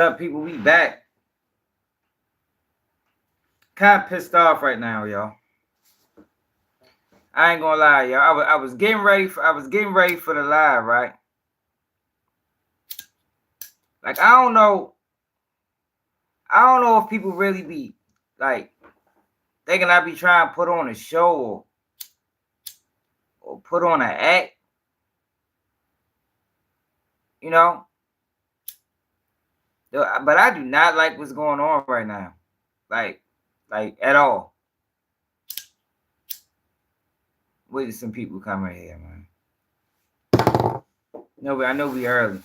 What's up, people? We back. Kind of pissed off right now, y'all. I ain't gonna lie, y'all. I was getting ready for the live, right? Like I don't know if people really be like thinking I be trying to put on a show or put on an act, you know. But I do not like what's going on right now, like at all. Wait till some people come in here, man. No, but I know we early.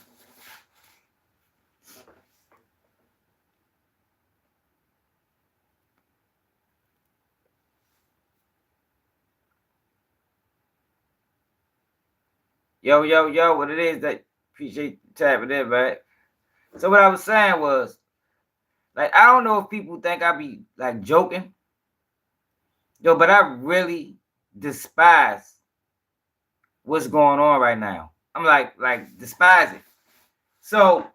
Yo, what it is that appreciate tapping in, man. So what I was saying was, like, I don't know if people think I be like joking, yo, but I really despise what's going on right now. I'm like despise it. So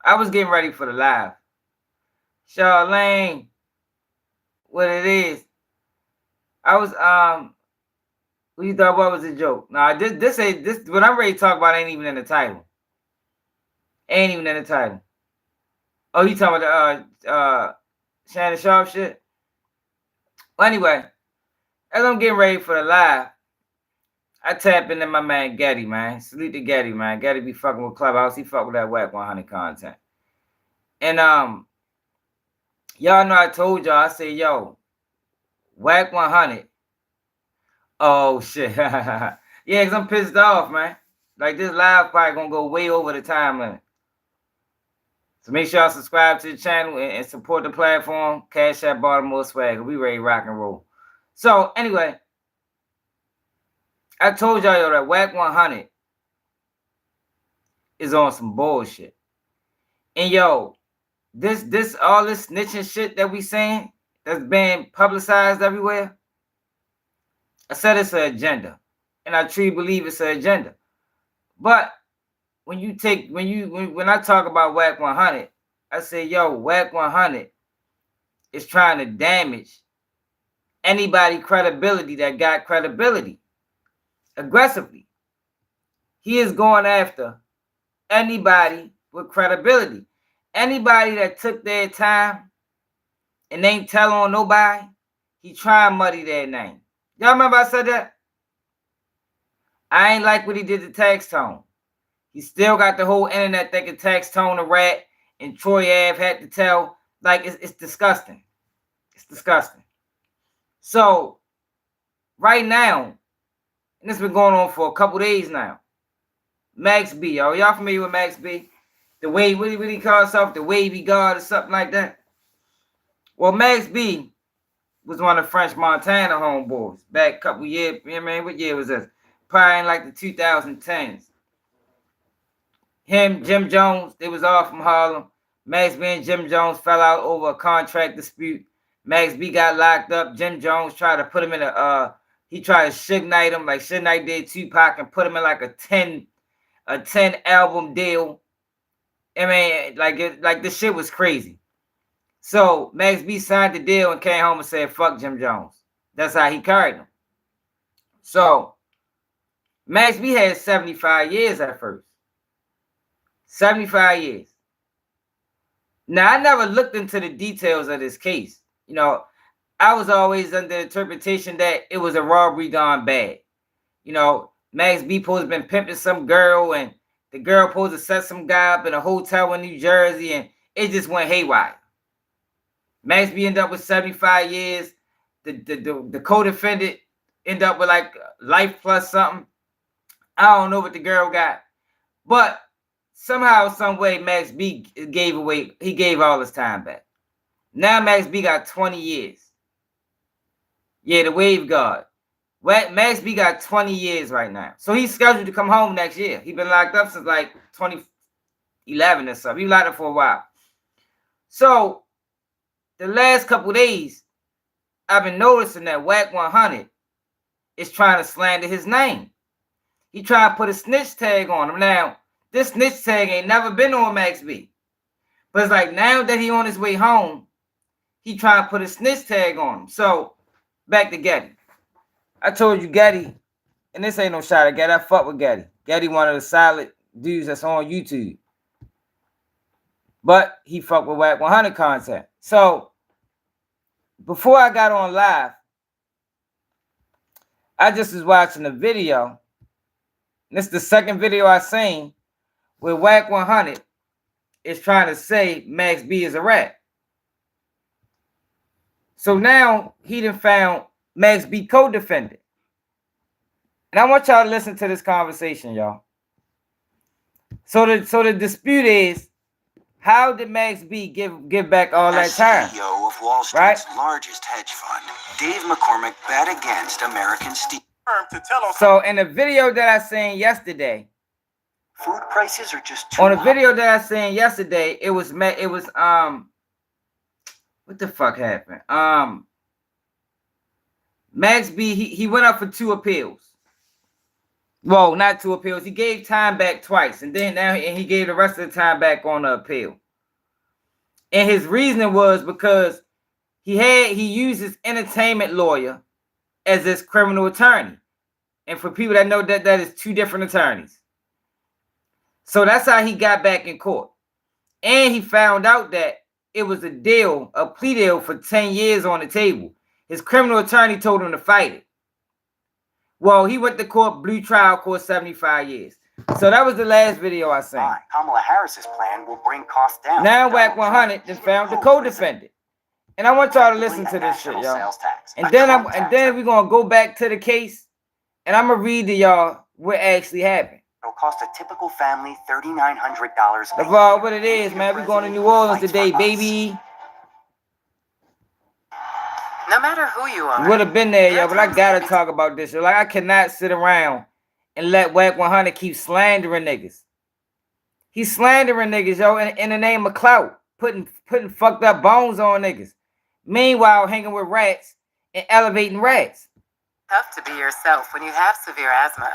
I was getting ready for the live. Charlene, what it is? I was what you thought what was a joke? Nah, this what I'm ready to talk about ain't even in the title. Ain't even in the title. Oh, you talking about the Shannon Sharpe shit? Well, anyway, as I'm getting ready for the live, I tap into my man Getty, man. Salute to Getty, man. Getty be fucking with Clubhouse. He fuck with that Wack 100 content. And y'all know I told y'all, I said, yo, Wack 100. Oh shit. Yeah, because I'm pissed off, man. Like this live probably gonna go way over the time limit. So make sure y'all subscribe to the channel and support the platform. Cash App Baltimore Swag. We ready to rock and roll. So anyway, I told y'all yo, that Wack 100 is on some bullshit. And yo, this all this snitching shit that we saying that's being publicized everywhere. I said it's an agenda, and I truly believe it's an agenda. But when I talk about Wack 100, I say yo, Wack 100 is trying to damage anybody credibility that got credibility aggressively. He is going after anybody with credibility. Anybody that took their time and ain't tell on nobody, he try and muddy their name. Y'all remember I said that? I ain't like what he did to Tax Tone. He still got the whole internet thinking Tax Tone a rat and Troy Ave had to tell. Like, it's disgusting. It's disgusting. So, right now, and it's been going on for a couple days now, Max B, y'all familiar with Max B? The way, what he call himself? The Wavy God or something like that? Well, Max B was one of French Montana homeboys back a couple years. You know what I mean? What year was this? Probably in like the 2010s. Him, Jim Jones, they was all from Harlem. Max B and Jim Jones fell out over a contract dispute. Max B got locked up. Jim Jones tried to put him in he tried to Suge Knight him like Suge Knight did Tupac and put him in like a 10 album deal. I mean, like this shit was crazy. So Max B signed the deal and came home and said, fuck Jim Jones. That's how he carried him. So Max B had 75 years at first. 75 years. Now, I never looked into the details of this case. You know, I was always under the interpretation that it was a robbery gone bad. You know, Max B supposed to been pimping some girl, and the girl supposed to set some guy up in a hotel in New Jersey, and it just went haywire. Max B ended up with 75 years. The co-defendant ended up with like life plus something. I don't know what the girl got. But somehow, some way, Max B gave all his time back. Now Max B got 20 years. Yeah, the Wave God. Max B got 20 years right now. So he's scheduled to come home next year. He's been locked up since like 2011 or something. He locked up for a while. So the last couple days, I've been noticing that Wack 100 is trying to slander his name. He trying to put a snitch tag on him. Now, this snitch tag ain't never been on Max B. But it's like now that he on his way home, he trying to put a snitch tag on him. So back to Getty. I told you Getty, and this ain't no shot at Getty. I fuck with Getty. Getty one of the solid dudes that's on YouTube. But he fuck with Wack 100 content. So before I got on live, I just was watching a video. And this is the second video I seen where Wack 100 is trying to say Max B is a rat. So now he done found Max B co-defendant. And I want y'all to listen to this conversation, y'all. So the dispute is, how did Max B give back all that time? CEO of Wall Street's largest hedge fund, Dave McCormick bet against American steel. So in the video that I seen yesterday, food prices are just too on a video that I seen yesterday, it was what the fuck happened? Max B he went up for 2 appeals. Well, not 2 appeals. He gave time back twice, and then now he gave the rest of the time back on the appeal. And his reasoning was because he used his entertainment lawyer as his criminal attorney. And for people that know that is 2 different attorneys. So that's how he got back in court. And he found out that it was a plea deal for 10 years on the table. His criminal attorney told him to fight it. Well, he went to court, blue trial court, 75 years. So that was the last video I seen. Kamala Harris's plan will bring costs down. Now Wack 100 then found the co-defendant. And I want y'all to listen to this shit, y'all. And then we're gonna go back to the case, and I'm gonna read to y'all what actually happened. It'll cost a typical family $3,900. That's all what it is, man. We're going to New Orleans today, baby. No matter who you are. Would have been there, yo, but I gotta talk about this. Like, I cannot sit around and let Wack 100 keep slandering niggas. He's slandering niggas, yo, in the name of clout, putting fucked up bones on niggas. Meanwhile, hanging with rats and elevating rats. Tough to be yourself when you have severe asthma.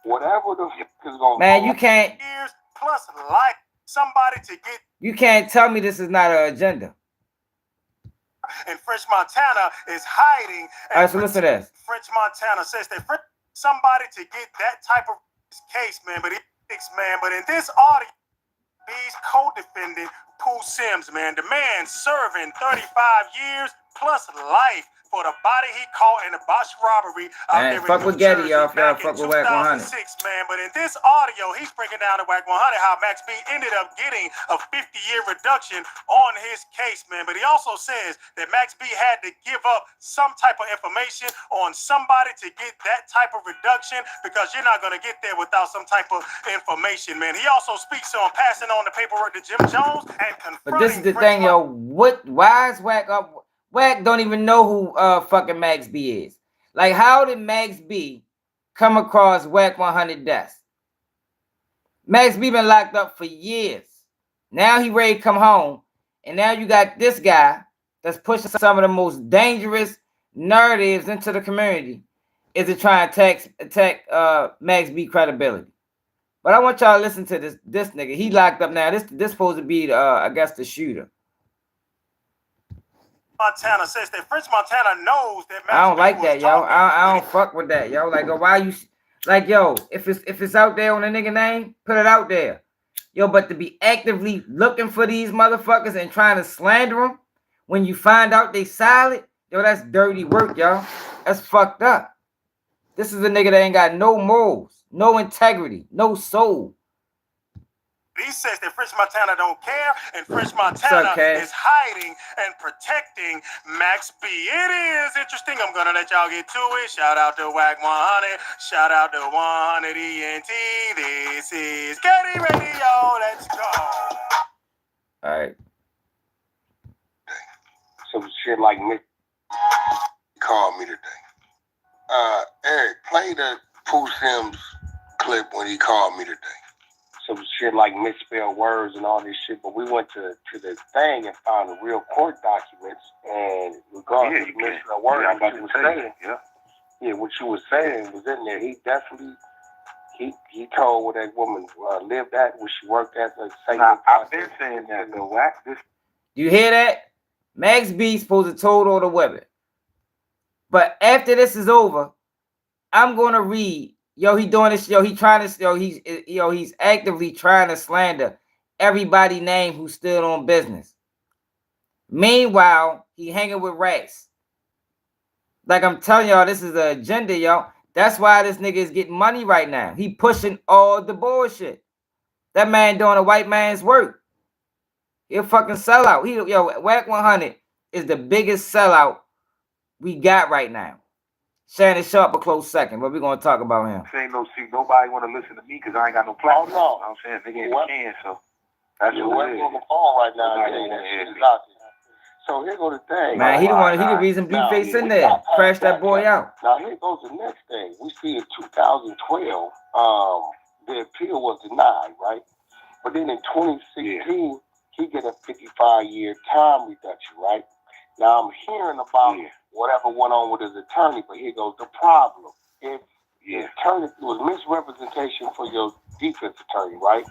Whatever the fuck is going on. Man, you can't. Years plus like somebody to get. You can't tell me this is not an agenda. And French Montana is hiding. All right, so listen to this. French Montana says that somebody to get that type of case, man. But in this audio, he's co-defendant Pooh Sims, man. The man serving 35 years plus life for the body he caught in a botched robbery. Man, fuck with Getty, y'all. Y'all fuck with Wack 100. Man, but in this audio, he's breaking down to Wack 100 how Max B ended up getting a 50-year reduction on his case, man. But he also says that Max B had to give up some type of information on somebody to get that type of reduction because you're not going to get there without some type of information, man. He also speaks on passing on the paperwork to Jim Jones and confronting. But this is the thing, yo. Why is Wack up? Wack don't even know who fucking Max B is. Like, how did Max B come across Wack 100 desk? Max B been locked up for years. Now he ready to come home. And now you got this guy that's pushing some of the most dangerous narratives into the community. Is to try and attack Max B credibility. But I want y'all to listen to this nigga. He locked up now. This supposed to be I guess the shooter. Montana says that French Montana knows that Max I don't like that, yo. I don't fuck with that, yo. Like, why you like, yo? If it's out there on a nigga name, put it out there, yo. But to be actively looking for these motherfuckers and trying to slander them when you find out they solid, yo, that's dirty work, y'all. That's fucked up. This is a nigga that ain't got no morals, no integrity, no soul. He says that French Montana don't care, and French Montana is hiding and protecting Max B. It is interesting. I'm gonna let y'all get to it. Shout out to Wack 100. Shout out to 100 ENT. This is Getty Radio. Let's go. All right. Some shit like me called me today. Eric, play the Pooh Sims clip when he called me today. Some shit like misspelled words and all this shit, but we went to the thing and found the real court documents, and regardless of misspelled words, what you were saying, what you were saying was in there. He definitely he told where that woman lived at, where she worked at. I've been saying that, though. Wack, this. You hear that? Max B supposed to told all the women. But after this is over, I'm gonna read. Yo, he doing this. Yo, he trying to. He's actively trying to slander everybody name who's still on business. Meanwhile, he hanging with rats. Like I'm telling y'all, this is an agenda, y'all. That's why this nigga is getting money right now. He pushing all the bullshit. That man doing a white man's work. He a fucking sellout. Wack 100 is the biggest sellout we got right now. Shannon Sharpe a close second, but we're gonna talk about him. Nobody want to listen to me because I ain't got no platform. Oh, no. You know what I'm saying? Nigga ain't can, so that's what it is. On the phone right now. So here go the thing. Man, he the reason Blueface in there. Crash that boy out. Now here goes the next thing. We see in 2012, the appeal was denied, right? But then in 2016, he get a 55-year time reduction, right? Now I'm hearing about whatever went on with his attorney, but here goes the problem. If the attorney, it was misrepresentation for your defense attorney, right?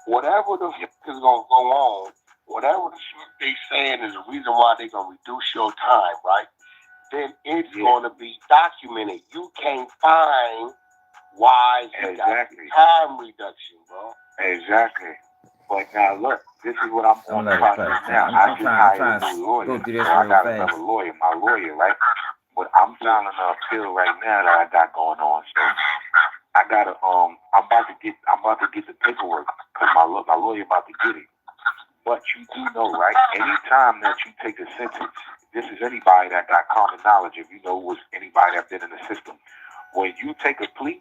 Whatever the fuck is gonna go on, whatever the shit they saying is the reason why they gonna reduce your time, right? Then it's gonna be documented. You can't find why he got time reduction, bro. Exactly. But now look, this is what I'm on the process now. I just hired a new lawyer. I got another lawyer, my lawyer, right? But I'm filing an appeal right now that I got going on. So I gotta I'm about to get the paperwork because my lawyer about to get it. But you do know, right? Anytime that you take a sentence, this is anybody that got common knowledge. If you know, was anybody that been in the system. When you take a plea,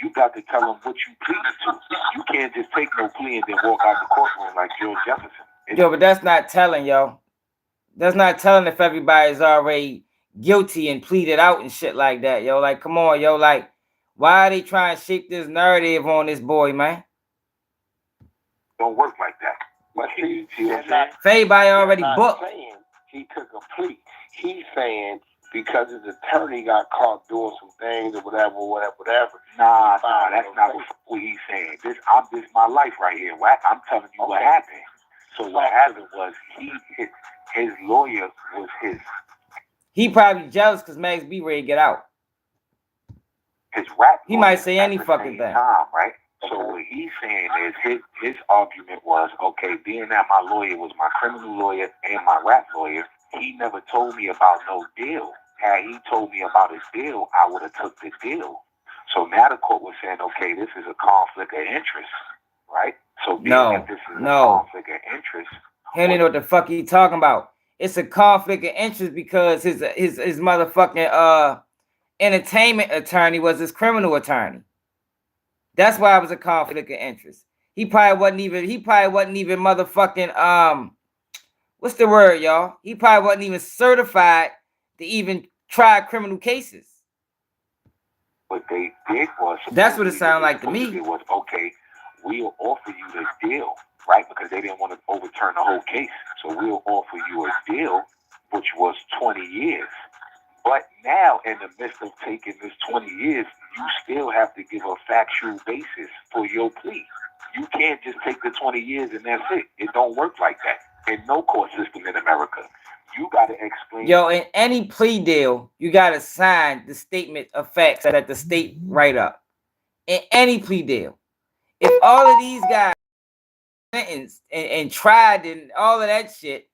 you got to tell them what you pleaded to. You can't just take no plea and then walk out the courtroom like George Jefferson. Yo, but that's not telling, yo. That's not telling if everybody's already guilty and pleaded out and shit like that, yo. Like, come on, yo. Like, why are they trying to shape this narrative on this boy, man? Don't work like that. But see Everybody already booked. Saying he took a plea. He's saying because his attorney got caught doing some things or whatever. Nah, that's not what he's saying. This my life right here, Wack. I'm telling you what happened. So what happened was his lawyer was his. He probably jealous because Max B ready to get out. His rap. He might say any fucking thing. Time, right? So what he's saying is his argument was, okay, being that my lawyer was my criminal lawyer and my rap lawyer, he never told me about no deal. Had he told me about his deal, I would have took the deal. So now the court was saying, okay, this is a conflict of interest, right? So being that this is a conflict of interest, he don't know what the fuck he talking about. It's a conflict of interest because his motherfucking entertainment attorney was his criminal attorney. That's why it was a conflict of interest. He probably wasn't even motherfucking what's the word, y'all? He probably wasn't even certified to even try criminal cases. What they did was that's what it sounded like to me. It was okay, we'll offer you the deal, right? Because they didn't want to overturn the whole case. So we'll offer you a deal, which was 20 years. But now, in the midst of taking this 20 years, you still have to give a factual basis for your plea. You can't just take the 20 years and that's it. It don't work like that. In no court system in America. You got to explain. Yo, in any plea deal, you got to sign the statement of facts that the state write up. In any plea deal. If all of these guys sentenced and tried and all of that shit,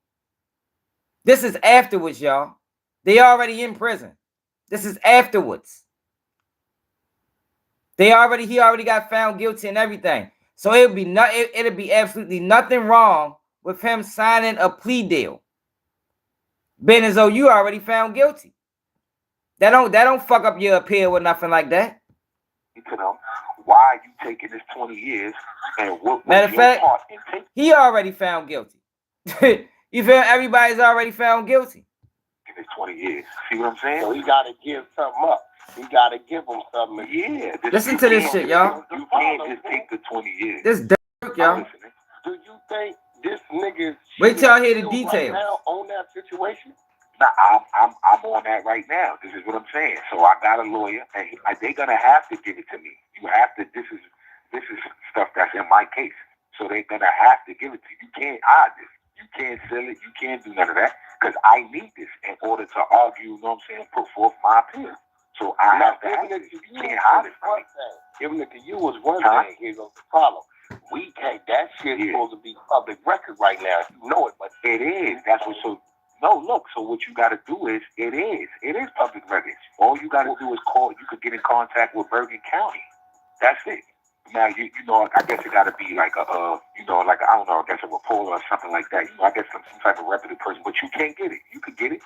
this is afterwards, y'all. They already in prison. This is afterwards. He already got found guilty and everything. So it'll be absolutely nothing wrong with him signing a plea deal. Being as though you already found guilty. That don't fuck up your appeal or nothing like that. To them, why are you taking this 20 years and what matter of fact, he already found guilty. You feel everybody's already found guilty. In this 20 years. See what I'm saying? So he gotta give something up. He gotta give him something. Yeah. Listen to this shit, y'all. You can't just take the 20 years. This dirt, y'all. Do you think this nigga wait till I hear the details right now on that situation? Nah, I'm on that right now. This is what I'm saying. So I got a lawyer, and they're gonna have to give it to me You have to. This is stuff that's in my case. So they're gonna have to give it to you. You can't hide this. You can't sell it. You can't do none of that because I need this in order to argue. You know what I'm saying? Put forth my appeal. So I have to have it. You can't hide it from me. Giving it to you was one thing. Here's the problem. We can't. That shit's supposed to be public record right now. You know it, but it is. That's what. So no, look. So what you got to do is it is public record. All you got to do is call. You could get in contact with Bergen County. That's it. Now you know, I guess it got to be like a I don't know, I guess a reporter or something like that. You know, I guess some type of reputable person, but you can't get it. You could get it.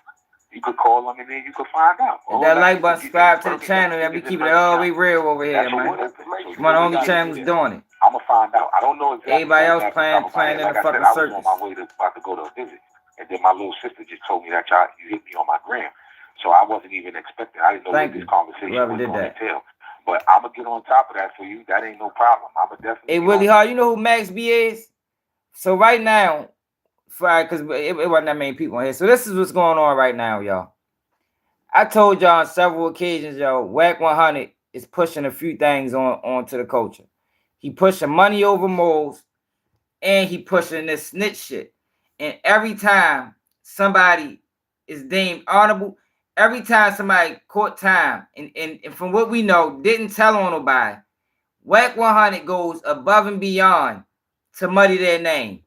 You could call them and then you could find out. Hit that like button, subscribe to the channel. And we keep it all the way real over here, man. One of the only channels doing it. I'm gonna find out. I don't know exactly. Everybody else playing in the fucking circus. I was on my way about to go to a visit, and then my little sister just told me that you hit me on my gram, so I wasn't even expecting. I didn't know what this conversation was going to entail. But I'm gonna get on top of that for you. That ain't no problem. I'm gonna definitely. Hey, Willie Hall, you know who Max B is? So right now, because it wasn't that many people in here. So this is what's going on right now, y'all. I told y'all on several occasions, y'all, Wack 100 is pushing a few things onto the culture. He pushing money over morals, and he pushing this snitch shit. And every time somebody is deemed honorable, every time somebody caught time, and from what we know, didn't tell on nobody, Wack 100 goes above and beyond to muddy their name.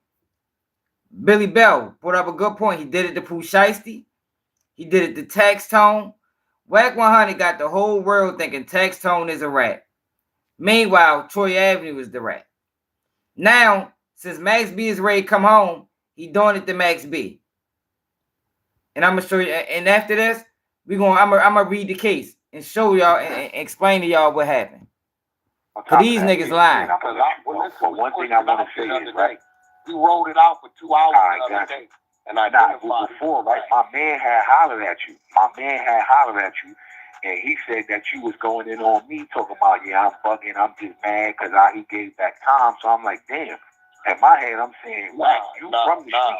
Billy Bell brought up a good point. He did it to Pooh Shiesty. He did it to Tax Tone. Wack 100 got the whole world thinking Tax Tone is a rat. Meanwhile, Troy Avenue is the rat. Now, since Max B is ready to come home, he doing it to Max B. And I'm gonna show you. And after this, I'm gonna read the case and show y'all and explain to y'all what happened. Cause these niggas lying. One thing I want to say is right. We rolled it out for 2 hours the other day. And I before, right? My man had hollered at you. And he said that you was going in on me, talking about, yeah, I'm bugging, I'm just mad because he gave back time. So I'm like, damn. In my head, I'm saying, from the street.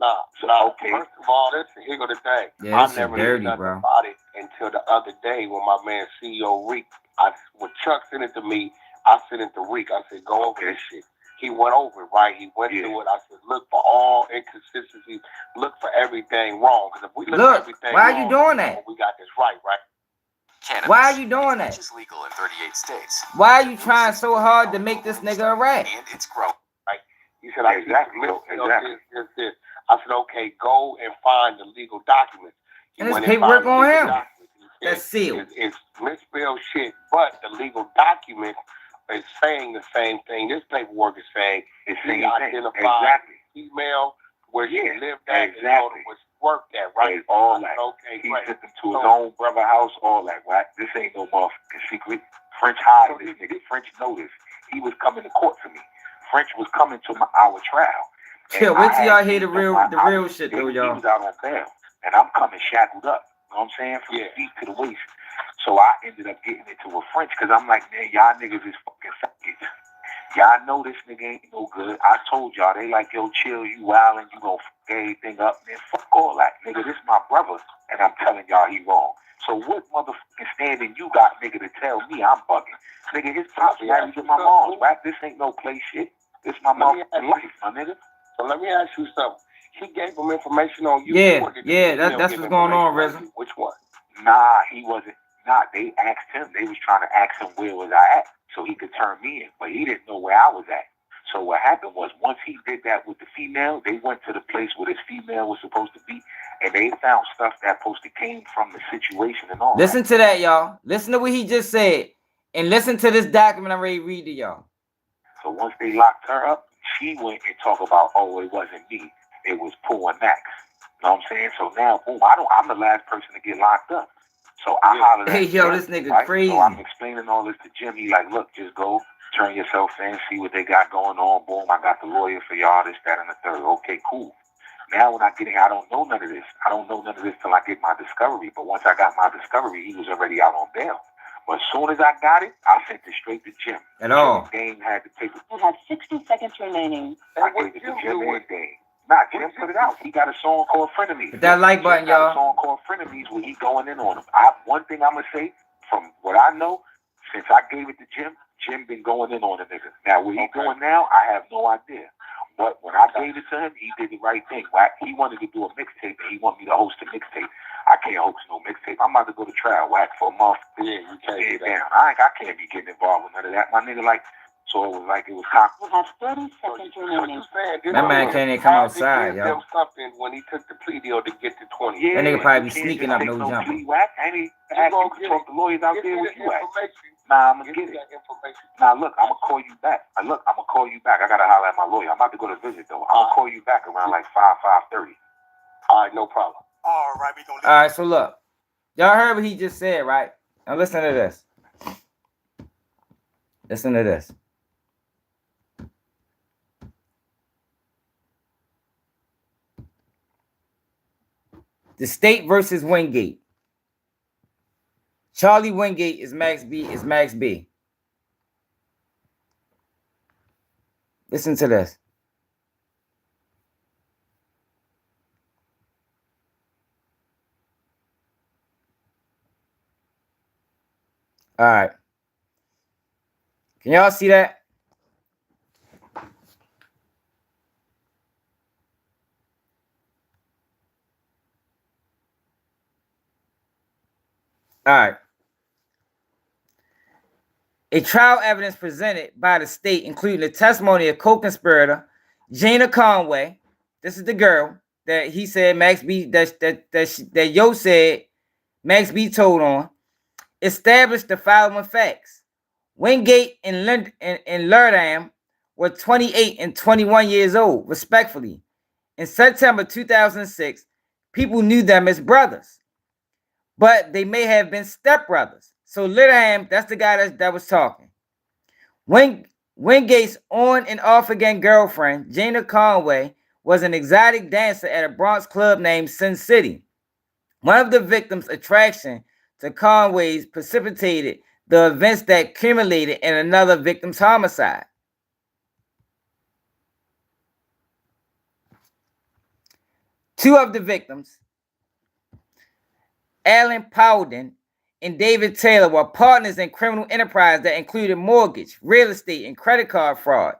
Okay. First of all, listen, here go the thing. Yeah, I never knew nothing about it until the other day when my man CEO Reek, when Chuck sent it to me, I sent it to Reek. I said, go over this shit. He went over it, right? He went through it. I said, look for all inconsistencies. Look for everything wrong. Because if we look at everything why wrong, are you doing that? We got this right? Cannabis why are you doing that? is legal in 38 states. Why are you trying so hard to make this nigga a rat? And it's growing. Right? He said, exactly. I said, okay, go and find the legal documents. And there's paperwork on him. That's sealed. It's misspelled shit, but the legal document is saying the same thing. This paperwork is saying he identified female where she lived at and was worked at, right? All that. Okay, he took him to his own brother house, all that, right? This ain't no motherfucking secret. French hired this nigga. French noticed. He was coming to court for me. French was coming to our trial. Yeah, wait till y'all hear the real shit though, y'all. He was out on bail, and I'm coming shackled up. You know what I'm saying? From the feet to the waist. So I ended up getting into a French because I'm like, man, y'all niggas is fucking faggots. Y'all know this nigga ain't no good. I told y'all, they like, yo, chill, you wildin', you gonna fuck everything up, man. Fuck all that, nigga. This my brother, and I'm telling y'all he wrong. So what motherfucking standing you got, nigga, to tell me I'm bugging? Nigga, his pops married to my mom's, right? This ain't no play shit. This my motherfucking life, my nigga. So let me ask you something. He gave him information on you. Yeah, that's what's going on, Reza. Which one? Nah, he wasn't. Nah, they asked him. They was trying to ask him where was I at so he could turn me in, but he didn't know where I was at. So what happened was once he did that with the female, they went to the place where this female was supposed to be, and they found stuff that supposed to came from the situation and all. Listen to that, y'all. Listen to what he just said, and listen to this document I'm ready to read to y'all. So once they locked her up, she went and talked about, oh, it wasn't me, it was Pooh and Max. You know what I'm saying? So now, boom, I'm the last person to get locked up. So I hollered at Jim, this nigga crazy. So I'm explaining all this to Jim. He like, look, just go turn yourself in, see what they got going on. Boom, I got the lawyer for y'all, this, that, and the third. Okay, cool. Now when I get in, I don't know none of this. I don't know none of this till I get my discovery. But once I got my discovery, he was already out on bail. But as soon as I got it, I sent it straight to Jim. At all. Dane had to take it. You have 60 seconds remaining. I gave it to Jim and Dane. Nah, Jim put it out. He got a song called Frenemies. Hit that like button, y'all. Got a song called Frenemies where he going in on him. One thing I'm going to say, from what I know, since I gave it to Jim, Jim been going in on the nigga. Now, what he doing now, I have no idea. But when I gave it to him, he did the right thing. Wack, he wanted to do a mixtape, and he wanted me to host a mixtape. I can't host no mixtape. I'm about to go to trial, Wack, for a month. Yeah, you can't do that. Down. I can't be getting involved with none of that, my nigga. Like, so it was like it was You have 30 seconds remaining. That man can't even come outside, yo. Him something when he took the plea deal to get to 20. Yeah, that nigga probably be sneaking up, no jumping. Wack, I ain't asking to talk to lawyers out there with you at. Nah, I'm gonna get it. Now look, I'm gonna call you back. I'm gonna call you back. I gotta holler at my lawyer. I'm about to go to visit though. I'm gonna call you back around like 5:30. All right, no problem. All right, we gonna. All right, so look, y'all heard what he just said, right? Now listen to this. Listen to this. The state versus Wingate. Charlie Wingate is Max B. Listen to this. All right. Can y'all see that? All right. A trial evidence presented by the state, including the testimony of co-conspirator Gina Conway. This is the girl that he said Max B that Yo said Max B told on. Established the following facts: Wingate and Lerdam were 28 and 21 years old, respectively. In September 2006, people knew them as brothers, but they may have been stepbrothers. So Lerdam, that's the guy that was talking. Wingate's on and off again girlfriend, Gina Conway, was an exotic dancer at a Bronx club named Sin City. One of the victims' attraction to Conway's precipitated the events that culminated in another victim's homicide. Two of the victims, Alan Powden and David Taylor, were partners in criminal enterprise that included mortgage, real estate, and credit card fraud.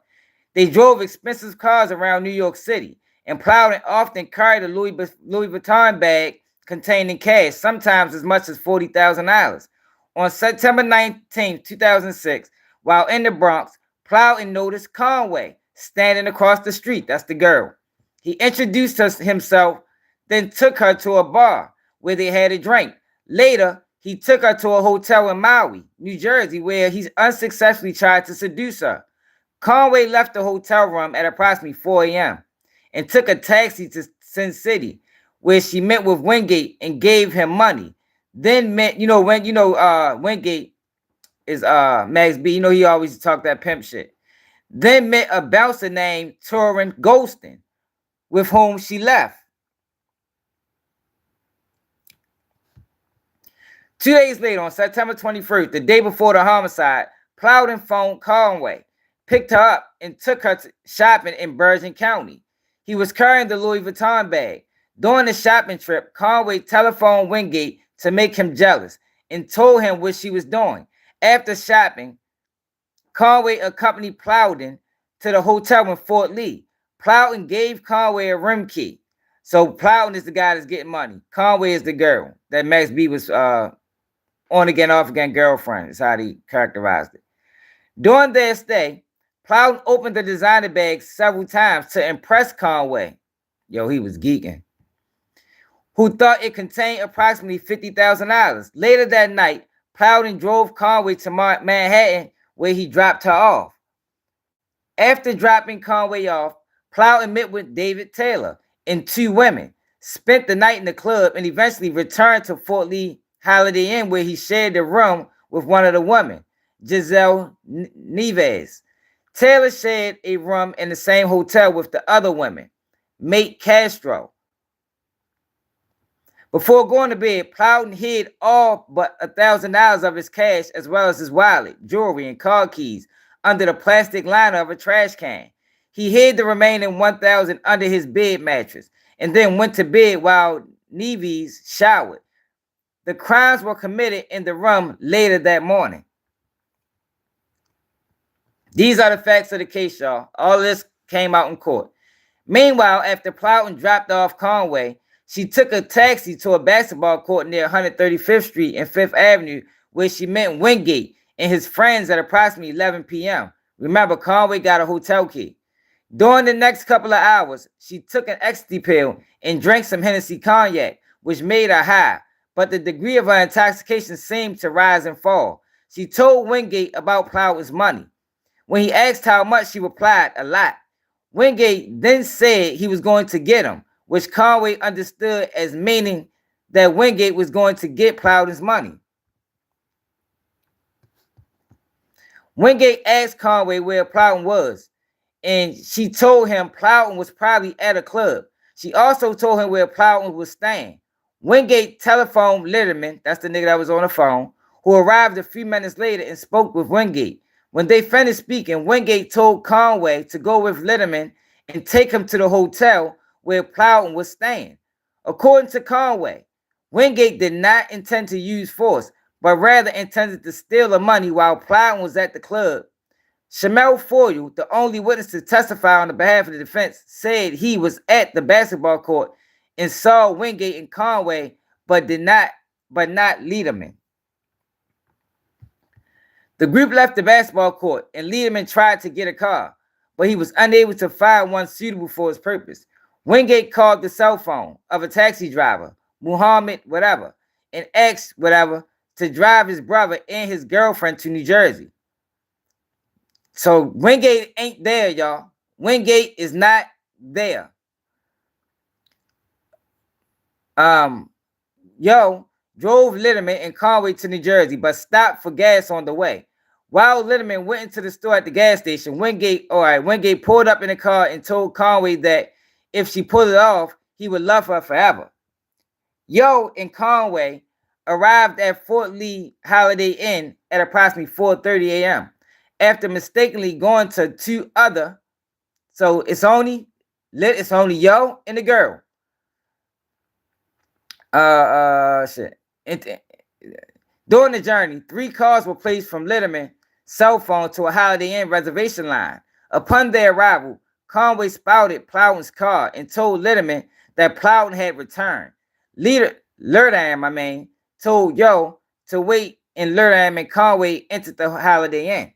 They drove expensive cars around New York City, and Plowden often carried a Louis Vuitton bag containing cash, sometimes as much as $40,000. On September 19, 2006, while in the Bronx, Plowden noticed Conway standing across the street. That's the girl. He introduced himself, then took her to a bar where they had a drink. Later, he took her to a hotel in Maui, New Jersey, where he unsuccessfully tried to seduce her. Conway left the hotel room at approximately 4 a.m. and took a taxi to Sin City, where she met with Wingate and gave him money. Then met, Wingate is Max B. He always talk that pimp shit. Then met a bouncer named Torrin Golston, with whom she left. 2 days later, on September 21st, the day before the homicide, Plowden phoned Conway, picked her up, and took her shopping in Bergen County. He was carrying the Louis Vuitton bag. During the shopping trip, Conway telephoned Wingate to make him jealous and told him what she was doing. After shopping, Conway accompanied Plowden to the hotel in Fort Lee. Plowden gave Conway a room key. So Plowden is the guy that's getting money. Conway is the girl that Max B was on again, off again girlfriend, is how he characterized it. During their stay, Plowden opened the designer bag several times to impress Conway. Yo, he was geeking. Who thought it contained approximately $50,000. Later that night, Plowden drove Conway to Manhattan, where he dropped her off. After dropping Conway off, Plowden met with David Taylor and two women, spent the night in the club, and eventually returned to Fort Lee Holiday Inn, where he shared the room with one of the women, Giselle Neves. Taylor shared a room in the same hotel with the other women, Mate Castro. Before going to bed, Plowden hid all but $1,000 of his cash, as well as his wallet, jewelry, and car keys, under the plastic liner of a trash can. He hid the remaining $1,000 under his bed mattress and then went to bed while Neves showered. The crimes were committed in the room later that morning. These are the facts of the case, y'all. All this came out in court. Meanwhile, after Plowden dropped off Conway, she took a taxi to a basketball court near 135th Street and 5th Avenue, where she met Wingate and his friends at approximately 11 p.m. Remember, Conway got a hotel key. During the next couple of hours, she took an ecstasy pill and drank some Hennessy cognac, which made her high, but the degree of her intoxication seemed to rise and fall. She told Wingate about Plowden's money. When he asked how much, she replied, a lot. Wingate then said he was going to get him, which Conway understood as meaning that Wingate was going to get Plowden's money. Wingate asked Conway where Plowden was, and she told him Plowden was probably at a club. She also told him where Plowden was staying. Wingate telephoned Litterman, that's the nigga that was on the phone, who arrived a few minutes later and spoke with Wingate. When they finished speaking, Wingate told Conway to go with Litterman and take him to the hotel where Plowden was staying. According to Conway, Wingate did not intend to use force, but rather intended to steal the money while Plowden was at the club. Shamel Foyle, the only witness to testify on the behalf of the defense, said he was at the basketball court and saw Wingate and Conway, but not Lederman. The group left the basketball court, and Lederman tried to get a car, but he was unable to find one suitable for his purpose. Wingate called the cell phone of a taxi driver, Muhammad whatever, and asked whatever to drive his brother and his girlfriend to New Jersey. So Wingate ain't there, y'all. Wingate is not there. Drove Litterman and Conway to New Jersey, but stopped for gas on the way. While Litterman went into the store at the gas station, Wingate pulled up in the car and told Conway that if she pulled it off, he would love her forever. Yo and Conway arrived at Fort Lee Holiday Inn at approximately 4:30 a.m. after mistakenly going to two other. So it's only Yo and the girl. During the journey, 3 cars were placed from Litterman's cell phone to a Holiday Inn reservation line. Upon their arrival, Conway spotted Plowden's car and told Litterman that Plowden had returned. Lerdam, told Yo to wait, and Lerdam and Conway entered the Holiday Inn.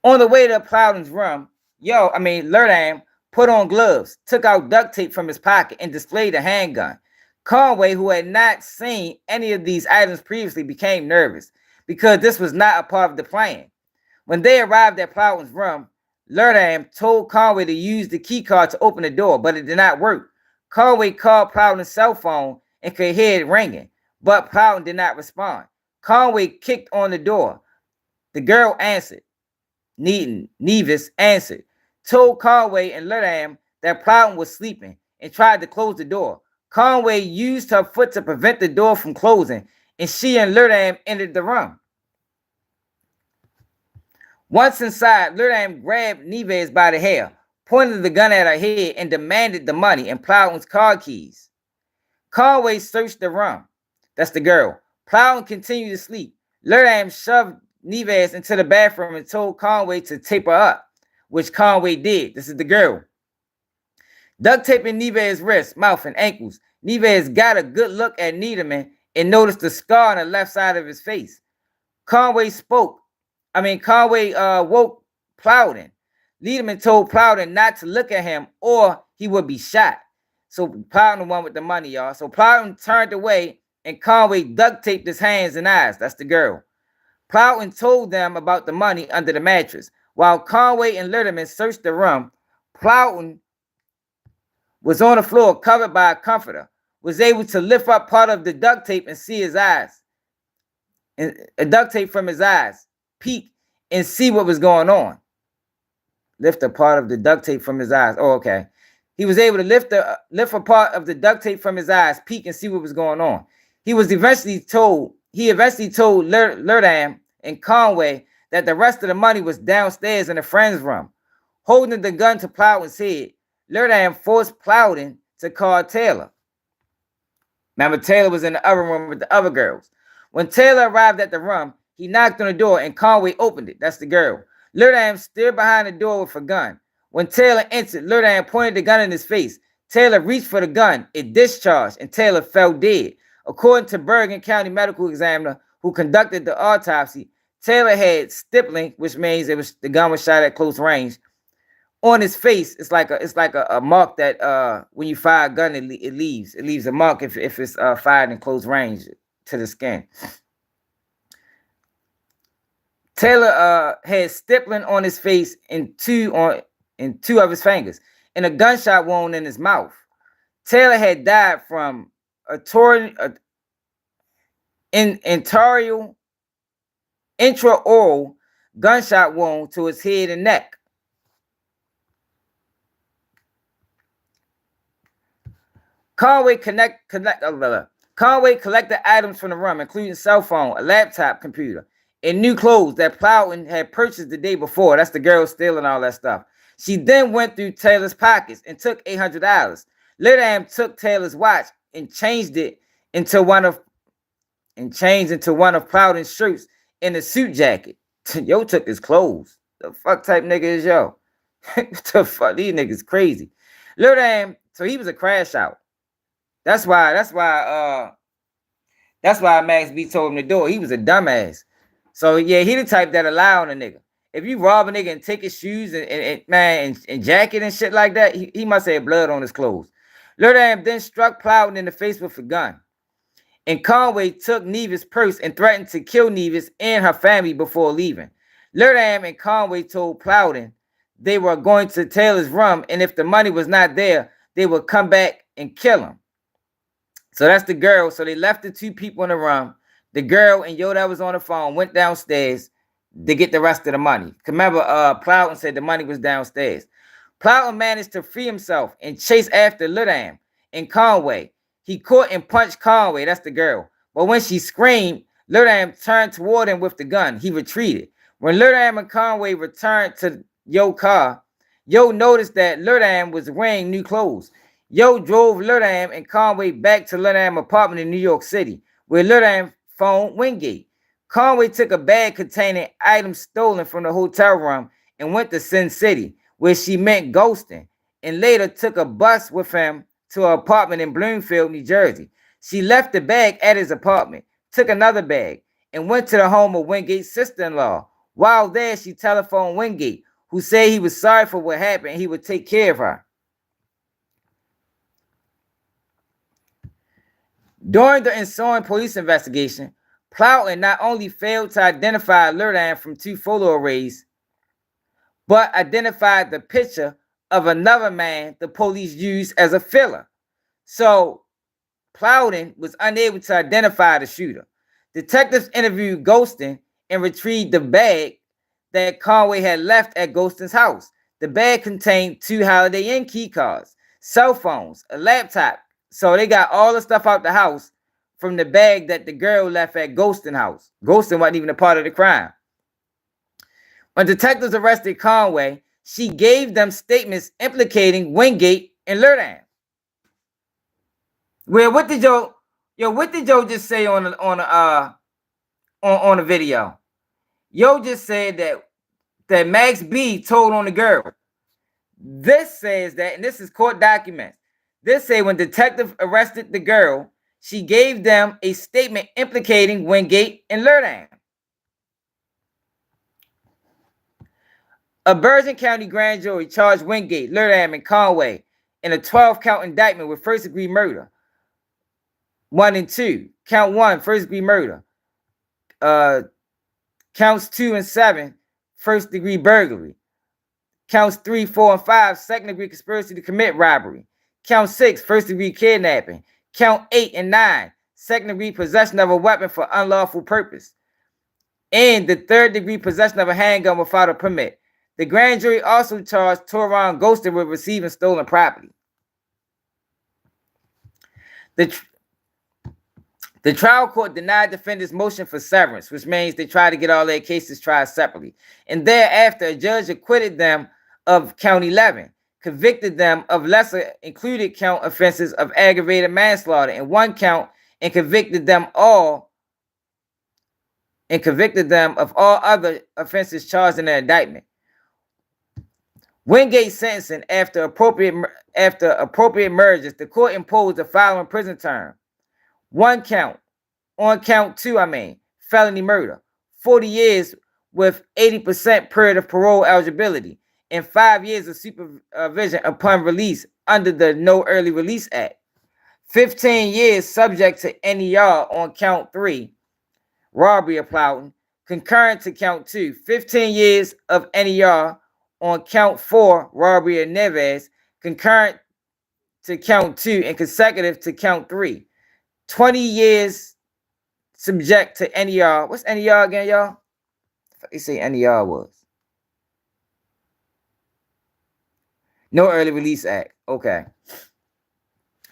On the way to Plowden's room, Lerdam put on gloves, took out duct tape from his pocket, and displayed a handgun. Conway, who had not seen any of these items previously, became nervous because this was not a part of the plan. When they arrived at Plowden's room, Lerdam told Conway to use the key card to open the door, but it did not work. Conway called Plowden's cell phone and could hear it ringing, but Plowden did not respond. Conway kicked on the door. The girl answered. Nevis answered, told Conway and Lerdam that Plowden was sleeping, and tried to close the door. Conway used her foot to prevent the door from closing, and she and Lerdam entered the room. Once inside, Lerdam grabbed Neves by the hair, pointed the gun at her head, and demanded the money and Plowden's car keys. Conway searched the room. That's the girl. Plowden continued to sleep. Lerdam shoved Neves into the bathroom and told Conway to tape her up, which Conway did. This is the girl. Duct taping Neves' wrists, mouth, and ankles. Neves got a good look at Needleman and noticed the scar on the left side of his face. Conway woke Plowden. Needleman told Plowden not to look at him or he would be shot. So Plowden won with the money, y'all. So Plowden turned away and Conway duct taped his hands and eyes. That's the girl. Plowden told them about the money under the mattress. While Conway and Litterman searched the room, Plowden was on the floor covered by a comforter, was able to lift up part of the duct tape and see his eyes, and a duct tape from his eyes, peek and see what was going on. Lift a part of the duct tape from his eyes. Oh, okay. He was able to lift a part of the duct tape from his eyes, peek and see what was going on. He eventually told Lerdam and Conway that the rest of the money was downstairs in a friend's room. Holding the gun to Plowden's head, Lerdam forced Plowden to call Taylor. Remember, Taylor was in the other room with the other girls. When Taylor arrived at the room, He knocked on the door and Conway opened it. That's the girl. Lil Dam stood behind the door with a gun. When Taylor entered, Lil Dam pointed the gun in his face. Taylor reached for the gun. It discharged and Taylor fell dead. According to Bergen County medical examiner who conducted the autopsy, Taylor had stippling, which means the gun was shot at close range. On his face, it's like a mark that when you fire a gun, it leaves a mark if it's fired in close range to the skin. Taylor had stippling on his face and two of his fingers, and a gunshot wound in his mouth. Taylor had died from a intraoral gunshot wound to his head and neck. Conway collected items from the room, including cell phone, a laptop computer, and new clothes that Plowden had purchased the day before. That's the girl stealing all that stuff. She then went through Taylor's pockets and took $800. Lil Dam took Taylor's watch and changed into one of Plowden's shirts and a suit jacket. Yo took his clothes. The fuck type nigga is yo? What the fuck? These niggas crazy. Lil Dam, so he was a crash out. That's why Max B told him to do it. He was a dumbass. So yeah, he the type that allow on a nigga. If you rob a nigga and take his shoes and jacket and shit like that, he must have blood on his clothes. Lil Dam then struck Plowden in the face with a gun. And Conway took Nevis' purse and threatened to kill Nevis and her family before leaving. Lil Dam and Conway told Plowden they were going to Taylor's room, and if the money was not there, they would come back and kill him. So that's the girl. So they left the two people in the room. The girl and yo that was on the phone went downstairs to get the rest of the money. Remember, Plowden said the money was downstairs. Plowden managed to free himself and chase after Lil Dam and Conway. He caught and punched Conway. That's the girl. But when she screamed, Lil Dam turned toward him with the gun. He retreated. When Lil Dam and Conway returned to Yo's car, Yo noticed that Lil Dam was wearing new clothes. Yo drove Lil Dam and Conway back to Lil Dam's apartment in New York City, where Lil Dam phoned Wingate. Conway took a bag containing items stolen from the hotel room and went to Sin City, where she met ghosting, and later took a bus with him to her apartment in Bloomfield, New Jersey. She left the bag at his apartment, took another bag, and went to the home of Wingate's sister-in-law. While there, she telephoned Wingate, who said he was sorry for what happened and he would take care of her. During the ensuing police investigation, Plowden not only failed to identify Lil Dam from two photo arrays, but identified the picture of another man the police used as a filler. So Plowden was unable to identify the shooter. Detectives interviewed Ghostin and retrieved the bag that Conway had left at Ghostin's house. The bag contained 2 Holiday Inn key cards, cell phones, a laptop. So they got all the stuff out the house from the bag that the girl left at Ghostin's house. Ghostin wasn't even a part of the crime. When detectives arrested Conway, she gave them statements implicating Wingate and Lil Dam. Well, what did Joe just say on the video? Yo just said that Max B told on the girl. This says that, and this is court documents. This say when detective arrested the girl, she gave them a statement implicating Wingate and Lil Dam. A Bergen County grand jury charged Wingate, Lil Dam, and Conway in a 12-count indictment with first-degree murder. 1 and 2. Count 1, first-degree murder. Counts 2 and 7, first-degree burglary. Counts 3, 4, and 5, second-degree conspiracy to commit robbery. Count 6, first-degree kidnapping. Count 8 and 9, second-degree possession of a weapon for unlawful purpose. And the third-degree possession of a handgun without a permit. The grand jury also charged Toron Ghostin with receiving stolen property. The trial court denied defendants' motion for severance, which means they tried to get all their cases tried separately. And thereafter, a judge acquitted them of count 11, convicted them of lesser included count offenses of aggravated manslaughter in 1 count, and convicted them all and convicted them of all other offenses charged in the indictment. Wingate sentencing after appropriate mergers, the court imposed the following prison term. On count 2, felony murder, 40 years with 80% period of parole eligibility and 5 years of supervision upon release under the No Early Release Act. 15 years subject to NER on count 3, robbery of Plowden, concurrent to count 2, 15 years of NER on count 4, robbery of Neves, concurrent to count 2 and consecutive to count 3. 20 years subject to NER. What's NER again, y'all? They say NER was. No Early Release Act. Okay.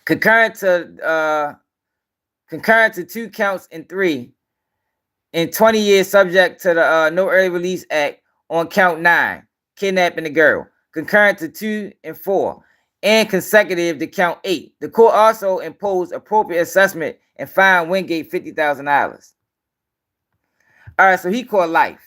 Concurrent to 2 counts in 3 and 20 years subject to the No Early Release Act on count 9, kidnapping the girl. Concurrent to 2 and 4 and consecutive to count 8. The court also imposed appropriate assessment and fined Wingate $50,000. All right, so he caught life.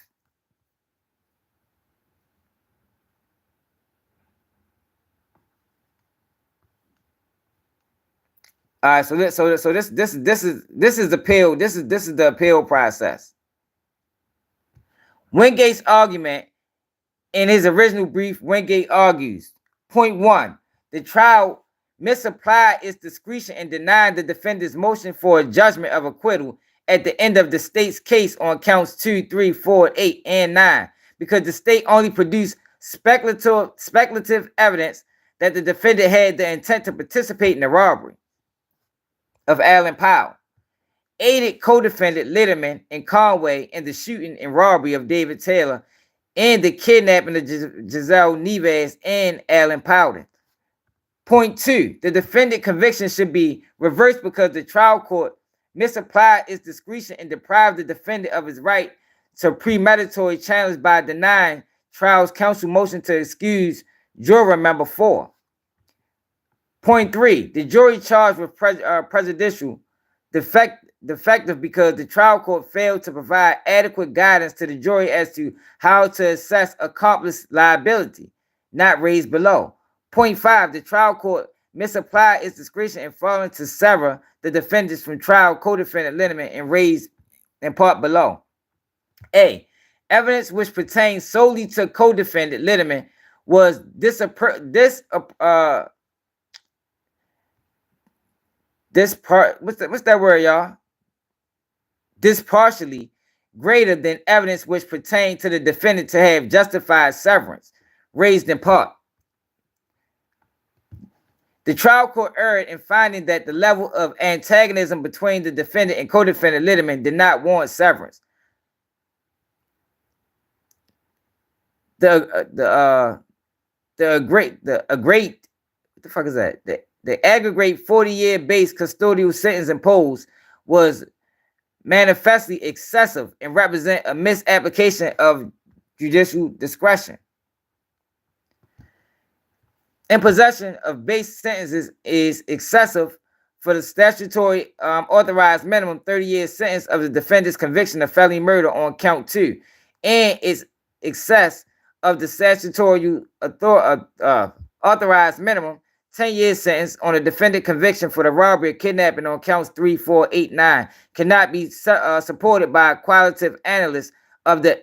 All right, so this is the appeal. This is the appeal process. Wingate's argument in his original brief, Wingate argues: point 1, the trial misapplied its discretion in denying the defendant's motion for a judgment of acquittal at the end of the state's case on counts 2, 3, 4, 8, and 9, because the state only produced speculative evidence that the defendant had the intent to participate in the robbery of Allen Powell, aided co-defendant Litterman and Conway in the shooting and robbery of David Taylor, and the kidnapping of Giselle Neves and Allen Powell. Point 2, the defendant conviction should be reversed because the trial court misapplied its discretion and deprived the defendant of his right to premeditatory challenge by denying trial's counsel motion to excuse juror member 4. Point 3, the jury charged with prejudicial defective because the trial court failed to provide adequate guidance to the jury as to how to assess accomplice liability, not raised below. Point 5, the trial court misapplied its discretion in failing to sever the defendants from trial co-defendant Litterman and raised in part below. A, evidence which pertains solely to co-defendant Litterman was dispartially greater than evidence which pertained to the defendant to have justified severance, raised in part. The trial court erred in finding that the level of antagonism between the defendant and co-defendant Litterman did not warrant severance. The aggregate 40-year base custodial sentence imposed was manifestly excessive and represent a misapplication of judicial discretion. Imposition of base sentences is excessive for the statutory authorized minimum 30-year sentence of the defendant's conviction of felony murder on count 2, and its excess of the statutory authorized minimum 10-year sentence on a defendant conviction for the robbery or kidnapping on counts 3, 4, 8, 9 cannot be supported by a qualitative analysis of the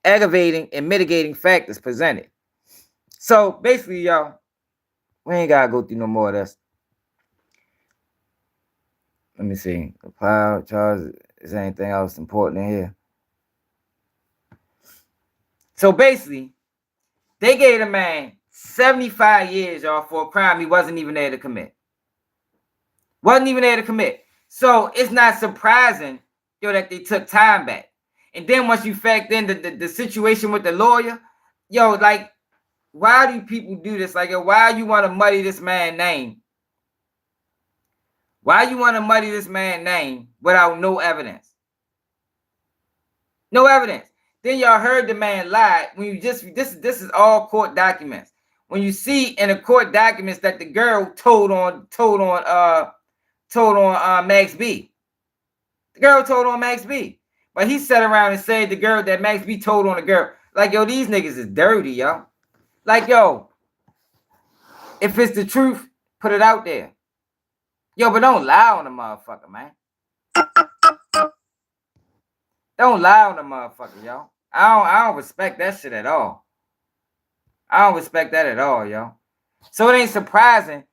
aggravating and mitigating factors presented. So basically, y'all, we ain't gotta go through no more of this. Let me see. The power charge, is there anything else important in here? So basically, they gave the man 75 years, y'all, for a crime he wasn't even there to commit. So it's not surprising, yo, that they took time back. And then once you factor in the situation with the lawyer, yo, like, why do people do this? Like, yo, why you want to muddy this man's name? Why you want to muddy this man's name without no evidence? No evidence. Then y'all heard the man lie when you just this is all court documents. When you see in the court documents that the girl told on Max B. The girl told on Max B. But he sat around and said the girl that Max B told on the girl. Like, yo, these niggas is dirty, yo. Like, yo, if it's the truth, put it out there. Yo, but don't lie on the motherfucker, man. Don't lie on the motherfucker, yo. I don't respect that shit at all. I don't respect that at all, yo. So it ain't surprising.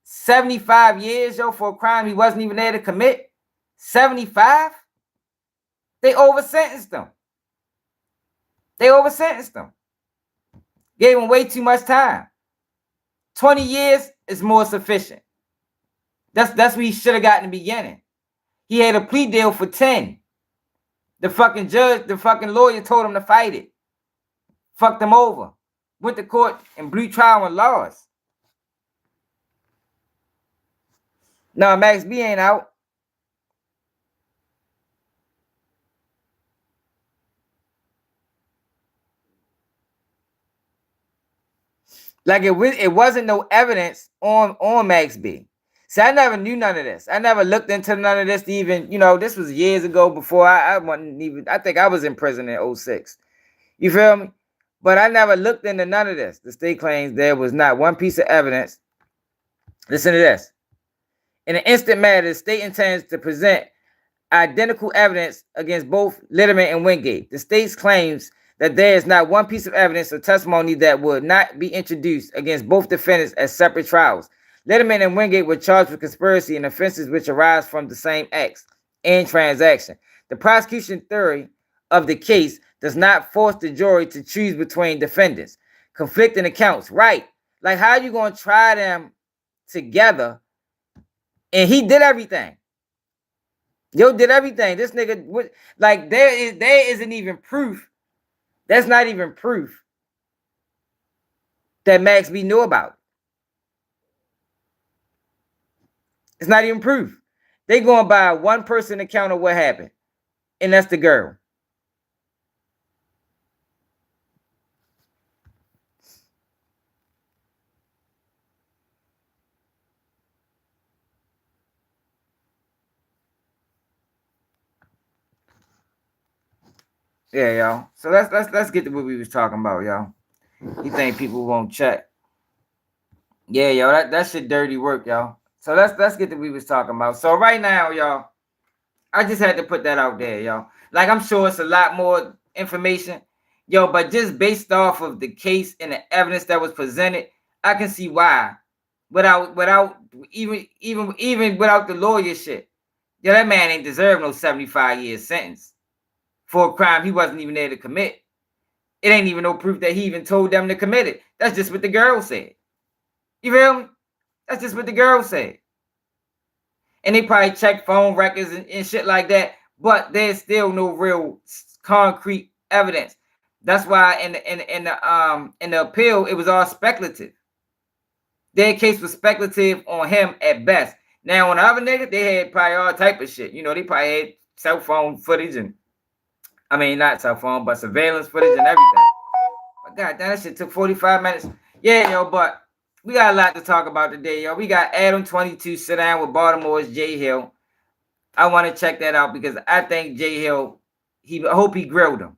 75 years, yo, for a crime he wasn't even there to commit. 75? They over-sentenced him. They over-sentenced him. Gave him way too much time. 20 years is more sufficient. That's what he should have got in the beginning. He had a plea deal for 10. The fucking judge, the fucking lawyer told him to fight it. Fucked him over. Went to court and blew trial and lost. No, Max B ain't out. Like it wasn't no evidence on Max B. See, I never knew none of this. I never looked into none of this to even, this was years ago before I wasn't even, I think I was in prison in 06. You feel me? But I never looked into none of this. The state claims there was not one piece of evidence. Listen to this. In an instant matter, the state intends to present identical evidence against both Litterman and Wingate. The state claims that there is not one piece of evidence or testimony that would not be introduced against both defendants as separate trials. Litterman and Wingate were charged with conspiracy and offenses which arise from the same acts and transaction. The prosecution theory of the case does not force the jury to choose between defendants. Conflicting accounts, right? Like, how are you going to try them together? And he did everything. Yo did everything. This nigga, like, there isn't even proof. That's not even proof that Max B knew about it. It's not even proof. They going by one person account of what happened, and that's the girl. Yeah, y'all. So let's get to what we was talking about, y'all. You think people won't check? Yeah, yo, that shit dirty work, y'all. So let's get to what we was talking about. So right now, y'all, I just had to put that out there, y'all. Like, I'm sure it's a lot more information, yo, but just based off of the case and the evidence that was presented, I can see why. Without even without the lawyer shit, yo, that man ain't deserve no 75-year sentence for a crime he wasn't even there to commit. It ain't even no proof that he even told them to commit it. That's just what the girl said. You feel me? That's just what the girl said. And they probably checked phone records and shit like that, but there's still no real concrete evidence. That's why in the appeal, it was all speculative. Their case was speculative on him at best. Now on the other nigga, they had probably all type of shit. They probably had cell phone footage and, I mean, not cell phone, but surveillance footage and everything. But goddamn, that shit took 45 minutes. Yeah, yo, but we got a lot to talk about today, yo. We got ADAM22 sit down with Baltimore's Jay Hill. I want to check that out because I think Jay Hill, I hope he grilled him.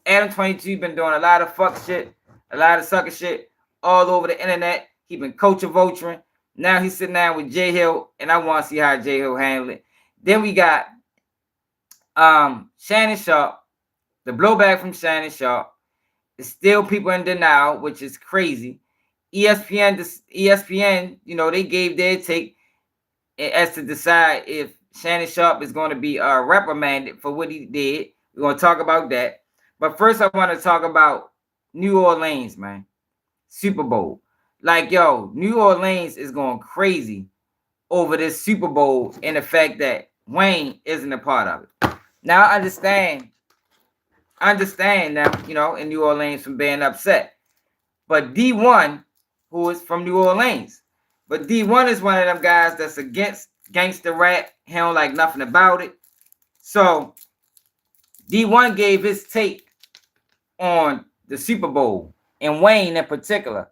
ADAM22 been doing a lot of fuck shit, a lot of sucker shit all over the internet. He been coaching vulturing. Now he's sitting down with Jay Hill, and I want to see how Jay Hill handle it. Then we got Shannon Sharpe, the blowback from Shannon Sharpe. There's still people in denial, which is crazy. ESPN, they gave their take as to decide if Shannon Sharpe is going to be reprimanded for what he did. We're going to talk about that. But first, I want to talk about New Orleans, man. Super Bowl. Like, yo, New Orleans is going crazy over this Super Bowl and the fact that Wayne isn't a part of it. Now, I understand now, in New Orleans from being upset. But Dee-1, who is from New Orleans, but Dee-1 is one of them guys that's against gangster rap. He don't like nothing about it. So Dee-1 gave his take on the Super Bowl and Wayne in particular.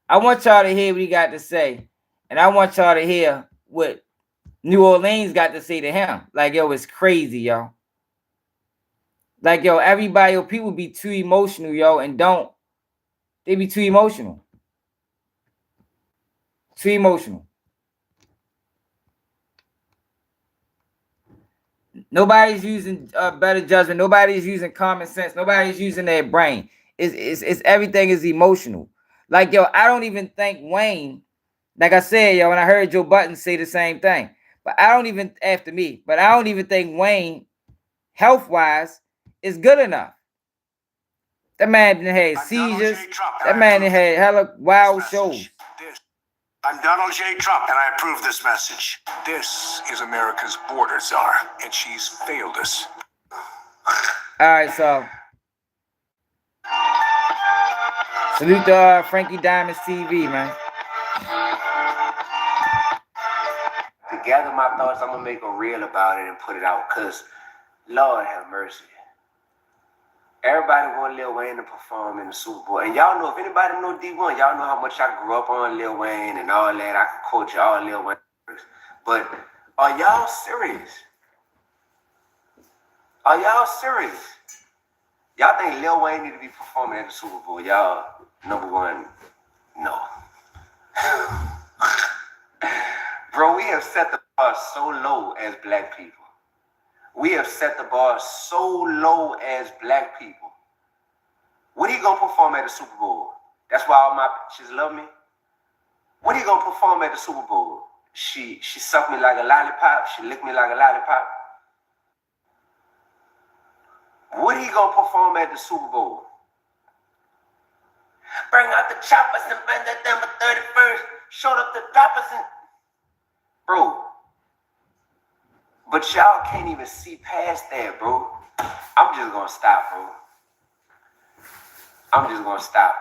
I want y'all to hear what he got to say, and I want y'all to hear what New Orleans got to say to him. Like, yo, it's crazy, y'all. Like, yo, everybody, yo, people be too emotional, yo, and they be too emotional. Too emotional. Nobody's using better judgment. Nobody's using common sense. Nobody's using their brain. It's everything is emotional. Like, yo, I don't even think Wayne, like I said, yo, and I heard Joe Budden say the same thing. But I don't even, after me, but I don't even think Wayne, health-wise, is good enough. That man had seizures. That man had hella wild shows. I'm Donald J. Trump, and I approve this message. This is America's border czar, and she's failed us. All right, so salute to Frankie Diamonds TV, man. To gather my thoughts, I'm gonna make a reel about it and put it out, cause Lord have mercy. Everybody want Lil Wayne to perform in the Super Bowl. And y'all know, if anybody know D1, y'all know how much I grew up on Lil Wayne and all that. I could quote you all Lil Wayne. But are y'all serious? Are y'all serious? Y'all think Lil Wayne need to be performing at the Super Bowl? Y'all, number one, no. Bro, we have set the bar so low as black people. We have set the bar so low as black people. What are you gonna perform at the Super Bowl? That's why all my bitches love me. What are you gonna perform at the Super Bowl? She sucked me like a lollipop. She licked me like a lollipop. What are you gonna perform at the Super Bowl? Bring out the choppers and bend that December 31st. Showed up the droppers and... Bro. But y'all can't even see past that, bro. I'm just gonna stop, bro. I'm just gonna stop.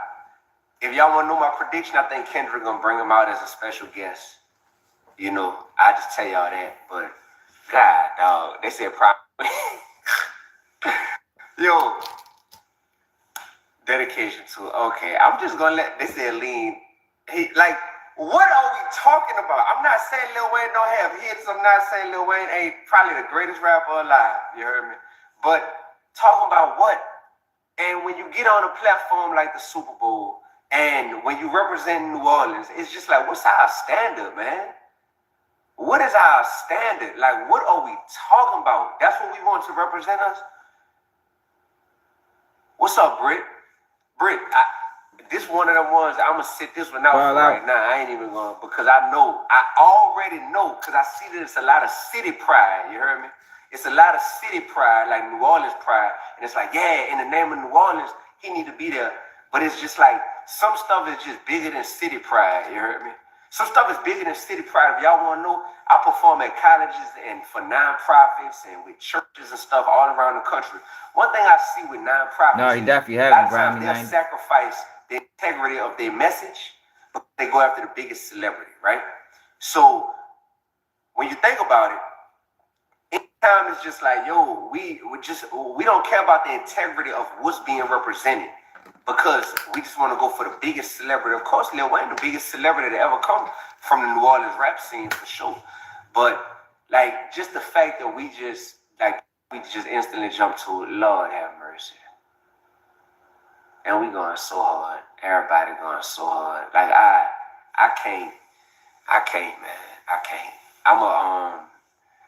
If y'all wanna know my prediction, I think Kendrick gonna bring him out as a special guest. You know, I just tell y'all that. But God, dog, they said probably. Yo, dedication to okay. I'm just gonna let. They said lean. What are we talking about? I'm not saying Lil Wayne don't have hits. I'm not saying Lil Wayne ain't probably the greatest rapper alive. You heard me? But talking about what? And when you get on a platform like the Super Bowl, and when you represent New Orleans, it's just like, what's our standard, man? What is our standard? Like, what are we talking about? That's what we want to represent us? What's up, Britt? Britt, this one of them ones, I'm going to sit this one out for right now. I ain't even going to, because I already know, because I see that it's a lot of city pride, you heard me? It's a lot of city pride, like New Orleans pride, and it's like, yeah, in the name of New Orleans, he need to be there, but it's just like, some stuff is just bigger than city pride, you heard me? Some stuff is bigger than city pride. If y'all want to know, I perform at colleges and for nonprofits and with churches and stuff all around the country. One thing I see with nonprofits, no, he definitely has times they'll sacrifice the integrity of their message, but they go after the biggest celebrity, right? So when you think about it, anytime it's just like, yo, we don't care about the integrity of what's being represented. Because we just want to go for the biggest celebrity. Of course, Lil Wayne, the biggest celebrity to ever come from the New Orleans rap scene for sure. But like, just the fact that we just instantly jump to Lord have mercy. And we going so hard. Everybody going so hard. Like I can't, man. I can't. I'm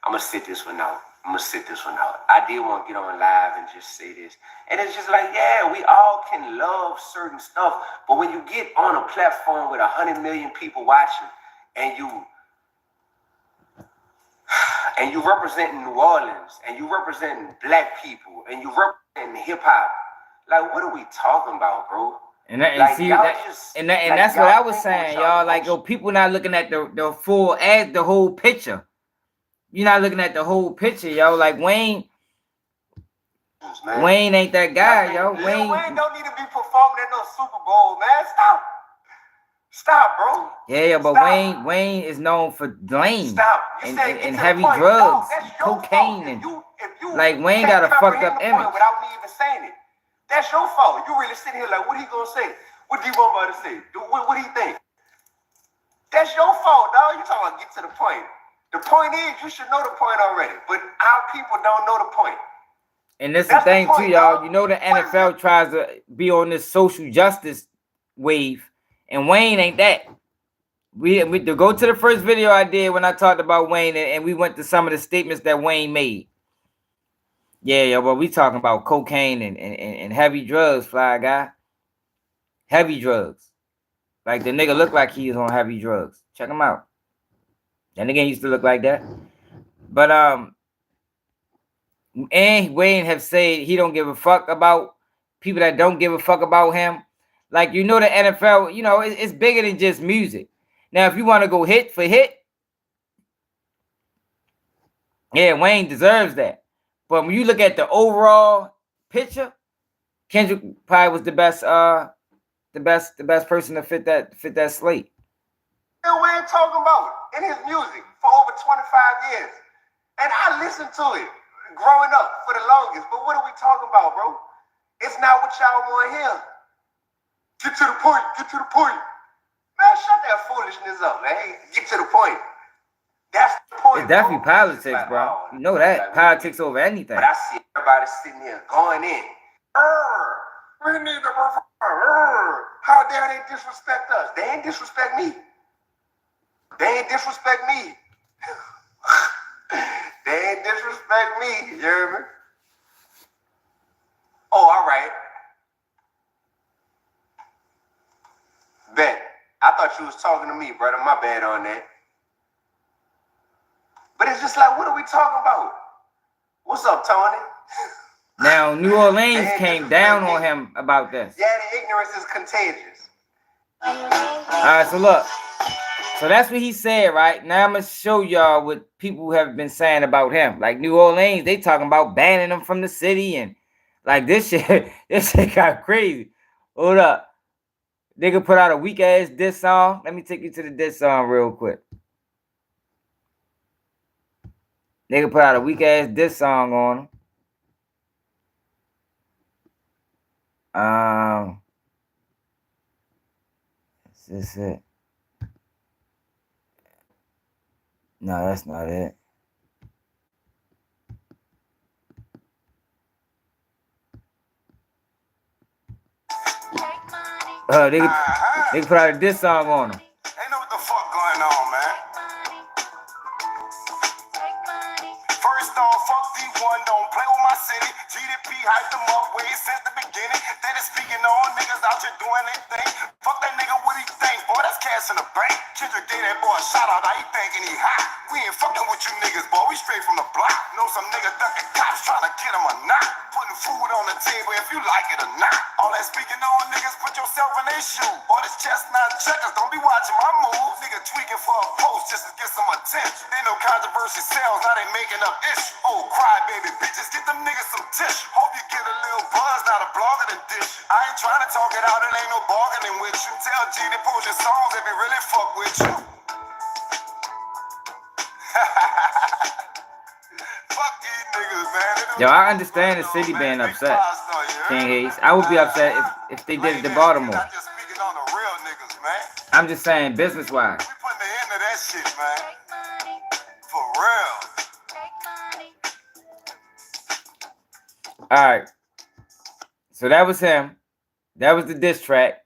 gonna sit this one out. I did want to get on live and just say this. And it's just like, yeah, we all can love certain stuff. But when you get on a platform with 100 million people watching and you representing New Orleans and you representing black people and you representing hip hop, like, what are we talking about, bro? And that's what I was saying, y'all. Like, yo, people not looking at the full ad, the whole picture. You're not looking at the whole picture, yo. Like Wayne ain't that guy, yo. Wayne don't need to be performing at no Super Bowl, man. Stop, bro. Yeah, but stop. Wayne is known for lane and heavy drugs, cocaine, and like Wayne got a fucked up image. Without me even saying it, that's your fault. You really sitting here like, what he gonna say? What Dee-1 about to say? What do you think? That's your fault, dog. You talking about get to the point. The point is, you should know the point already, but our people don't know the point. And this is the thing too, y'all. You know the NFL tries to be on this social justice wave, and Wayne ain't that. We to go to the first video I did when I talked about Wayne, and we went to some of the statements that Wayne made. Yeah, but we talking about cocaine and heavy drugs, fly guy. Heavy drugs. Like the nigga looked like he was on heavy drugs. Check him out. That nigga used to look like that. But and Wayne have said he don't give a fuck about people that don't give a fuck about him. Like, you know, the NFL, you know, it's bigger than just music. Now, if you want to go hit for hit, yeah, Wayne deserves that. But when you look at the overall picture, Kendrick probably was the best person to fit that slate. Wayne talking about in his music for over 25 years. And I listened to it growing up for the longest. But what are we talking about, bro? It's not what y'all want to hear. Get to the point. Get to the point. Man, shut that foolishness up, man. Get to the point. That's the point. It's definitely politics, bro. You know that. Politics over anything. But I see everybody sitting here going in. We need to how dare they disrespect us? They ain't disrespect me. They ain't disrespect me. They ain't disrespect me. You hear me? Oh, all right. Bet. I thought you was talking to me, brother. My bad on that. But it's just like, what are we talking about? What's up, Tony? Now, New Orleans came down on him about this. Yeah, the ignorance is contagious. All right, so look. So that's what he said, right? Now I'm going to show y'all what people have been saying about him. Like New Orleans, they talking about banning him from the city. And like this shit got crazy. Hold up. Nigga put out a weak-ass diss song. Let me take you to the diss song real quick. Nigga put out a weak-ass diss song on him. Is this it? No, that's not it. They put out a diss song on him. Ain't know what the fuck going on, man. First off, fuck D1, don't play with my city. GDP hyped them up way since the beginning. They just speaking on niggas out here doing their thing. Fuck that nigga, what he think? Boy, that's cash in the bank. Kendrick gave that boy a shout out. How he thinking he hot? We ain't fucking with you niggas, boy. We straight from the block. Know some nigga ducking cops trying to get him or not. Putting food on the table if you like it or not. All that speaking on niggas, put yourself in their shoe. Boy, this chestnut checkers, don't be watching my moves. Nigga tweaking for a post just to get some attention. They know controversy sells, now they making up issues. Oh, crybaby bitches, get them niggas some tissue. Hope you get a little buzz, not a blogger than dish. I ain't trying to talk it out, it ain't no bargaining with you. Tell G to post your songs if he really fuck with you. Fuck these niggas, man. Yo, I understand the city being upset. King Hayes. I would be upset if they did it to Baltimore. I'm just saying business-wise. We putting the end of that shit, man. For real. All right. So that was him. That was the diss track.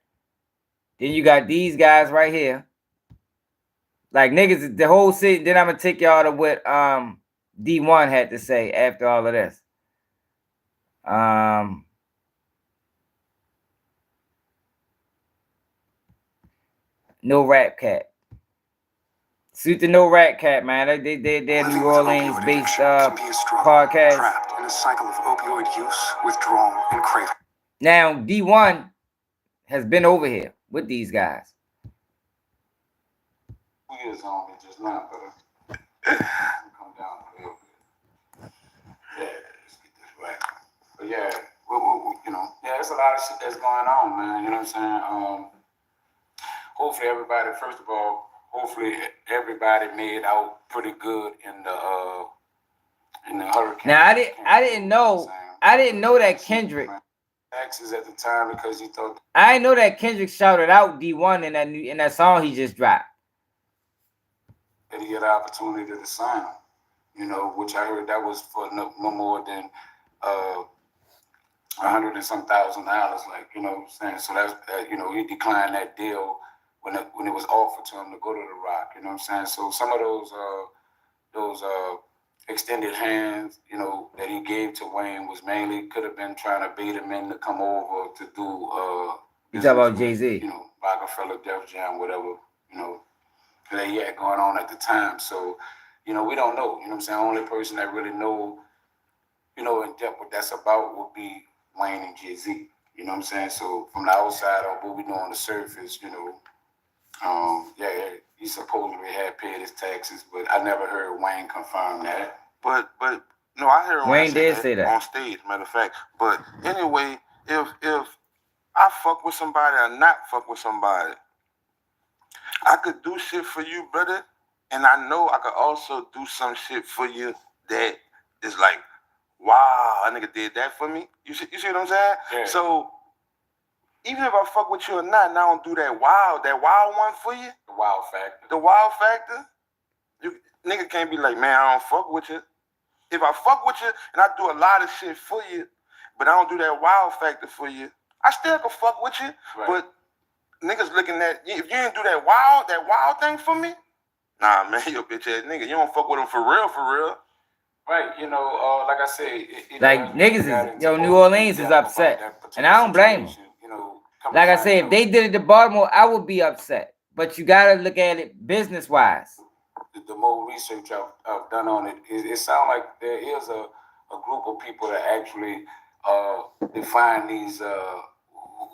Then you got these guys right here. Like niggas, the whole city. Then I'm gonna take y'all to what D1 had to say after all of this. No Rap Cat. Suit the No Rap Cat, man. They're New Orleans based podcast. Trapped in a cycle of opioid use, withdrawal, and craving. Now D1 has been over here with these guys. He is on me just now, but come down a little bit. Yeah, let's get this right. But yeah, you know, yeah, there's a lot of shit that's going on, man. You know what I'm saying? Hopefully everybody, first of all, hopefully everybody made out pretty good in the hurricane. Now I didn't know that Kendrick. Taxes at the time because he thought. I didn't know that Kendrick shouted out D1 in that song he just dropped. That he had an opportunity to sign, you know, which I heard that was for no more than $100 and some thousand, like, you know what I'm saying? So that's, you know, he declined that deal when it was offered to him to go to The Rock, you know what I'm saying? So some of those extended hands, you know, that he gave to Wayne was mainly could have been trying to bait him in to come over to do you talk about Jay-Z, you know, Rockefeller, Def Jam, whatever, you know, that he had going on at the time. So, you know, we don't know, you know what I'm saying? Only person that really know, you know, in depth what that's about would be Wayne and Jay-Z, you know what I'm saying? So from the outside of what we know on the surface, you know, yeah, he supposedly had paid his taxes, but I never heard Wayne confirm that. But no, I heard Wayne did say that on stage, matter of fact. But anyway, if I fuck with somebody or not fuck with somebody, I could do shit for you, brother, and I know I could also do some shit for you that is like, wow, a nigga did that for me. You see what I'm saying? Yeah. So even if I fuck with you or not, and I don't do that wow one for you. The wow factor. The wow factor. You nigga can't be like, man, I don't fuck with you. If I fuck with you and I do a lot of shit for you, but I don't do that wow factor for you, I still can fuck with you. Right. But niggas looking at, if you didn't do that wow thing for me, nah, man, you a bitch ass nigga. You don't fuck with them for real. Right, you know, like I said, like niggas is, yo, New Orleans is upset, and I don't blame them. You know, like I said, if they did it to Baltimore, I would be upset. But you gotta look at it business wise. The more research I've done on it, it sounds like there is a group of people that actually define these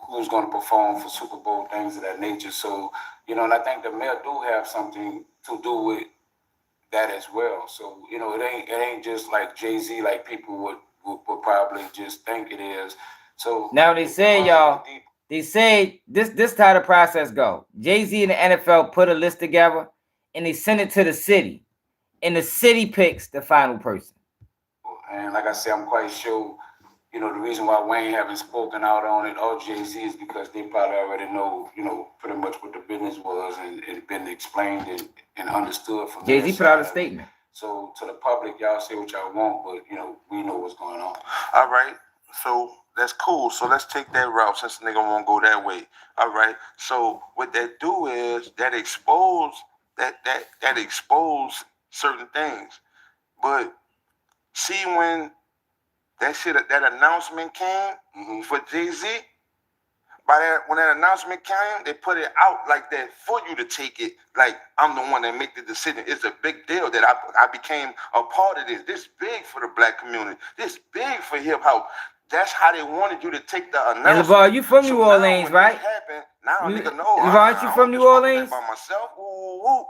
who's going to perform for Super Bowl, things of that nature. So, you know, and I think the mayor do have something to do with that as well. So, you know, it ain't just like Jay-Z like people would probably just think it is. So now they say, y'all, they say this how the process go. Jay-Z and the NFL put a list together and they send it to the city, and the city picks the final person. And like I said, I'm quite sure, you know, the reason why Wayne haven't spoken out on it or Jay-Z is because they probably already know, you know, pretty much what the business was, and it had been explained and understood from Jay-Z put out a statement. So to the public, y'all say what y'all want, but, you know, we know what's going on. All right, so that's cool. So let's take that route since the nigga won't go that way. All right, so what that do is that expose certain things. But see, when that announcement came for Jay-Z, when that announcement came, they put it out like that for you to take it. Like, I'm the one that make the decision. It's a big deal that I became a part of this. This big for the black community. This big for hip hop. That's how they wanted you to take the announcement. And LeVar, you from New Orleans, right? Nigga, no. LeVar, aren't you from New Orleans? By myself. Woo.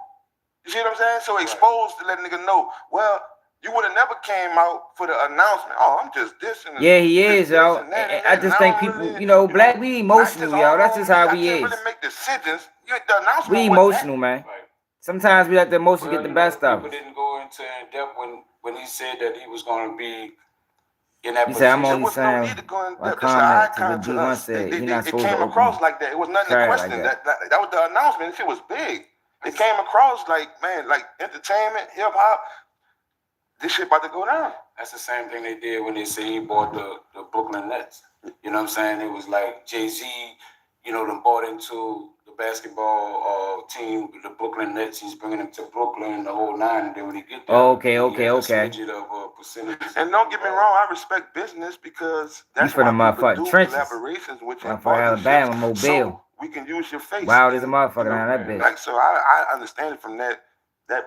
You see what I'm saying? So exposed to let nigga know. Well, you would have never came out for the announcement. Oh, I'm just this and yeah, he is, yo. I just think people, you know, black, we emotional, yo. That's just how we is. Really make decisions. The announcement we emotional, man. Right. Sometimes we let the emotion get the best of us. People didn't go into depth when he said that he was going to be in that he position. Said, I'm only saying my comment to what Dee-1 said. You're not supposed to came across like that. It was nothing to question. Like that was the announcement. Shit was big. It came across like, man, like entertainment, hip hop. This shit about to go down. That's the same thing they did when they say he bought the Brooklyn Nets. You know what I'm saying? It was like Jay-Z, you know, them bought into the basketball team, the Brooklyn Nets. He's bringing them to Brooklyn, the whole nine. And then when he get there, okay. And don't get me wrong, I respect business because that's for the why people do trenches. collaborations with your for Alabama, Mobile. So we can use your face. Wow, there's a motherfucker around that bitch. Like, so I understand it from that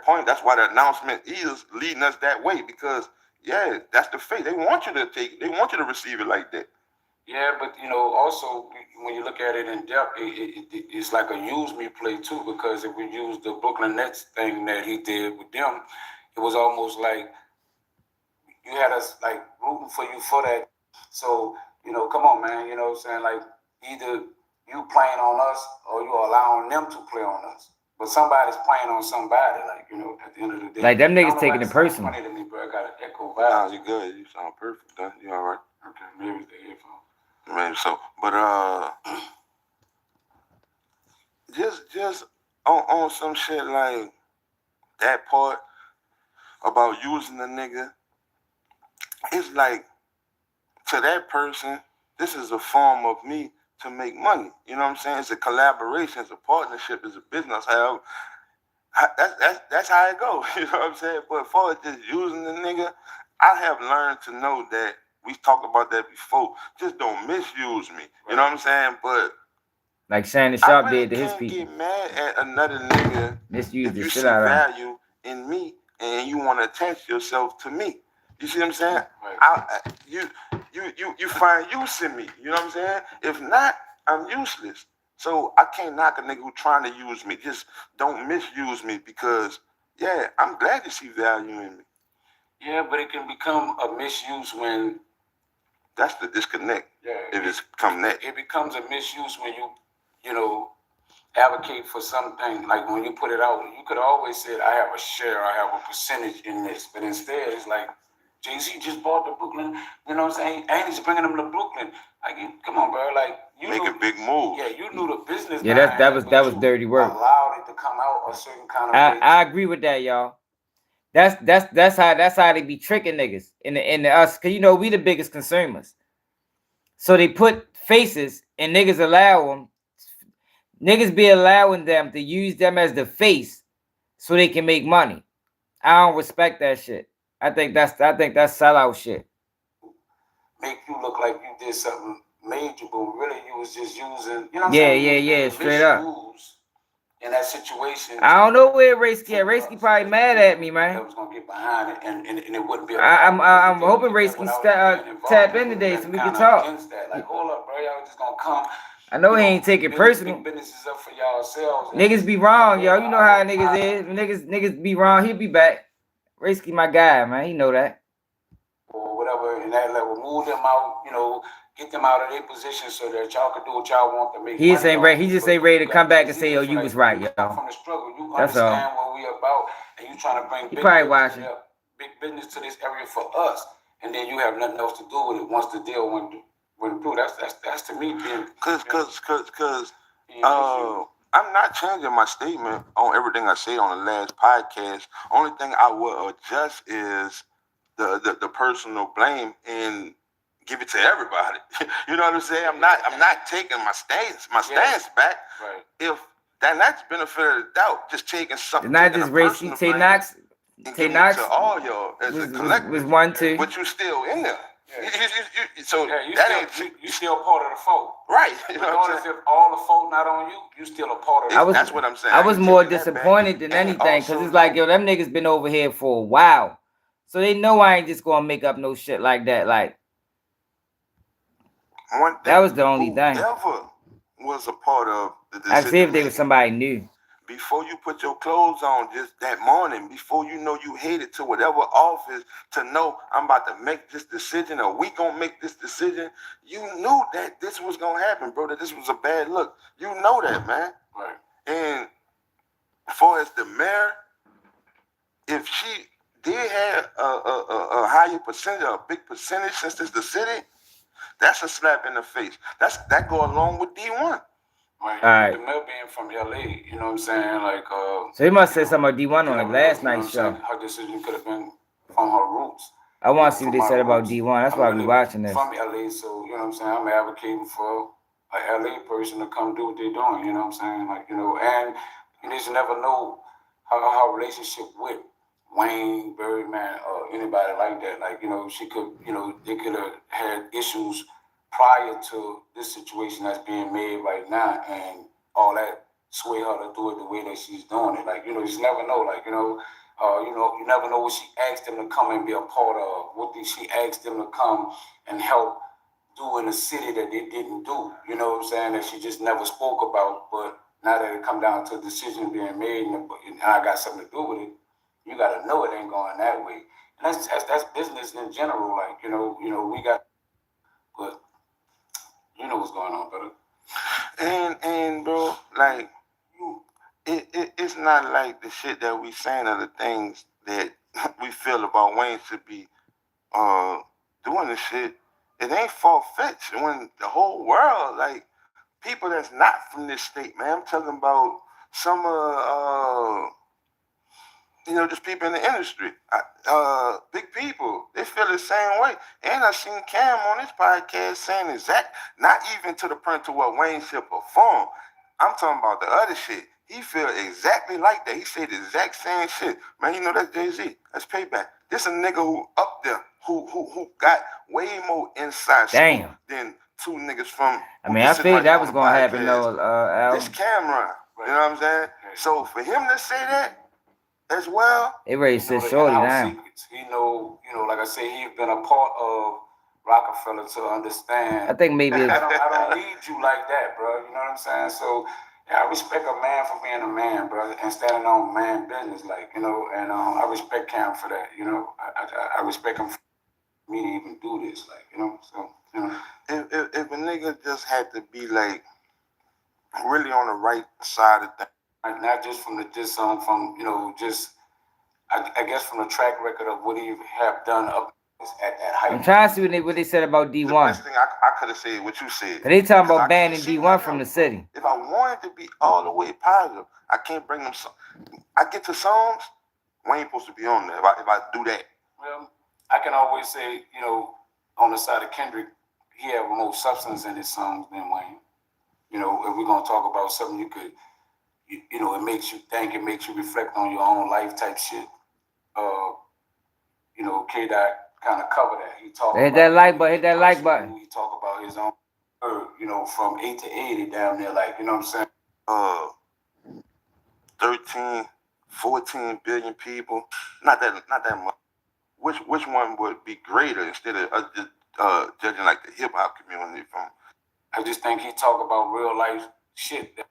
point. That's why the announcement is leading us that way, because yeah, that's the fate. They want you to take it. They want you to receive it like that. Yeah, but you know, also when you look at it in depth, it's like a use me play too, because if we use the Brooklyn Nets thing that he did with them, it was almost like you had us like rooting for you for that. So, you know, come on, man, you know what I'm saying? Like, either you playing on us or you allowing them to play on us. But somebody's playing on somebody, like, you know, at the end of the day. Like, them niggas taking it personal. Funny to me, bro. I got an echo Nah, vibe. you good. You sound perfect, huh? You all right? Okay, maybe it's the earphone. Maybe so. But, just on some shit like that part about using the nigga, it's like to that person, this is a form of me to make money. You know what I'm saying? It's a collaboration, it's a partnership, it's a business. However, that's how it goes. You know what I'm saying? But as far as just using the nigga, I have learned to know that we talked about that before. Just don't misuse me. You know what I'm saying? But like Shannon Sharpe did to his can't people. Get mad at another nigga misuse if you see value in me and you want to attach yourself to me. You see what I'm saying? Right. You find use in me. You know what I'm saying? If not, I'm useless. So I can't knock a nigga who trying to use me. Just don't misuse me because, yeah, I'm glad you see value in me. Yeah, but it can become a misuse when... That's the disconnect. Yeah. If it's become that. It becomes a misuse when you know, advocate for something. Like when you put it out, you could always say, I have a share, I have a percentage in this. But instead, it's like, Jay-Z just bought the Brooklyn, you know what I'm saying? And he's bringing them to Brooklyn. Like, come on, bro. Like, you make a big move. Yeah, you knew the business. Yeah, that was dirty work. Allowed it to come out a certain kind of way. I agree with that, y'all. That's how they be tricking niggas in the us, cause you know we the biggest consumers. So they put faces and niggas allow them. Niggas be allowing them to use them as the face so they can make money. I don't respect that shit. I think that's sellout shit. Make you look like you did something major, but really you was just using, you know what I'm saying? Yeah, straight up. In that situation. I don't know where Raceky at. Raceky probably mad at me, man. That was gonna get behind it, and it wouldn't be. I'm hoping Raceky tap in today so we can talk. Like, hold up, bro, y'all just gonna come. I know he ain't take it personal. Business is up for y'all. Niggas be wrong, yo. You know how niggas is. Niggas be wrong. He'll be back. Raceky my guy, man. He know that. Or whatever, and that level, move them out. You know. Get them out of their position so that y'all can do what y'all want to make. He just ain't ready to come back and say, "Oh, you was right, yo." From the struggle, you that's understand what we about, and you trying to bring big business to this area for us, and then you have nothing else to do with it once the deal went through. That's to me being cause I'm not changing my statement on everything I said on the last podcast. Only thing I will adjust is the personal blame and give it to everybody. You know what I'm saying? I'm not taking my stance back. Right. If that's benefit of the doubt, just taking something. Not just Raceky, Tay Knox. Tay Knox to all y'all as a collective. Was one too. But you still in there. Yeah. So you still part of the fold. Right. You know what I'm saying? If all the fold not on you, you still a part of it. That's what I'm saying. I was more disappointed than anything because it's like, yo, them niggas been over here for a while. So they know I ain't just gonna make up no shit like that. Like, that was the only thing. Whoever was a part of the decision. I see if they was somebody new. Before you put your clothes on just that morning, before you know you headed to whatever office to know I'm about to make this decision or we gonna make this decision, you knew that this was gonna happen, bro, that this was a bad look. You know that, man. Right. And as far as the mayor, if she did have a higher percentage, a big percentage since it's the city, that's a slap in the face. That go along with D1. Right. The mayor being from LA, you know what I'm saying? Like, so he must have said something about D1 on the last night's show. Her decision could have been from her roots. I want to see what they said about D1. That's why we watching this. From LA, so you know what I'm saying? I'm advocating for a LA person to come do what they're doing. You know what I'm saying? Like, you know, and you just never know how relationship with Wayne, Birdman, or anybody like that. Like, you know, she could, you know, they could have had issues prior to this situation that's being made right now, and all that sway her to do it the way that she's doing it. Like, you know, you just never know. Like, you know, you never know what she asked them to come and be a part of. What did she ask them to come and help do in a city that they didn't do? You know what I'm saying? That she just never spoke about. But now that it come down to a decision being made, and I got something to do with it, you got to know it ain't going that way. And that's business in general. Like, you know, we got, but you know what's going on, brother. And bro, like, it's not like the shit that we saying are the things that we feel about Wayne should be doing this shit. It ain't far-fetched when the whole world, like, people that's not from this state, man. I'm talking about some you know, just people in the industry, big people, they feel the same way. And I seen Cam on this podcast saying exact, not even to the point to what Wayne should perform. I'm talking about the other shit. He feel exactly like that. He said the exact same shit. Man, you know that's Jay-Z. That's Payback. This a nigga who up there, who got way more inside than two niggas from. I mean, I figured that was gonna happen though. This camera, you know what I'm saying? So for him to say that as well, it raised his shorty now. Secrets. He know, like I say, he's been a part of Rockefeller to understand. I think maybe I don't need you like that, bro. You know what I'm saying? So yeah, I respect a man for being a man, brother, and standing on man business, like, and I respect Cam for that. I respect him for me to even do this, like, So if a nigga just had to be like really on the right side of things, like, not just from just I guess from the track record of what he have done up at height. I'm trying to see what they said about D1. The best thing I could have said what you said. They talking about banning D1 from the city. If I wanted to be all the way positive, I can't bring them. I get to songs, Wayne supposed to be on there. If I do that, well, I can always say, on the side of Kendrick, he have more substance in his songs than Wayne. If we're gonna talk about something you could, it makes you think, it makes you reflect on your own life type shit. K-Dot kind of cover that. He talk hit that like button. Hit that like button. He talk about his own, from 8 to 80 down there, like, you know what I'm saying? 13, 14 billion people. Not that much. Which one would be greater instead of judging like the hip hop community from? I just think he talk about real life shit that,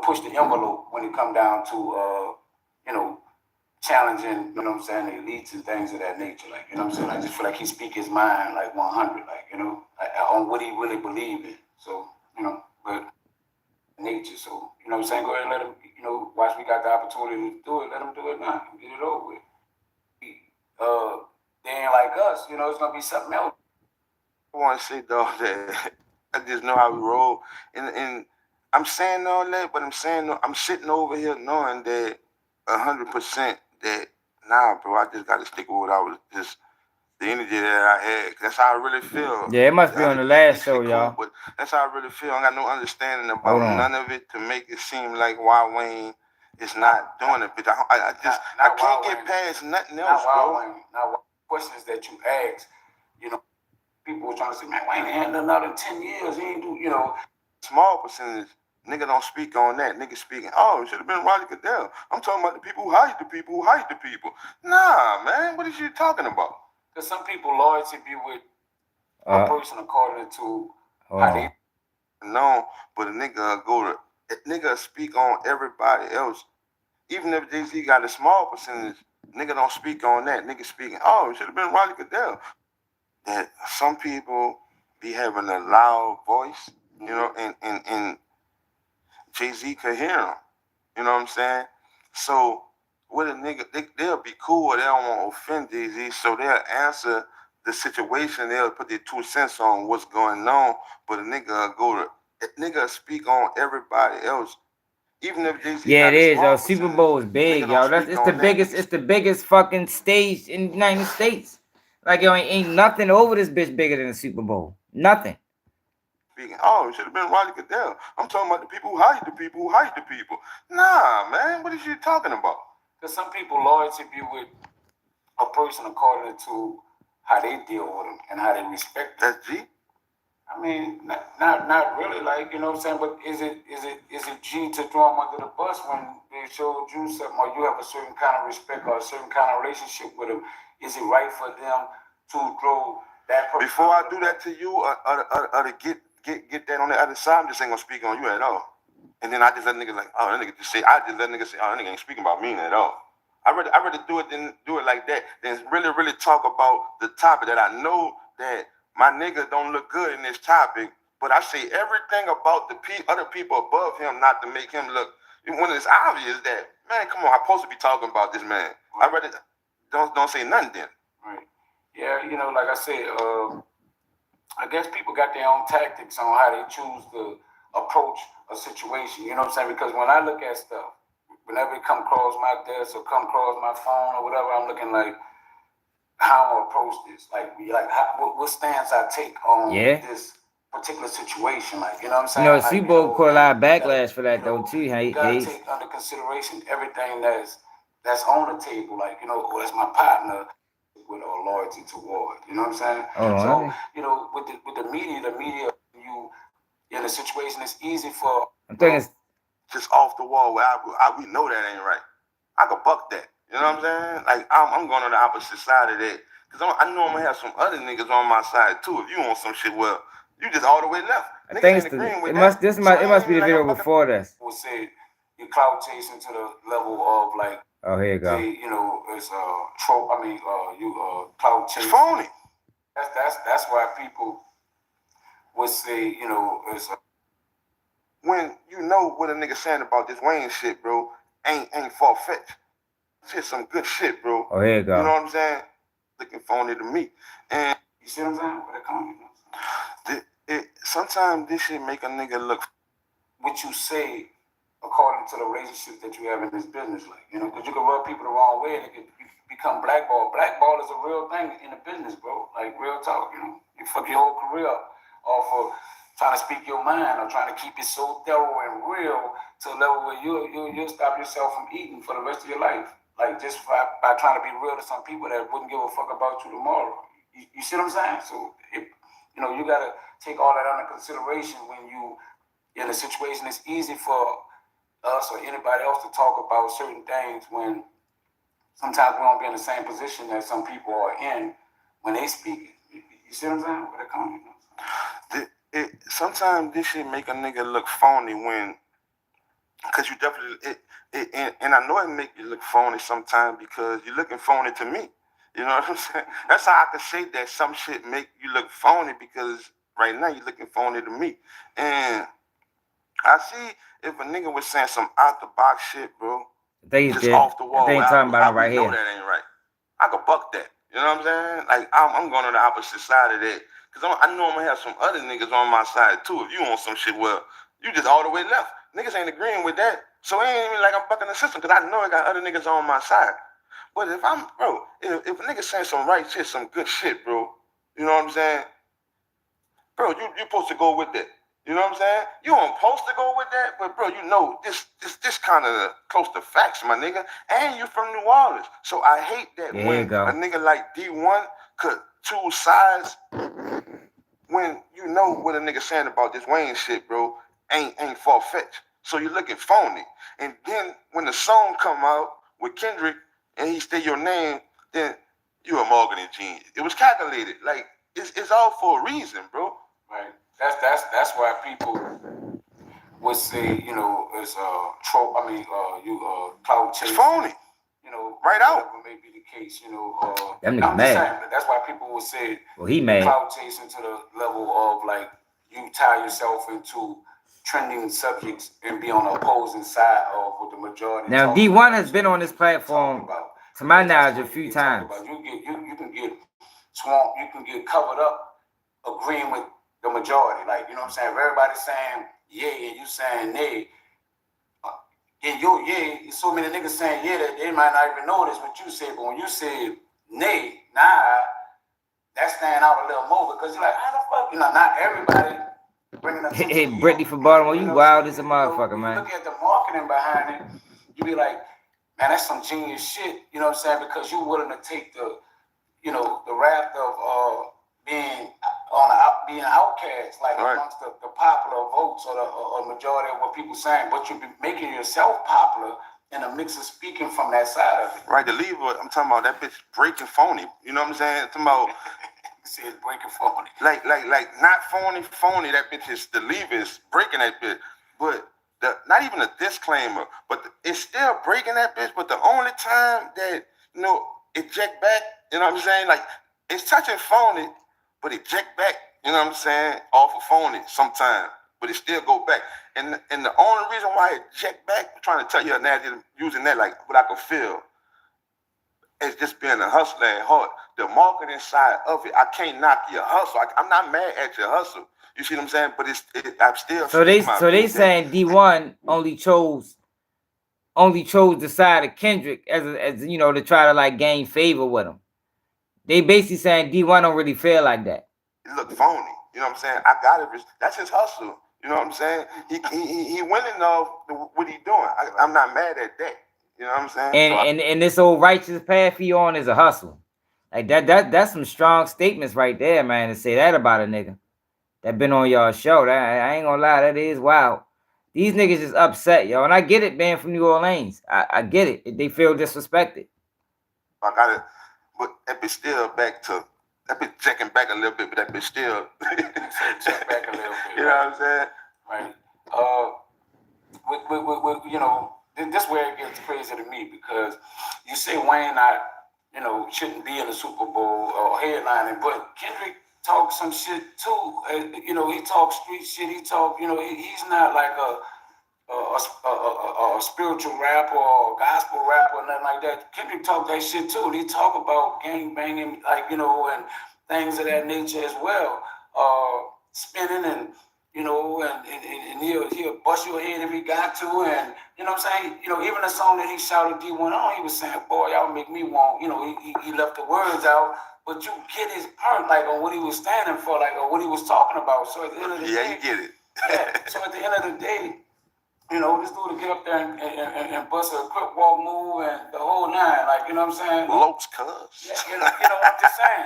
push the envelope when it come down to challenging, the elites and things of that nature. Like, I just feel like he speak his mind like 100, like, on what he really believe in. So, but nature. So, Go ahead and let him, watch, we got the opportunity to do it, let him do it now and get it over with. They ain't like us, it's gonna be something else. I want to say, dog, that I just know how we roll. And I'm saying all that, but I'm sitting over here knowing that 100% that, nah, bro, I just got to stick with what I was just, the energy that I had. That's how I really feel. Yeah, it must be on the last show, y'all. But that's how I really feel. I got no understanding about none of it to make it seem like why Wayne is not doing it. But I can't get past nothing else, bro. Now, questions that you ask, people were trying to say, man, Wayne ain't done another 10 years. He ain't do, Small percentage. Nigga don't speak on that. Nigga speaking, oh, it should have been Ronnie Goodell. I'm talking about the people who hired the people who hired the people. Nah, man, what is you talking about? Because some people loyalty be with a person according to how they know, but a nigga speak on everybody else. Even if Jay-Z got a small percentage, nigga don't speak on that. Nigga speaking, oh, it should have been Ronnie Goodell. That some people be having a loud voice, and Jay-Z could hear him. You know what I'm saying? So with a nigga, they'll be cool, or they don't want to offend Jay-Z, so they'll answer the situation, they'll put their 2 cents on what's going on, but a nigga speak on everybody else. Even if Jay-Z it is, yo. Super Bowl is big, yo. It's the biggest fucking stage in the United States. Like, yo, ain't nothing over this bitch bigger than the Super Bowl. Nothing. Speaking, oh, it should have been Ronnie Goodell. I'm talking about the people who hired the people who hired the people. Nah, man, what is you talking about? Because some people loyalty be with a person according to how they deal with them and how they respect them. That's G? I mean, not really, like, you know what I'm saying? But is it G to throw them under the bus when they showed you something, or you have a certain kind of respect or a certain kind of relationship with them? Is it right for them to throw that person? Before I do that to you, or to get that on the other side, I'm just ain't gonna speak on you at all. And then I just let niggas like, oh, that nigga just say, oh, that nigga ain't speaking about me at all. I rather do it like that than really talk about the topic that I know that my nigga don't look good in this topic, but I say everything about the other people above him not to make him look, when it's obvious that, man, come on, I'm supposed to be talking about this man. I rather don't say nothing then. Right. Yeah, like I said, I guess people got their own tactics on how they choose to approach a situation. You know what I'm saying? Because when I look at stuff, whenever it come across my desk or come across my phone or whatever, I'm looking like how I'm gonna approach this. Like what stance I take on this particular situation. Like, you know what I'm saying? You know, Seabold caught a lot of backlash for that though too. You gotta take under consideration everything that's on the table. Like, you know, that's my partner with a loyalty toward. You know what I'm saying? So, you know, with the media, you in a situation it's easy for. I'm thinking it's just off the wall where we know that ain't right. I could buck that. You know what I'm saying? Like, I'm going on the opposite side of that. Because I know I'm going to have some other niggas on my side, too. If you want some shit, well, you just all the way left. I think it's it must be the video before this. We'll say you clout chasing to the level of, like, oh, here you go. Say, you know, it's trope. I mean, you clout chasing. It's phony. That's why people would say, you know, it's when you know what a nigga saying about this Wayne shit, bro, ain't far-fetched. Shit, some good shit, bro. Oh, here you go. You know what I'm saying? Looking phony to me. And you see what I'm saying? Where that comes? Sometimes this shit make a nigga look. What you say according to the relationship that you have in this business, like, you know, because you can rub people the wrong way and you become blackball. Blackball is a real thing in the business, bro. Like, real talk, you know. You fuck your whole career off of trying to speak your mind or trying to keep it so thorough and real to a level where you'll stop yourself from eating for the rest of your life. Like, just by trying to be real to some people that wouldn't give a fuck about you tomorrow. You see what I'm saying? So, you know, you got to take all that under consideration when you in a situation. It's easy for us or anybody else to talk about certain things when sometimes we won't be in the same position that some people are in when they speak. You see what I'm saying? Where that comes from? Sometimes this shit make a nigga look phony when, because you definitely, and I know it make you look phony sometimes because you're looking phony to me. You know what I'm saying? That's how I can say that some shit make you look phony because right now you're looking phony to me. And I see if a nigga was saying some out the box shit, bro, just off the wall, they ain't talking about it right here. Know that ain't right. I could buck that. You know what I'm saying? Like, I'm going on the opposite side of that. Because I know I'm going to have some other niggas on my side, too. If you want some shit, well, you just all the way left. Niggas ain't agreeing with that. So it ain't even like I'm bucking the system because I know I got other niggas on my side. But if if a nigga saying some right shit, some good shit, bro, you know what I'm saying? Bro, you supposed to go with that. You know what I'm saying? You aren't supposed to go with that, but bro, you know this kind of close to facts, my nigga. And you from New Orleans, so I hate that when a nigga like Dee-1 could choose sides when you know what a nigga saying about this Wayne shit, bro, ain't far-fetched. So you're looking phony. And then when the song come out with Kendrick and he say your name, then you a marketing genius. It was calculated. Like it's all for a reason, bro. Right. That's why people would say, you know, it's trope. I mean, clout chasing. It's phony. You know, right out. Whatever may be the case, you know. That nigga mad. Saying, that's why people would say, well, he mad. Clout chasing to the level of like you tie yourself into trending subjects and be on the opposing side of what the majority. Now, Dee-1 has been on this platform, to my knowledge, a few times. You can get swamped. You can get covered up agreeing with the majority. Like, you know what I'm saying? If everybody's saying yay and you saying nay, and your yay, so many niggas saying yeah that they might not even notice what you said. But when you say nay, nah, that's standing out a little more because you're like, how the fuck? You know, not everybody bringing up. Hey, Brittany from Baltimore, you wild as a motherfucker, man. Look at the marketing behind it. You be like, man, that's some genius shit. You know what I'm saying? Because you're willing to take the, you know, the wrath of being being outcast, like amongst the popular votes or the majority of what people saying, but you be making yourself popular in a mix of speaking from that side of it. Right, the lever, I'm talking about that bitch breaking phony. You know what I'm saying? I'm talking about see it's breaking phony. Like not phony, that bitch is the lever is breaking that bitch. But not even a disclaimer, but it's still breaking that bitch, but the only time that, you know, eject back, you know what I'm saying? Like, it's touching phony, but eject back, you know what I'm saying, off of phony sometimes, but it still go back. And the only reason why it eject back, I'm trying to tell you now, using that like what I can feel, is just being a hustler at heart. The marketing side of it, I can't knock your hustle. I'm not mad at your hustle. You see what I'm saying? But I'm still. So they saying Dee-1 only chose only chose the side of Kendrick as you know, to try to like gain favor with him. They basically saying D1 don't really feel like that. It look phony. You know what I'm saying? I got it. That's his hustle. You know what I'm saying? He winning off what he doing. I'm not mad at that. You know what I'm saying? And this old righteous path he on is a hustle. Like that's some strong statements right there, man, to say that about a nigga that been on y'all show. That I ain't gonna lie, that is wild. These niggas is upset, yo. And I get it, man, from New Orleans. I get it. They feel disrespected. I got it. But that bitch still back to, that bitch checking back a little bit, but that bitch still check back a little bit. You know what I'm saying? Right. With you know, this where it gets crazy to me, because you say Wayne shouldn't be in the Super Bowl or headlining, but Kendrick talks some shit too. You know, he talks street shit. He talk, you know, he's not like a spiritual rapper or gospel rapper or nothing like that. Kendrick talk that shit too. He talk about gang banging, like, you know, and things of that nature as well. Spinning and, you know, and he'll bust your head if he got to, and you know what I'm saying? You know, even the song that he shouted D1 on, he was saying, boy, y'all make me want, you know, he left the words out, but you get his point, like, on what he was standing for, like, or what he was talking about. So at the end of the day, you get it. Yeah, so at the end of the day, you know, this dude to get up there and bust a quick walk move and the whole nine, like, you know what I'm saying? Lopes, cuz. Yeah, you know what I'm just saying?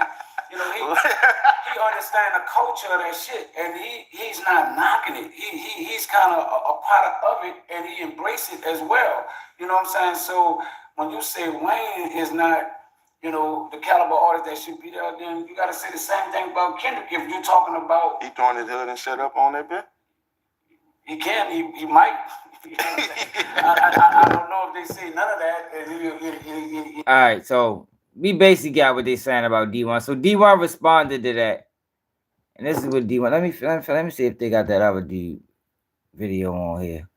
You know, he understands the culture of that shit, and he's not knocking it. He's kind of a product of it, and he embraces it as well. You know what I'm saying? So when you say Wayne is not, you know, the caliber artist that should be there, then you got to say the same thing about Kendrick. If you're talking about, he throwing his hood and shut up on that bit. He can. He might. I don't know if they say none of that. All right, so we basically got what they saying about D1. So D1 responded to that, and this is what D1. Let me see if they got that other D video on here.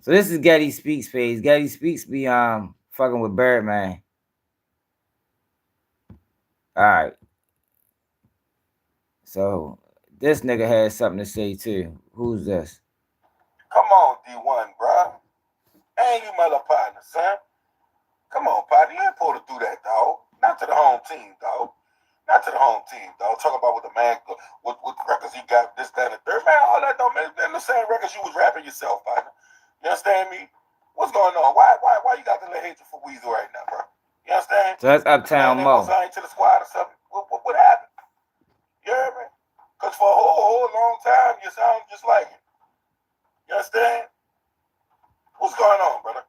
So this is Getty Speaks page. Getty Speaks be fucking with Birdman. All right. So this nigga has something to say too. Who's this? Come on, D1, bro. Ain't you mother partner, son? Come on, partner. You ain't supposed to do that, dog. Not to the home team, dog. Not to the home team, dog. Talk about what the man, what records he got, this, that, and the third. Man, all that don't make the same records you was rapping yourself, partner. You understand me? What's going on? Why you got to let hatred for Weezy right now, bro? You understand? So that's Uptown Mo. Signed to the squad or something. What happened? You hear me? Because for a whole long time, you sound just like him. You understand? What's going on, brother?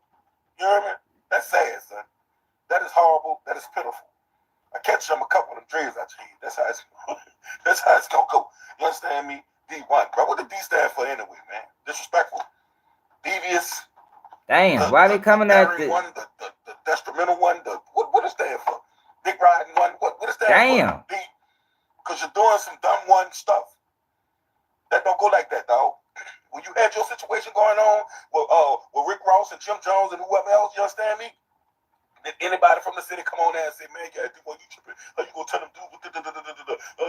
You hear me? That's sad, son. That is horrible. That is pitiful. I catch him a couple of them dreams I cheat. That's how it's gonna go. You understand me? D1, bro. What the D stand for anyway, man? Disrespectful. Devious. Damn, why they coming at the one, the detrimental one, what is that for? Big riding one, what is that damn for? Because you're doing some dumb one stuff. That don't go like that, dog. When you had your situation going on with Rick Ross and Jim Jones and whoever else, you understand me? Did anybody from the city come on there and say, man, yeah, D1, you tripping? How you gonna tell them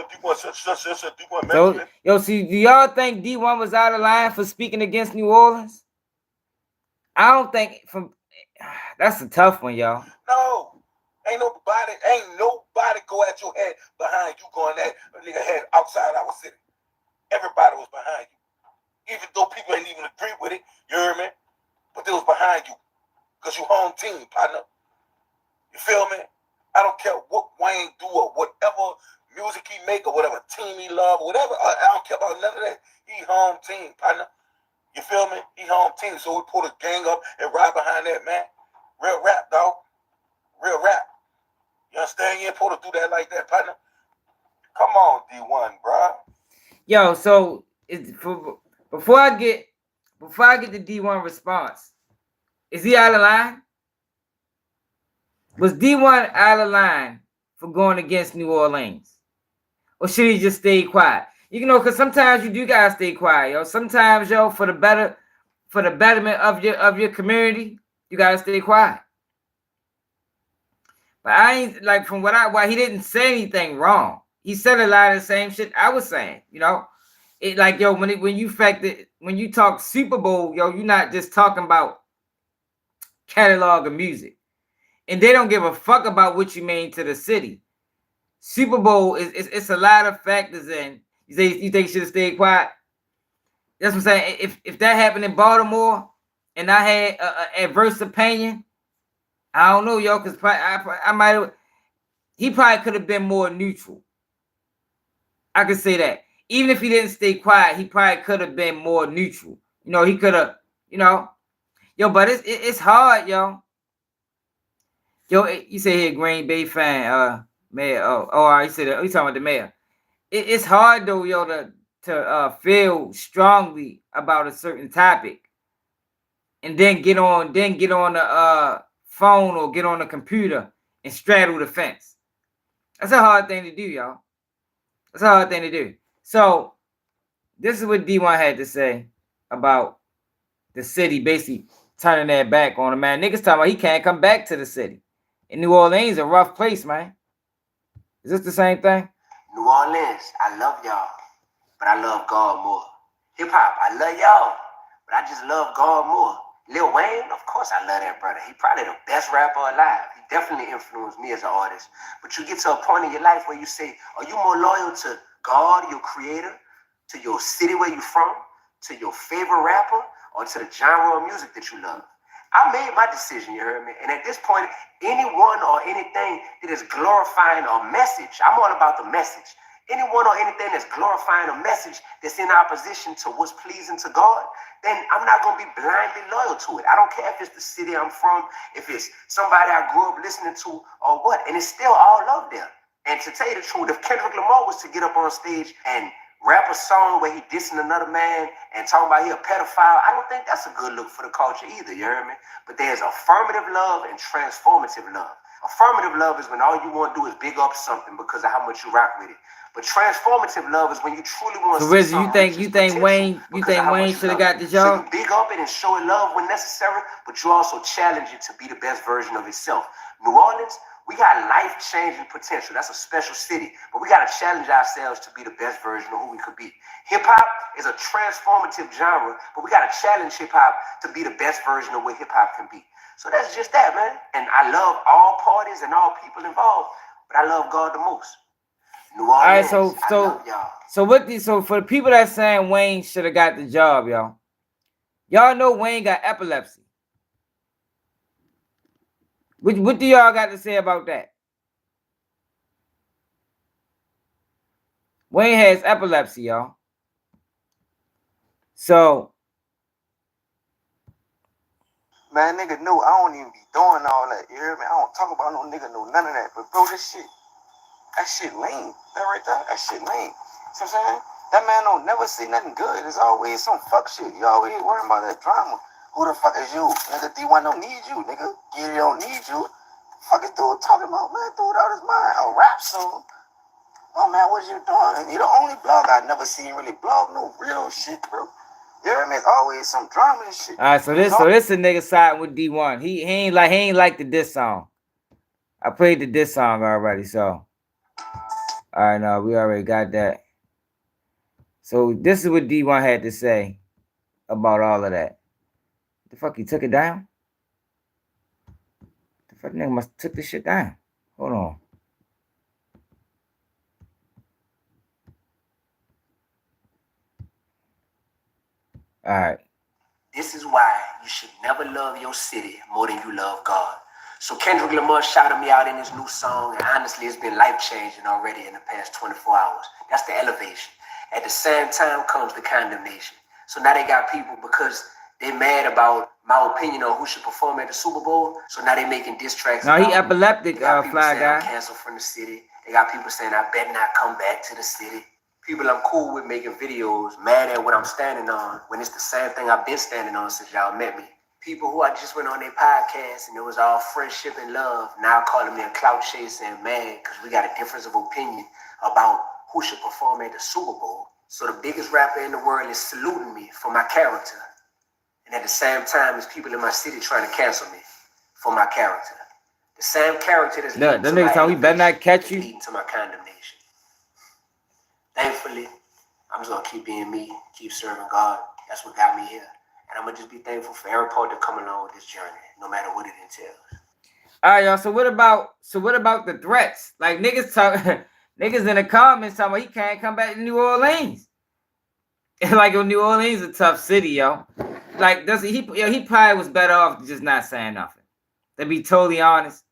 D1 such D1 so, yo, see, do y'all think D1 was out of line for speaking against New Orleans? I don't think that's a tough one, y'all. No. Ain't nobody go at your head behind you going at a nigga head outside our city. Everybody was behind you. Even though people ain't even agree with it, you hear me? But they was behind you. Because you home team, partner. You feel me? I don't care what Wayne do or whatever music he make or whatever team he love or whatever. I don't care about none of that. He home team, partner. You feel me? He home team. So we pull the gang up and ride behind that, man. Real rap, dog. Real rap. You understand? You ain't supposed to do that like that, partner. Come on, D1, bro. Yo, so before I get the D1 response, is he out of line? Was D1 out of line for going against New Orleans? Or should he just stay quiet? You know, because sometimes you do gotta stay quiet, yo. Sometimes, yo, for the betterment of your community, you gotta stay quiet. But I ain't like why he didn't say anything wrong. He said a lot of the same shit I was saying, you know. It like, yo, when you talk Super Bowl, yo, you're not just talking about catalog of music. And they don't give a fuck about what you mean to the city. Super Bowl it's a lot of factors in. You think you should have stayed quiet? That's what I'm saying. If that happened in Baltimore and I had an adverse opinion, I don't know, yo, because I might have. He probably could have been more neutral. I could say that. Even if he didn't stay quiet, he probably could have been more neutral. You know, he could have, you know. Yo, but it's hard, yo. Yo, you say here, Green Bay fan, mayor. You said that. You talking about the mayor? It's hard though, yo, to feel strongly about a certain topic, and then get on the phone or get on the computer and straddle the fence. That's a hard thing to do, y'all. That's a hard thing to do. So this is what D1 had to say about the city basically turning their back on him, man. Niggas talking about he can't come back to the city. And New Orleans a rough place, man. Is this the same thing? New Orleans, I love y'all, but I love God more. Hip hop, I love y'all, but I just love God more. Lil Wayne, of course I love that brother. He probably the best rapper alive. He definitely influenced me as an artist. But you get to a point in your life where you say, are you more loyal to God, your creator, to your city where you from, to your favorite rapper, or to the genre of music that you love? I made my decision, you heard me? And at this point, anyone or anything that is glorifying a message, I'm all about the message. Anyone or anything that's glorifying a message that's in opposition to what's pleasing to God, then I'm not going to be blindly loyal to it. I don't care if it's the city I'm from, if it's somebody I grew up listening to, or what. And it's still all love there. And to tell you the truth, if Kendrick Lamar was to get up on stage and rap a song where he dissing another man and talking about he a pedophile, I don't think that's a good look for the culture either, you heard me? But there's affirmative love and transformative love. Affirmative love is when all you want to do is big up something because of how much you rock with it. But transformative love is when you truly want to see something. You think Wayne should have got the job? So you big up it and show it love when necessary, but you also challenge it to be the best version of itself. New Orleans, we got life-changing potential. That's a special city. But we got to challenge ourselves to be the best version of who we could be. Hip-hop is a transformative genre, but we got to challenge hip-hop to be the best version of what hip-hop can be. So that's just that, man. And I love all parties and all people involved, but I love God the most. New Orleans, all right, so for the people that saying Wayne should have got the job, y'all know Wayne got epilepsy. What do y'all got to say about that? Wayne has epilepsy, y'all. So, man, nigga, no, I don't even be doing all that. You hear me? I don't talk about no nigga, no none of that. But bro, that shit lame. That right there, that shit lame. See what I'm saying? That man don't never say nothing good. It's always some fuck shit. You always worrying about that drama. Who the fuck is you? Nigga, D1 don't need you, nigga. Giddy don't need you. Fucking dude talking about, man, dude out his mind. A rap song. Oh man, what you doing? You the only blog I never seen really blog no real shit, bro. You hear me? It's always some drama and shit. All right, so this a nigga siding with D1. He ain't like the diss song. I played the diss song already, so. All right, no, we already got that. So this is what D1 had to say about all of that. The fuck, he took it down? The fuck nigga must have took this shit down. Hold on. All right. This is why you should never love your city more than you love God. So Kendrick Lamar shouted me out in his new song, and honestly, it's been life-changing already in the past 24 hours. That's the elevation. At the same time comes the condemnation. So now they got people, because they mad about my opinion on who should perform at the Super Bowl, so now they making diss tracks. Now he epileptic, fly guy. I'm canceled from the city. They got people saying I better not come back to the city. People I'm cool with making videos mad at what I'm standing on when it's the same thing I've been standing on since y'all met me. People who I just went on their podcast and it was all friendship and love now calling me a clout chaser and mad because we got a difference of opinion about who should perform at the Super Bowl. So the biggest rapper in the world is saluting me for my character. And at the same time, there's people in my city trying to cancel me for my character. The same character that's leading to my elevation, we better not catch you. Leading to my condemnation. Thankfully, I'm just gonna keep being me, keep serving God. That's what got me here. And I'm gonna just be thankful for every part to come along with this journey, no matter what it entails. All right, y'all. So what about the threats? Like niggas niggas in the comments talking about he can't come back to New Orleans. Like New Orleans is a tough city, yo. Like he probably was better off just not saying nothing. To be totally honest,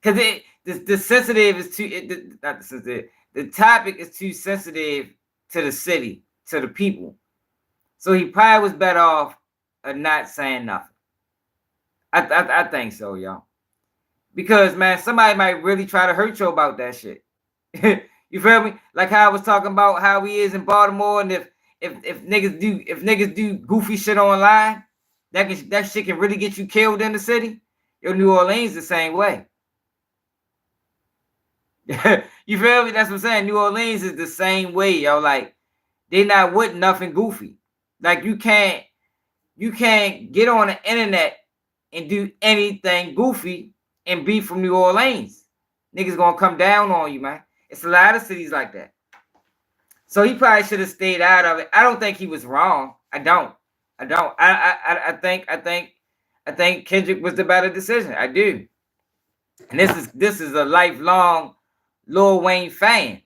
because the sensitive is too not the sensitive. The topic is too sensitive to the city, to the people. So he probably was better off not saying nothing. I think so, y'all. Because man, somebody might really try to hurt you about that shit. You feel me? Like how I was talking about how he is in Baltimore, and if niggas do goofy shit online, that shit can really get you killed in the city. Yo, New Orleans the same way. You feel me? That's what I'm saying. New Orleans is the same way, yo. Like they not with nothing goofy. Like you can't get on the internet and do anything goofy and be from New Orleans. Niggas gonna come down on you, man. It's a lot of cities like that. So he probably should have stayed out of it. I don't think he was wrong. I don't. I think Kendrick was the better decision. I do. And this is a lifelong Lil Wayne fan.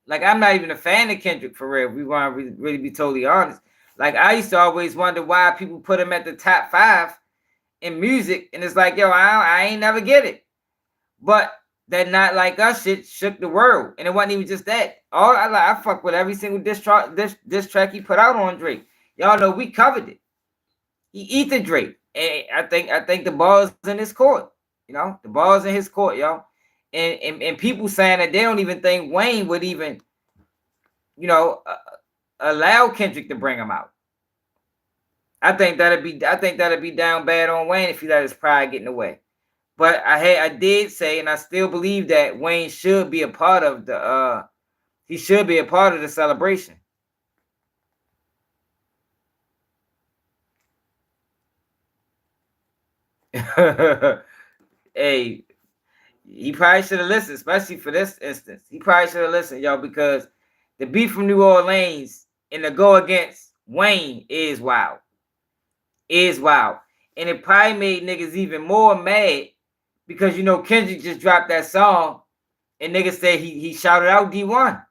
Like I'm not even a fan of Kendrick for real. We want to really be totally honest. Like I used to always wonder why people put him at the top 5 in music, and it's like, yo, I ain't never get it. But that Not Like Us shit shook the world, and it wasn't even just that. I fuck with every single diss track he put out on Drake. Y'all know we covered it. He eat the Drake, and I think the ball's in his court. You know, the ball's in his court, y'all. And people saying that they don't even think Wayne would even, allow Kendrick to bring him out. I think that'd be down bad on Wayne if he let his pride get in the way. But I did say, and I still believe that Wayne should be a part of the celebration. Hey, he probably should have listened, especially for this instance. He probably should have listened, y'all, because the beef from New Orleans and the go against Wayne is wild. And it probably made niggas even more mad because, Kendrick just dropped that song and niggas said he shouted out Dee-1.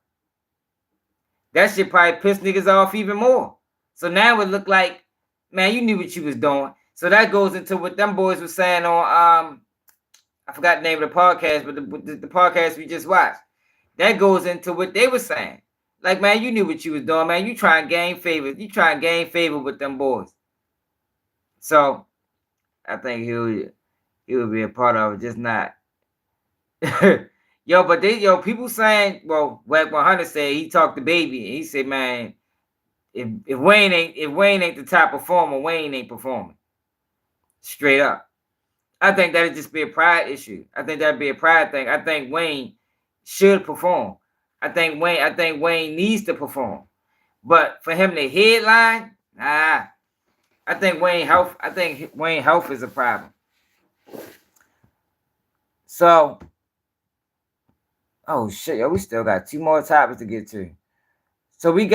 That shit probably pissed niggas off even more. So now it looked like, man, you knew what you was doing. So that goes into what them boys were saying on, I forgot the name of the podcast, but the podcast we just watched. That goes into what they were saying. Like, man, you knew what you was doing, man. You try and gain favor. You try and gain favor with them boys. So I think he would be a part of it, just not. People saying, well, Wack 100 said he talked to Baby, and he said, man, if Wayne ain't the top performer, Wayne ain't performing. Straight up. I think that'd just be a pride issue. I think that'd be a pride thing. I think Wayne should perform. I think Wayne needs to perform. But for him to headline, nah. I think Wayne health is a problem. So, oh shit, yo, we still got 2 more topics to get to. So we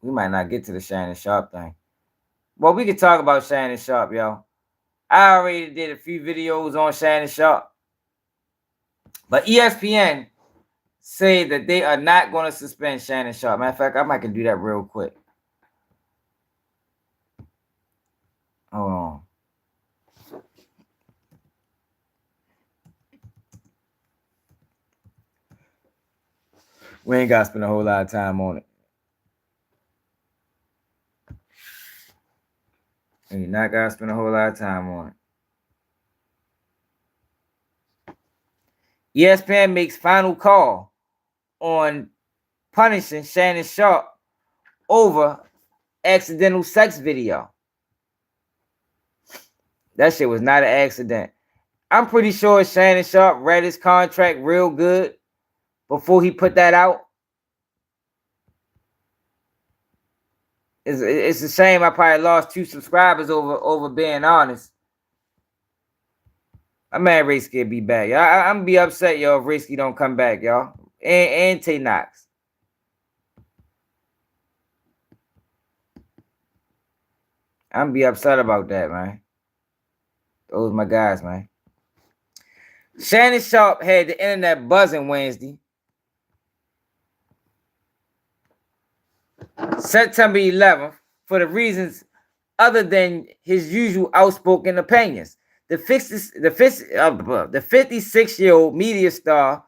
might not get to the Shannon Sharpe thing. Well, we could talk about Shannon Sharpe, yo. I already did a few videos on Shannon Sharpe. But ESPN say that they are not going to suspend Shannon Sharpe. Matter of fact, I might can do that real quick. Hold on. We ain't got to spend a whole lot of time on it. We not got to spend a whole lot of time on it. ESPN makes final call on punishing Shannon Sharpe over accidental sex video. That shit was not an accident. I'm pretty sure Shannon Sharpe read his contract real good before he put that out. It's a shame I probably lost 2 subscribers over being honest. I'm mad Raysky be back, y'all. I'm gonna be upset, y'all, if Raysky don't come back, y'all. And Tay Knox. I'm be upset about that, man. Those my guys, man. Shannon Sharpe had the internet buzzing Wednesday, September 11th, for the reasons other than his usual outspoken opinions. The 56-year-old media star,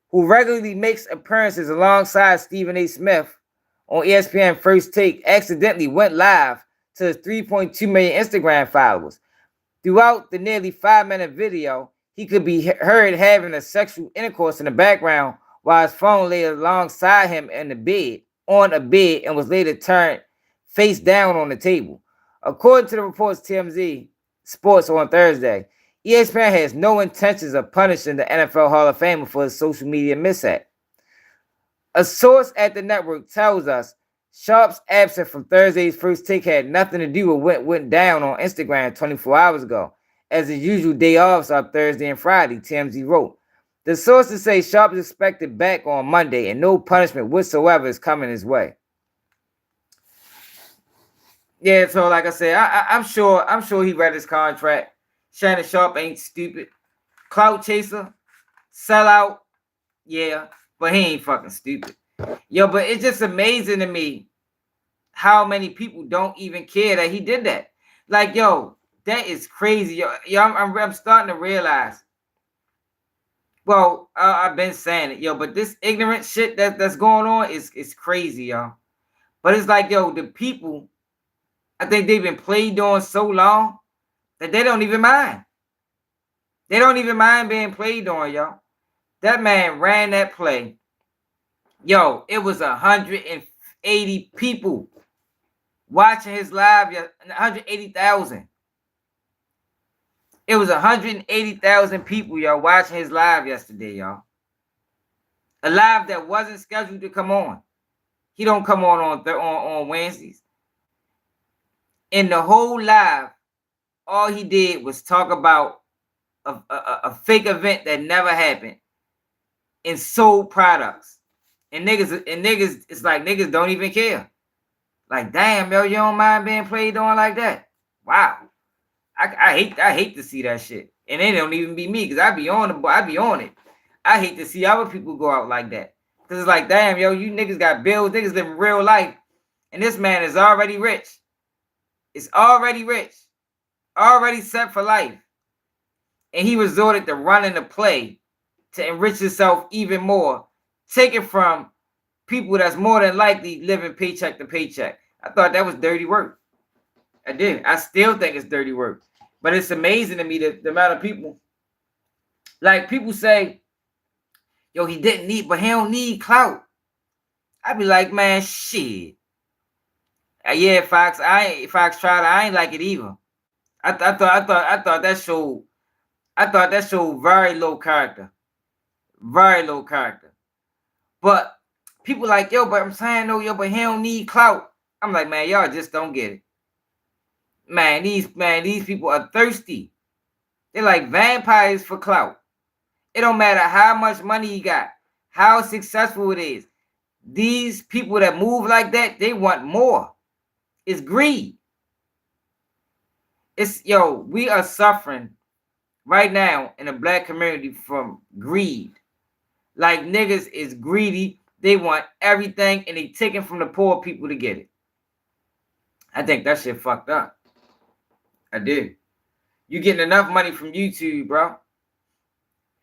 who regularly makes appearances alongside Stephen A. Smith on ESPN First Take, accidentally went live to his 3.2 million Instagram followers. Throughout the nearly 5-minute video, he could be heard having a sexual intercourse in the background while his phone lay alongside him on a bed, and was later turned face down on the table. According to the reports TMZ Sports on Thursday, ESPN has no intentions of punishing the NFL Hall of Famer for his social media mishap. A source at the network tells us Sharpe's absence from Thursday's First Take had nothing to do with what went down on Instagram 24 hours ago, as his usual day offs are Thursday and Friday, TMZ wrote. The sources say Sharpe is expected back on Monday and no punishment whatsoever is coming his way. Yeah, so like I said, I'm sure he read his contract. Shannon Sharpe ain't stupid. Clout chaser, sellout, yeah, but he ain't fucking stupid. Yo, but it's just amazing to me how many people don't even care that he did that. Like, yo, that is crazy. Yo, I'm starting to realize. Well, I've been saying it, yo, but this ignorant shit that's going on is crazy, y'all. But it's like, yo, the people, I think they've been played on so long that they don't even mind. They don't even mind being played on, y'all. That man ran that play. Yo, it was 180 people watching his live, 180,000. It was 180,000 people, y'all, watching his live yesterday, y'all. A live that wasn't scheduled to come on. He don't come on Wednesdays. In the whole live, all he did was talk about a fake event that never happened and sold products. And niggas, it's like niggas don't even care. Like, damn, yo, you don't mind being played on like that? Wow. I hate to see that shit. And it don't even be me, because I be on it. I hate to see other people go out like that. Because it's like, damn, yo, you niggas got bills, niggas living real life. And this man is already rich. It's already rich. Already set for life. And he resorted to running the play to enrich himself even more, taking from people that's more than likely living paycheck to paycheck. I thought that was dirty work. I did. I still think it's dirty work. But it's amazing to me the amount of people. Like, people say, yo, he didn't need, but he don't need clout. I be like, man, shit. Yeah, Fox tried. I ain't like it either. I thought that showed very low character. Very low character. But people like, yo, but I'm saying, no, yo, but he don't need clout. I'm like, man, y'all just don't get it. Man, these people are thirsty. They're like vampires for clout. It don't matter how much money he got, how successful it is. These people that move like that, they want more. It's greed. We are suffering right now in the black community from greed. Like, niggas is greedy. They want everything, and they taking from the poor people to get it. I think that shit fucked up. I do. You getting enough money from YouTube, bro.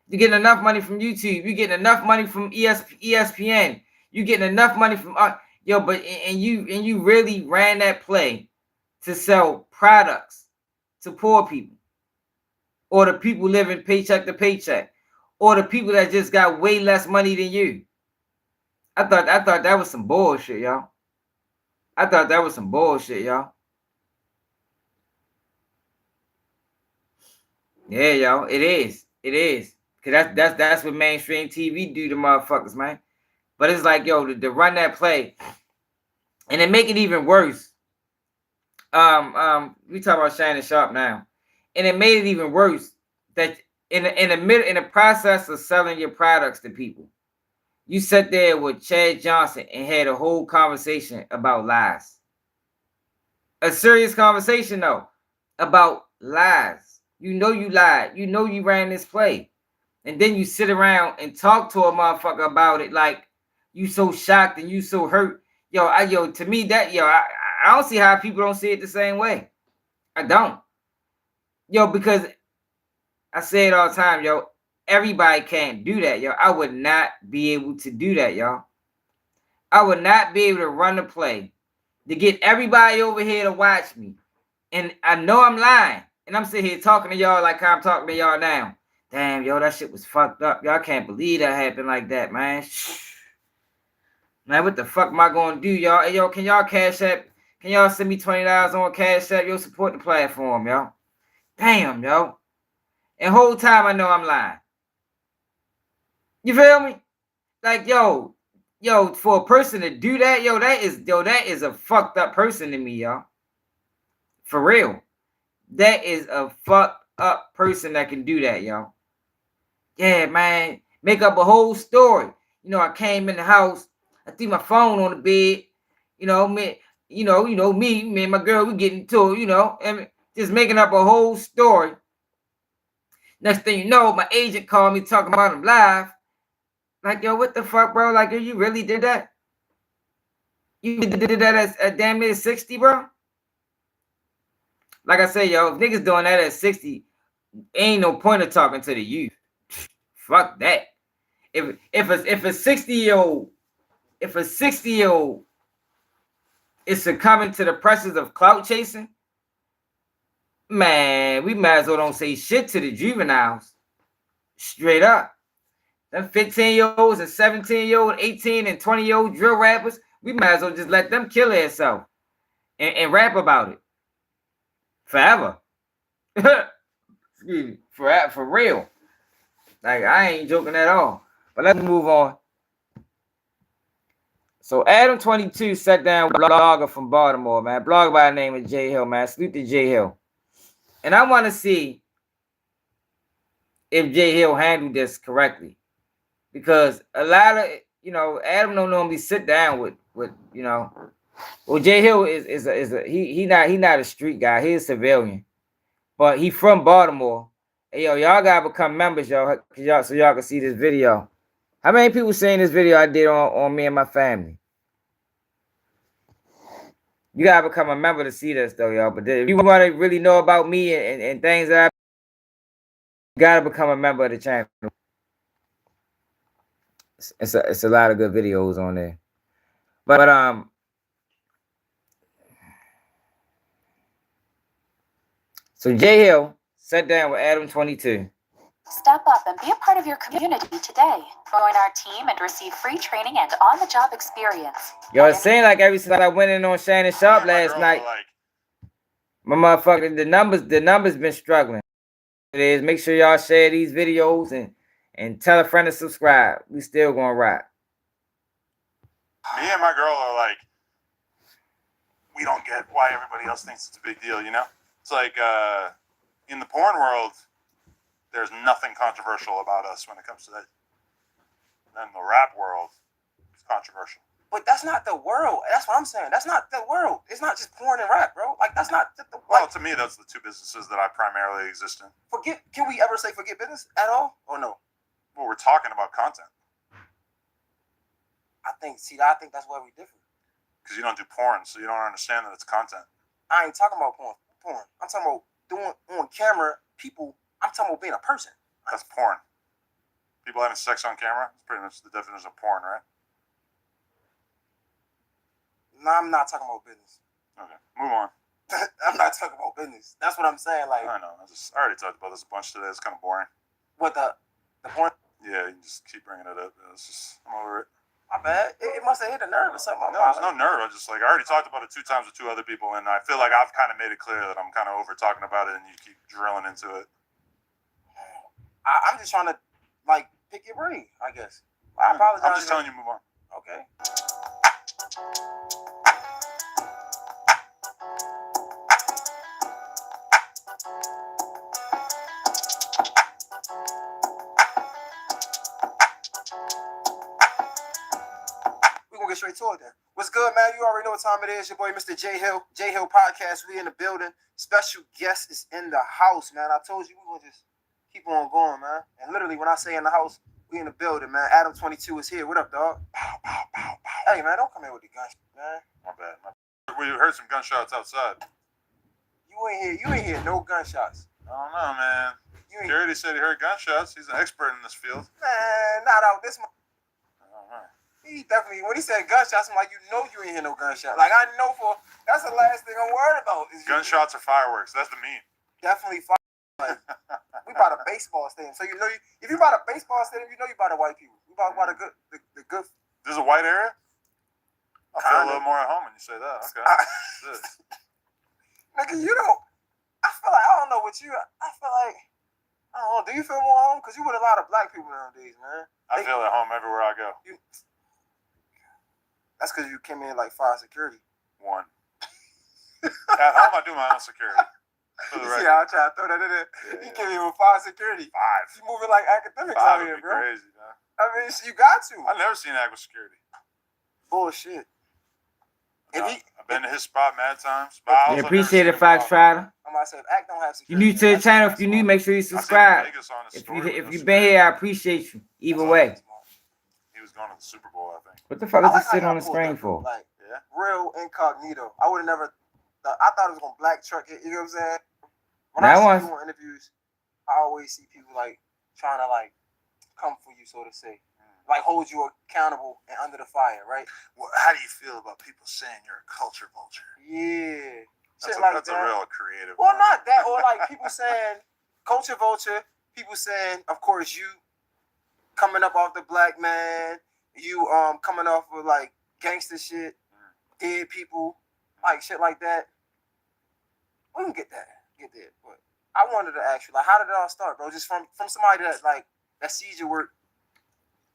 You getting enough money from YouTube. You getting enough money from ESPN. You getting enough money from you really ran that play to sell products to poor people, or the people living paycheck to paycheck, or the people that just got way less money than you. I thought that was some bullshit, y'all. Yeah, y'all. It is. Cause that's what mainstream TV do to motherfuckers, man. But it's like, yo, to run that play, and then make it even worse. We talk about Shannon Sharpe now, and it made it even worse that in the process of selling your products to people, you sat there with Chad Johnson and had a whole conversation about lies. a serious conversation though about lies. You know you lied. You know you ran this play. And then you sit around and talk to a motherfucker about it like you so shocked and you so hurt. Yo, to me that, I don't see how people don't see it the same way. I don't. Yo, because I say it all the time, yo, everybody can't do that, yo. I would not be able to do that, y'all. I would not be able to run the play to get everybody over here to watch me. And I know I'm lying. And I'm sitting here talking to y'all like I'm talking to y'all now. Damn, yo, that shit was fucked up. Y'all can't believe that happened like that, man. Man, what the fuck am I going to do, y'all? Hey, yo, can y'all cash app? Can y'all send me $20 on cash app? Yo, support the platform, yo. Damn, yo. And whole time I know I'm lying. You feel me? Like, yo, for a person to do that, that is a fucked up person to me, y'all. For real. That is a fucked up person that can do that, y'all. Yeah, man. Make up a whole story. I came in the house. I threw my phone on the bed. Me and my girl, we getting to it, and just making up a whole story. Next thing you know, my agent called me talking about him live. Like, yo, what the fuck, bro? Like, you really did that? You did that at damn near 60, bro? Like I say, yo, if niggas doing that at 60, ain't no point of talking to the youth. Fuck that. If a 60-year-old is succumbing to the pressures of clout chasing, man, we might as well don't say shit to the juveniles. Straight up. Them 15-year-olds and 17-year-old, 18 and 20-year-old drill rappers, we might as well just let them kill themselves and rap about it. Forever. Excuse me. For real. Like, I ain't joking at all. But let's move on. So ADAM22 sat down with a blogger from Baltimore, man. Blogger by the name of J Hill, man. Salute to J Hill. And I want to see if J Hill handled this correctly. Because a lot of, Adam don't normally sit down with well, J Hill he's not a street guy. He's a civilian. But he from Baltimore. Hey, yo, y'all gotta become members, y'all, so y'all can see this video. How many people seen this video I did on me and my family? You gotta become a member to see this, though, y'all. But if you want to really know about me and things that you gotta become a member of the channel. It's a lot of good videos on there. But so J Hill sat down with ADAM22. Step up and be a part of your community today. Join our team and receive free training and on-the-job experience. Yo, it seemed like ever since I went in on Shannon Sharpe last night, my motherfucker, the numbers been struggling. It is. Make sure y'all share these videos and tell a friend to subscribe. We still gonna rock. Me and my girl are like, we don't get why everybody else thinks it's a big deal, It's like in the porn world, there's nothing controversial about us when it comes to that. And in the rap world, it's controversial. But that's not the world. That's what I'm saying. That's not the world. It's not just porn and rap, bro. Like, that's not the well, to me, that's the two businesses that I primarily exist in. Can we ever say forget business at all? Or no? Well, we're talking about content. I think that's why we're different. Because you don't do porn, so you don't understand that it's content. I ain't talking about porn. I'm talking about doing on camera people. I'm talking about being a person. That's porn. People having sex on camera? It's pretty much the definition of porn, right? No, I'm not talking about business. Okay, move on. I'm not talking about business. That's what I'm saying. Like, I know. I already talked about this a bunch today. It's kind of boring. What, the porn? Yeah, you just keep bringing it up. I'm over it. My bad. It must have hit a nerve or something. No, there's no nerve. I already talked about it 2 times with 2 other people, and I feel like I've kind of made it clear that I'm kind of over talking about it, and you keep drilling into it. I'm just trying to, pick your brain, I guess. I apologize. I'm just telling you, move on. Okay. We're going to get straight to it then. What's good, man? You already know what time it is. Your boy, Mr. J Hill Podcast. We in the building. Special guest is in the house, man. I told you we gonna just keep on going, man. And literally, when I say in the house, we in the building, man. ADAM22 is here. What up, dog? Hey, man, don't come here with the guns, man. My bad. We heard some gunshots outside. You ain't hear no gunshots. I don't know, man. Security said he heard gunshots. He's an expert in this field. Man, not out this. I don't know. He definitely, when he said gunshots, I'm like, you ain't hear no gunshots. Like, I know that's the last thing I'm worried about. Is gunshots or fireworks. That's the meme. Definitely fireworks. Like, we bought a baseball stadium. So, if you bought a baseball stadium, you bought a white people. We bought the good. This is a white area? I feel a little more at home when you say that. Okay. Nigga, I feel like, I don't know what I feel like, I don't know, do you feel more at home? Because you with a lot of black people nowadays, man. I feel at home everywhere I go. That's because you came in like 5 security. 1. At home, I do my own security. You see how I try to throw that in there? Yeah. You came in with 5 security. 5. You moving like academics 5 out here, bro. Crazy, man. I mean, you got to. I've never seen Act with security. Bullshit. I've been to his spot mad times. I appreciate it, Fox Rider. I'm about to say, if Act don't have security. You new to the channel, if you new, make sure you subscribe. If you've been here, I appreciate you. Either way. He was going to the Super Bowl, I think. What the fuck is this sitting on the screen for? Like, real incognito. I would have never. I thought it was gonna black truck it. You know what I'm saying? When I see people in interviews, I always see people like trying to like come for you, so to say, like hold you accountable and under the fire, right? Well, how do you feel about people saying you're a culture vulture? Yeah, that's a real creative. Well, not that, or like people saying culture vulture. People saying, of course, you coming up off the black man. You coming off with like gangster shit, dead people, like shit like that. We can get there, but I wanted to ask you, like, how did it all start, bro? Just from somebody that sees your work.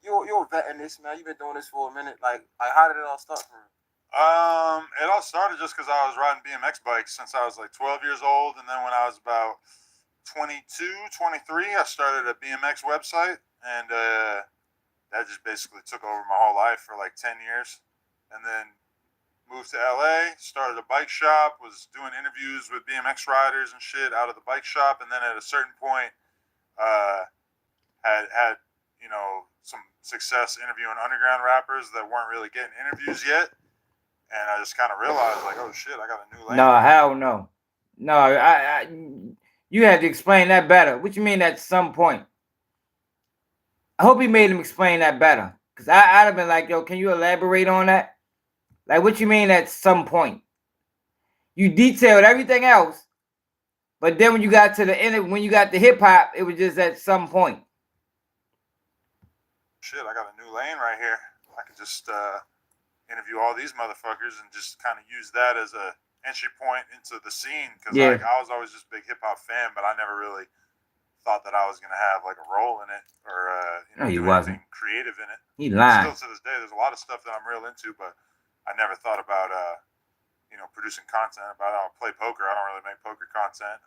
You're a vet in this, man. You've been doing this for a minute. Like how did it all start for you? It all started just because I was riding BMX bikes since I was like 12 years old, and then when I was about 22, 23, I started a BMX website, and that just basically took over my whole life for like 10 years. And then moved to LA, started a bike shop, was doing interviews with BMX riders and shit out of the bike shop. And then at a certain point, had some success interviewing underground rappers that weren't really getting interviews yet. And I just kind of realized, like, oh shit, I got a new lane. No, hell no. No, you had to explain that better. What you mean at some point? I hope he made him explain that better. Because I'd have been like, yo, can you elaborate on that? Like, what you mean at some point? You detailed everything else, but then when you got to the end, when you got the hip hop, it was just at some point. Shit, I got a new lane right here. I can just interview all these motherfuckers and just kind of use that as a entry point into the scene. Because like, I was always just a big hip hop fan, but I never really thought that I was gonna have like a role in it or he do wasn't anything creative in it. He lied. Still to this day, there's a lot of stuff that I'm real into, but I never thought about producing content. About how I play poker. I don't really make poker content.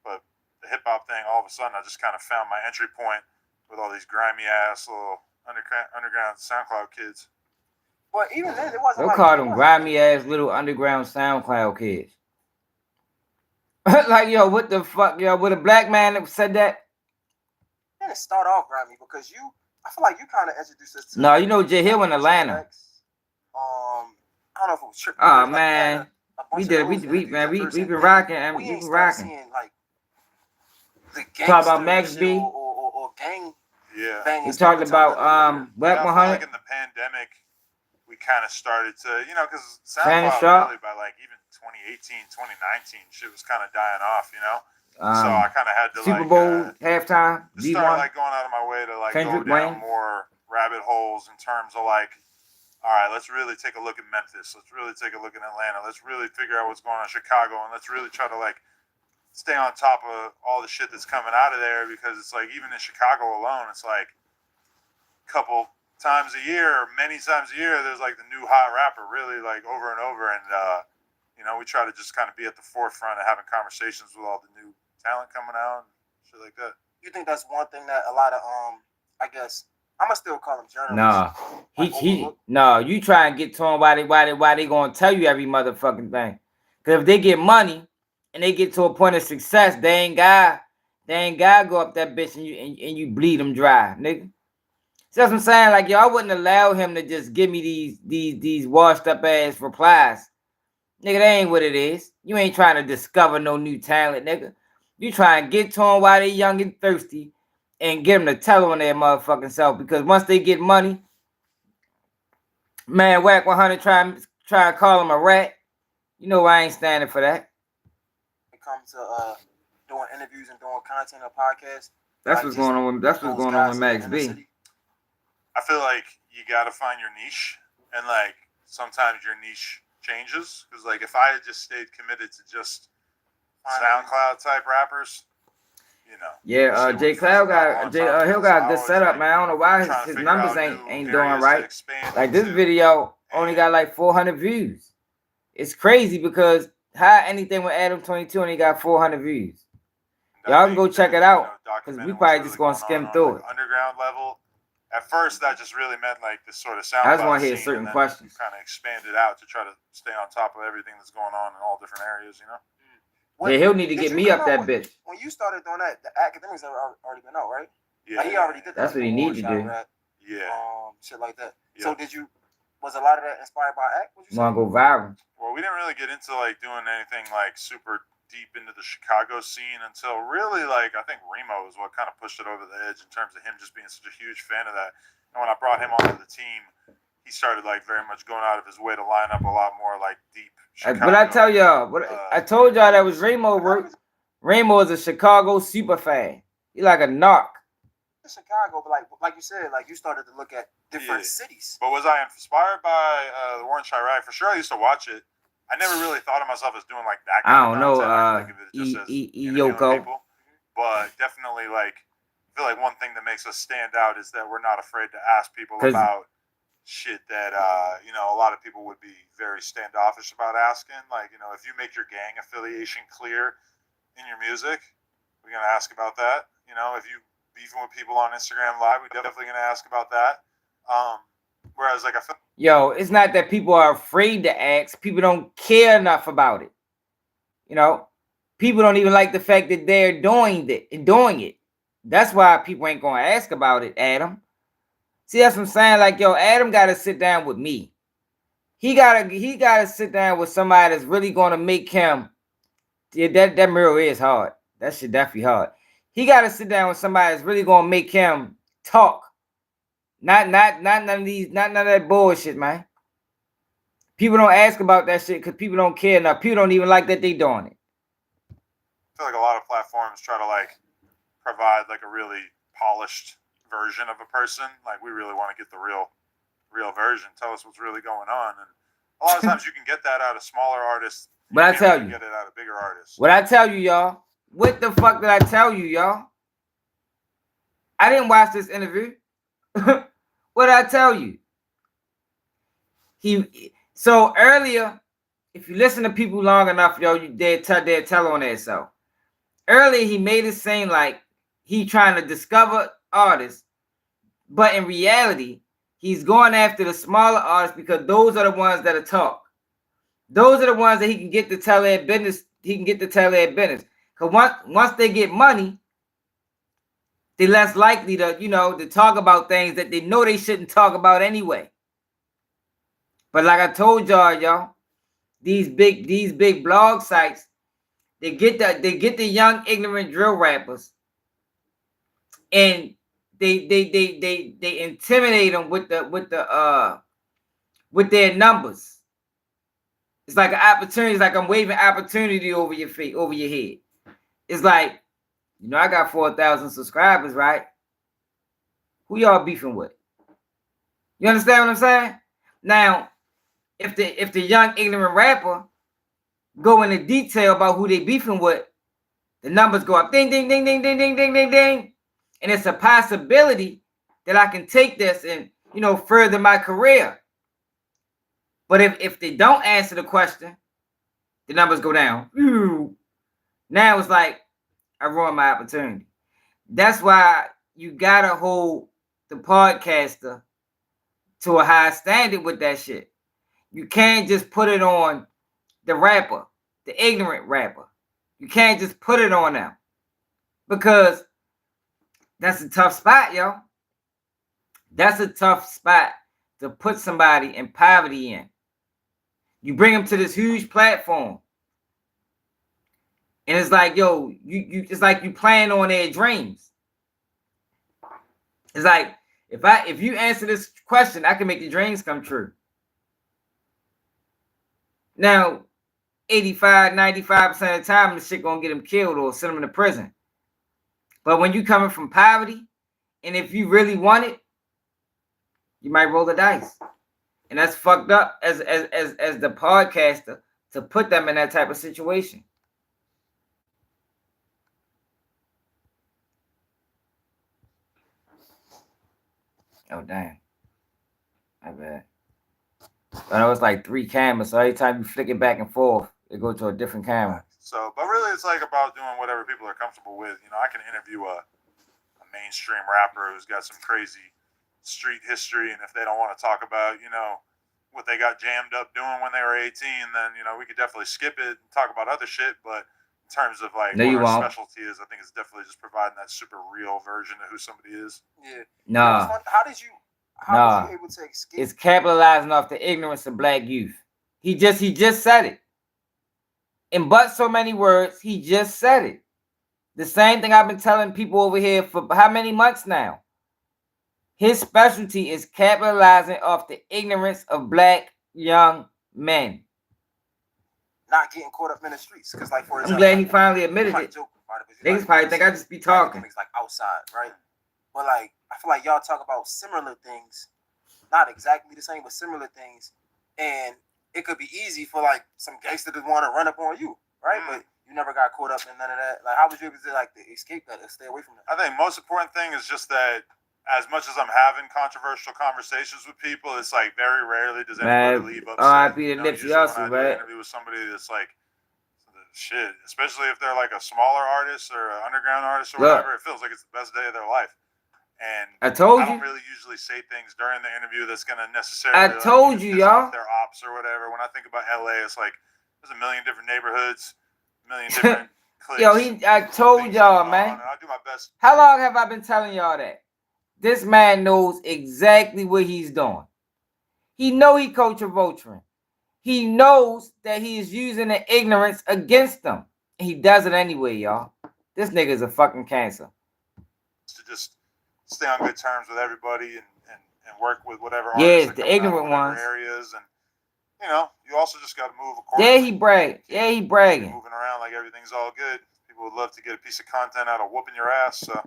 But the hip hop thing, all of a sudden, I just kind of found my entry point with all these grimy ass little underground SoundCloud kids. Well, even then, it wasn't. They'll call them grimy ass little underground SoundCloud kids. Like, yo, what the fuck, yo? With a black man that said that? It didn't start off grimy because I feel like you kind of introduced us to. No, you know J Hill in Atlanta. I don't know if it was tripping. Oh man, we did. We been rocking, and we been rocking. Seeing, like, the talk about Max B. Or gang. Yeah. We talked about Wack 100. Like in the pandemic, we kind of started to, because SoundCloud really by like even 2018, 2019, shit was kind of dying off, so I kind of had to Super Bowl halftime. Start like going out of my way to like go down more rabbit holes in terms of like, all right, let's really take a look at Memphis. Let's really take a look at Atlanta. Let's really figure out what's going on in Chicago, and let's really try to like stay on top of all the shit that's coming out of there, because it's like even in Chicago alone, it's like a couple times a year or many times a year there's like the new hot rapper really like over and over, and we try to just kind of be at the forefront of having conversations with all the new talent coming out and shit like that. You think that's one thing that a lot of I guess I'ma still call them journalists. Nah, no. You try and get to them why they gonna tell you every motherfucking thing? Because if they get money and they get to a point of success, they ain't got go up that bitch and you bleed them dry, nigga. See what I'm saying? Like, yo, I wouldn't allow him to just give me these washed up ass replies. Nigga, that ain't what it is. You ain't trying to discover no new talent, nigga. You trying to get to them while they young and thirsty and get them to tell on their motherfucking self. Because once they get money, man, Wack 100 try and call him a rat. You know I ain't standing for that. When it comes to doing interviews and doing content or podcasts. That's what's going on with Max B. I feel like you got to find your niche, and like sometimes your niche changes. Because like if I had just stayed committed to just SoundCloud type rappers, you know. Yeah, J Cloud got Hill got a good setup, man. I don't know why his numbers ain't doing right. Like this video only got like 400 views. It's crazy because how anything with ADAM22 only got 400 views. Y'all can go check it out because we probably just gonna skim through it. Underground level. At first, that just really meant like this sort of SoundCloud. I just want to hear certain questions. Kind of expanded out to try to stay on top of everything that's going on in all different areas, you know. Yeah, he'll need to get me up that bitch. When you started doing that, the academics have already been out, right? Yeah, like he already did that. That's what he need to do. Yeah, shit like that. Yeah. So was a lot of that inspired by Act? Want to go viral? Well, we didn't really get into like doing anything like super deep into the Chicago scene until really like I think Remo is what kind of pushed it over the edge in terms of him just being such a huge fan of that. And when I brought him onto the team, he started like very much going out of his way to line up a lot more like deep Chicago. But I tell y'all, I told y'all that was Remo work. Remo is a Chicago super fan. He like a narc. Chicago, but like you said, like you started to look at different cities. But was I inspired by the War in Chirac? For sure, I used to watch it. I never really thought of myself as doing like that kind of content. I think of it just as Yoko. People. But definitely, like, I feel like one thing that makes us stand out is that we're not afraid to ask people about shit that, you know, a lot of people would be very standoffish about asking. Like, you know, if you make your gang affiliation clear in your music, we're going to ask about that. You know, if you beefing with people on Instagram Live, we're definitely going to ask about that. Whereas, like, I feel... Yo, it's not that people are afraid to ask. People don't care enough about it. You know, people don't even like the fact that they're doing it. That's why people ain't gonna ask about it, Adam. See, that's what I'm saying. Like, yo, Adam gotta sit down with me. He gotta sit down with somebody that's really gonna make him. Yeah, that mirror is hard. That shit definitely hard. He gotta sit down with somebody that's really gonna make him talk. Not none of that bullshit, man. People don't ask about that shit because people don't care enough. People don't even like that they doing it. I feel like a lot of platforms try to like provide like a really polished version of a person. Like we really want to get the real version. Tell us what's really going on. And a lot of times you can get that out of smaller artists. But I tell you, get it out of bigger artists. What I tell you, y'all. What the fuck did I tell you, y'all? I didn't watch this interview. What did I tell you? So earlier, if you listen to people long enough, yo, they'll tell on themselves. Earlier, he made it seem like he trying to discover artists, but in reality, he's going after the smaller artists because those are the ones that are talk. Those are the ones that he can get to tell their business. Because once they get money, they're less likely to, to talk about things that they know they shouldn't talk about anyway. But like I told y'all, these big blog sites, they get the young ignorant drill rappers, and they intimidate them with their numbers. It's like an opportunity. It's like I'm waving opportunity over your feet, over your head. It's like, I got 4,000 subscribers, right? Who y'all beefing with? You understand what I'm saying? Now, if the young ignorant rapper go into detail about who they beefing with, the numbers go up. Ding, ding, ding, ding, ding, ding, ding, ding, ding. And it's a possibility that I can take this and, further my career. But if they don't answer the question, the numbers go down. Now it's like I ruined my opportunity. That's why you gotta hold the podcaster to a high standard with that shit. You can't just put it on the rapper, the ignorant rapper. You can't just put it on them because that's a tough spot, yo. That's a tough spot to put somebody in poverty in. You bring them to this huge platform. And it's like, yo, it's like you playing on their dreams. It's like, if you answer this question, I can make your dreams come true. Now, 85, 95% of the time, this shit gonna get them killed or send them to prison. But when you coming from poverty, and if you really want it, you might roll the dice. And that's fucked up as the podcaster to put them in that type of situation. Oh, damn. My bad. I know it's like 3 cameras, so every time you flick it back and forth, it goes to a different camera. So, but really, it's like about doing whatever people are comfortable with. You know, I can interview a mainstream rapper who's got some crazy street history, and if they don't want to talk about, you know, what they got jammed up doing when they were 18, then, you know, we could definitely skip it and talk about other shit. But in terms of like what our specialty is, I think it's definitely just providing that super real version of who somebody is. Yeah. Nah. How was you able to escape? It's capitalizing off the ignorance of black youth. He just said it. In but so many words, he just said it. The same thing I've been telling people over here for how many months now? His specialty is capitalizing off the ignorance of black young men. Not getting caught up in the streets. Because, like, for example, I'm glad he finally admitted it. Niggas probably think I just be talking. Things like outside, right? But, like, I feel like y'all talk about similar things. Not exactly the same, but similar things. And it could be easy for, like, some gangster to want to run up on you, right? But you never got caught up in none of that. Like, how was you able to, like, escape that or stay away from that? I think most important thing is just that as much as I'm having controversial conversations with people, it's like very rarely does anybody leave upset. R.I.P. to Nipsey Hussle, when I do an interview with somebody that's like, shit, especially if they're like a smaller artist or an underground artist or whatever, it feels like it's the best day of their life. And I don't really usually say things during the interview that's going to necessarily piss off their ops or whatever. When I think about LA, it's like there's a million different neighborhoods, a million different cliques. Yo, I told y'all, man. I do my best. How long have I been telling y'all that? This man knows exactly what he's doing. He know he culture vulturing. He knows that he is using the ignorance against them. He does it anyway, y'all. This nigga is a fucking cancer. To just stay on good terms with everybody and work with whatever artists the ignorant ones. Areas, and you know, you also just got to move accordingly. Yeah, he bragging. Moving around like everything's all good. People would love to get a piece of content out of whooping your ass, so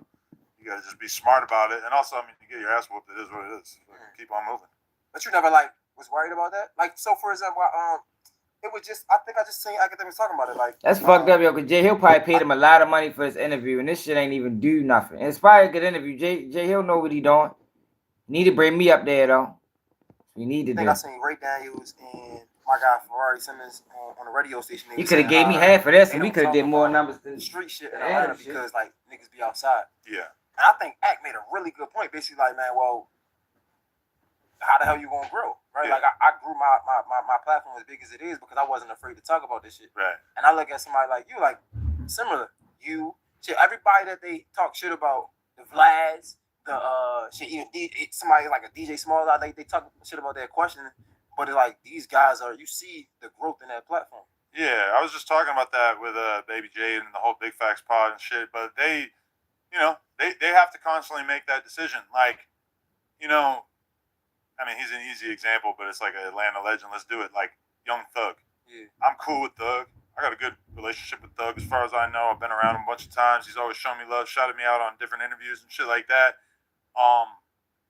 you got to just be smart about it. And also, I mean, you get your ass whooped, it is what it is. Keep on moving. But you never, like, was worried about that? Like, so for example, it was just, I think I just seen academics talking about it. Like, that's fucked up, yo, because Jay Hill probably paid him a lot of money for his interview, and this shit ain't even do nothing. And it's probably a good interview. Jay Hill know what he doing. Need to bring me up there, though. We need to do. I seen Ray Daniels and my guy Ferrari Simmons on the radio station. He could have gave me half of this, and we could have did more numbers than street shit in Atlanta because, like, niggas be outside. Yeah. And I think Ack made a really good point. Basically, like, man, well, how the hell you gonna grow, right? Yeah. Like, I grew my platform as big as it is because I wasn't afraid to talk about this shit. Right. And I look at somebody like you, like, similar. You, shit, everybody that they talk shit about, the Vlads, the shit, even somebody like a DJ Smalls, they talk shit about their questioning, but it's like these guys are, you see the growth in that platform. Yeah, I was just talking about that with Baby J and the whole Big Facts pod and shit, but they, you know, they have to constantly make that decision. Like, you know, I mean, he's an easy example, but it's like an Atlanta legend. Let's do it. Like, Young Thug. Yeah. I'm cool with Thug. I got a good relationship with Thug as far as I know. I've been around him a bunch of times. He's always shown me love, shouted me out on different interviews and shit like that.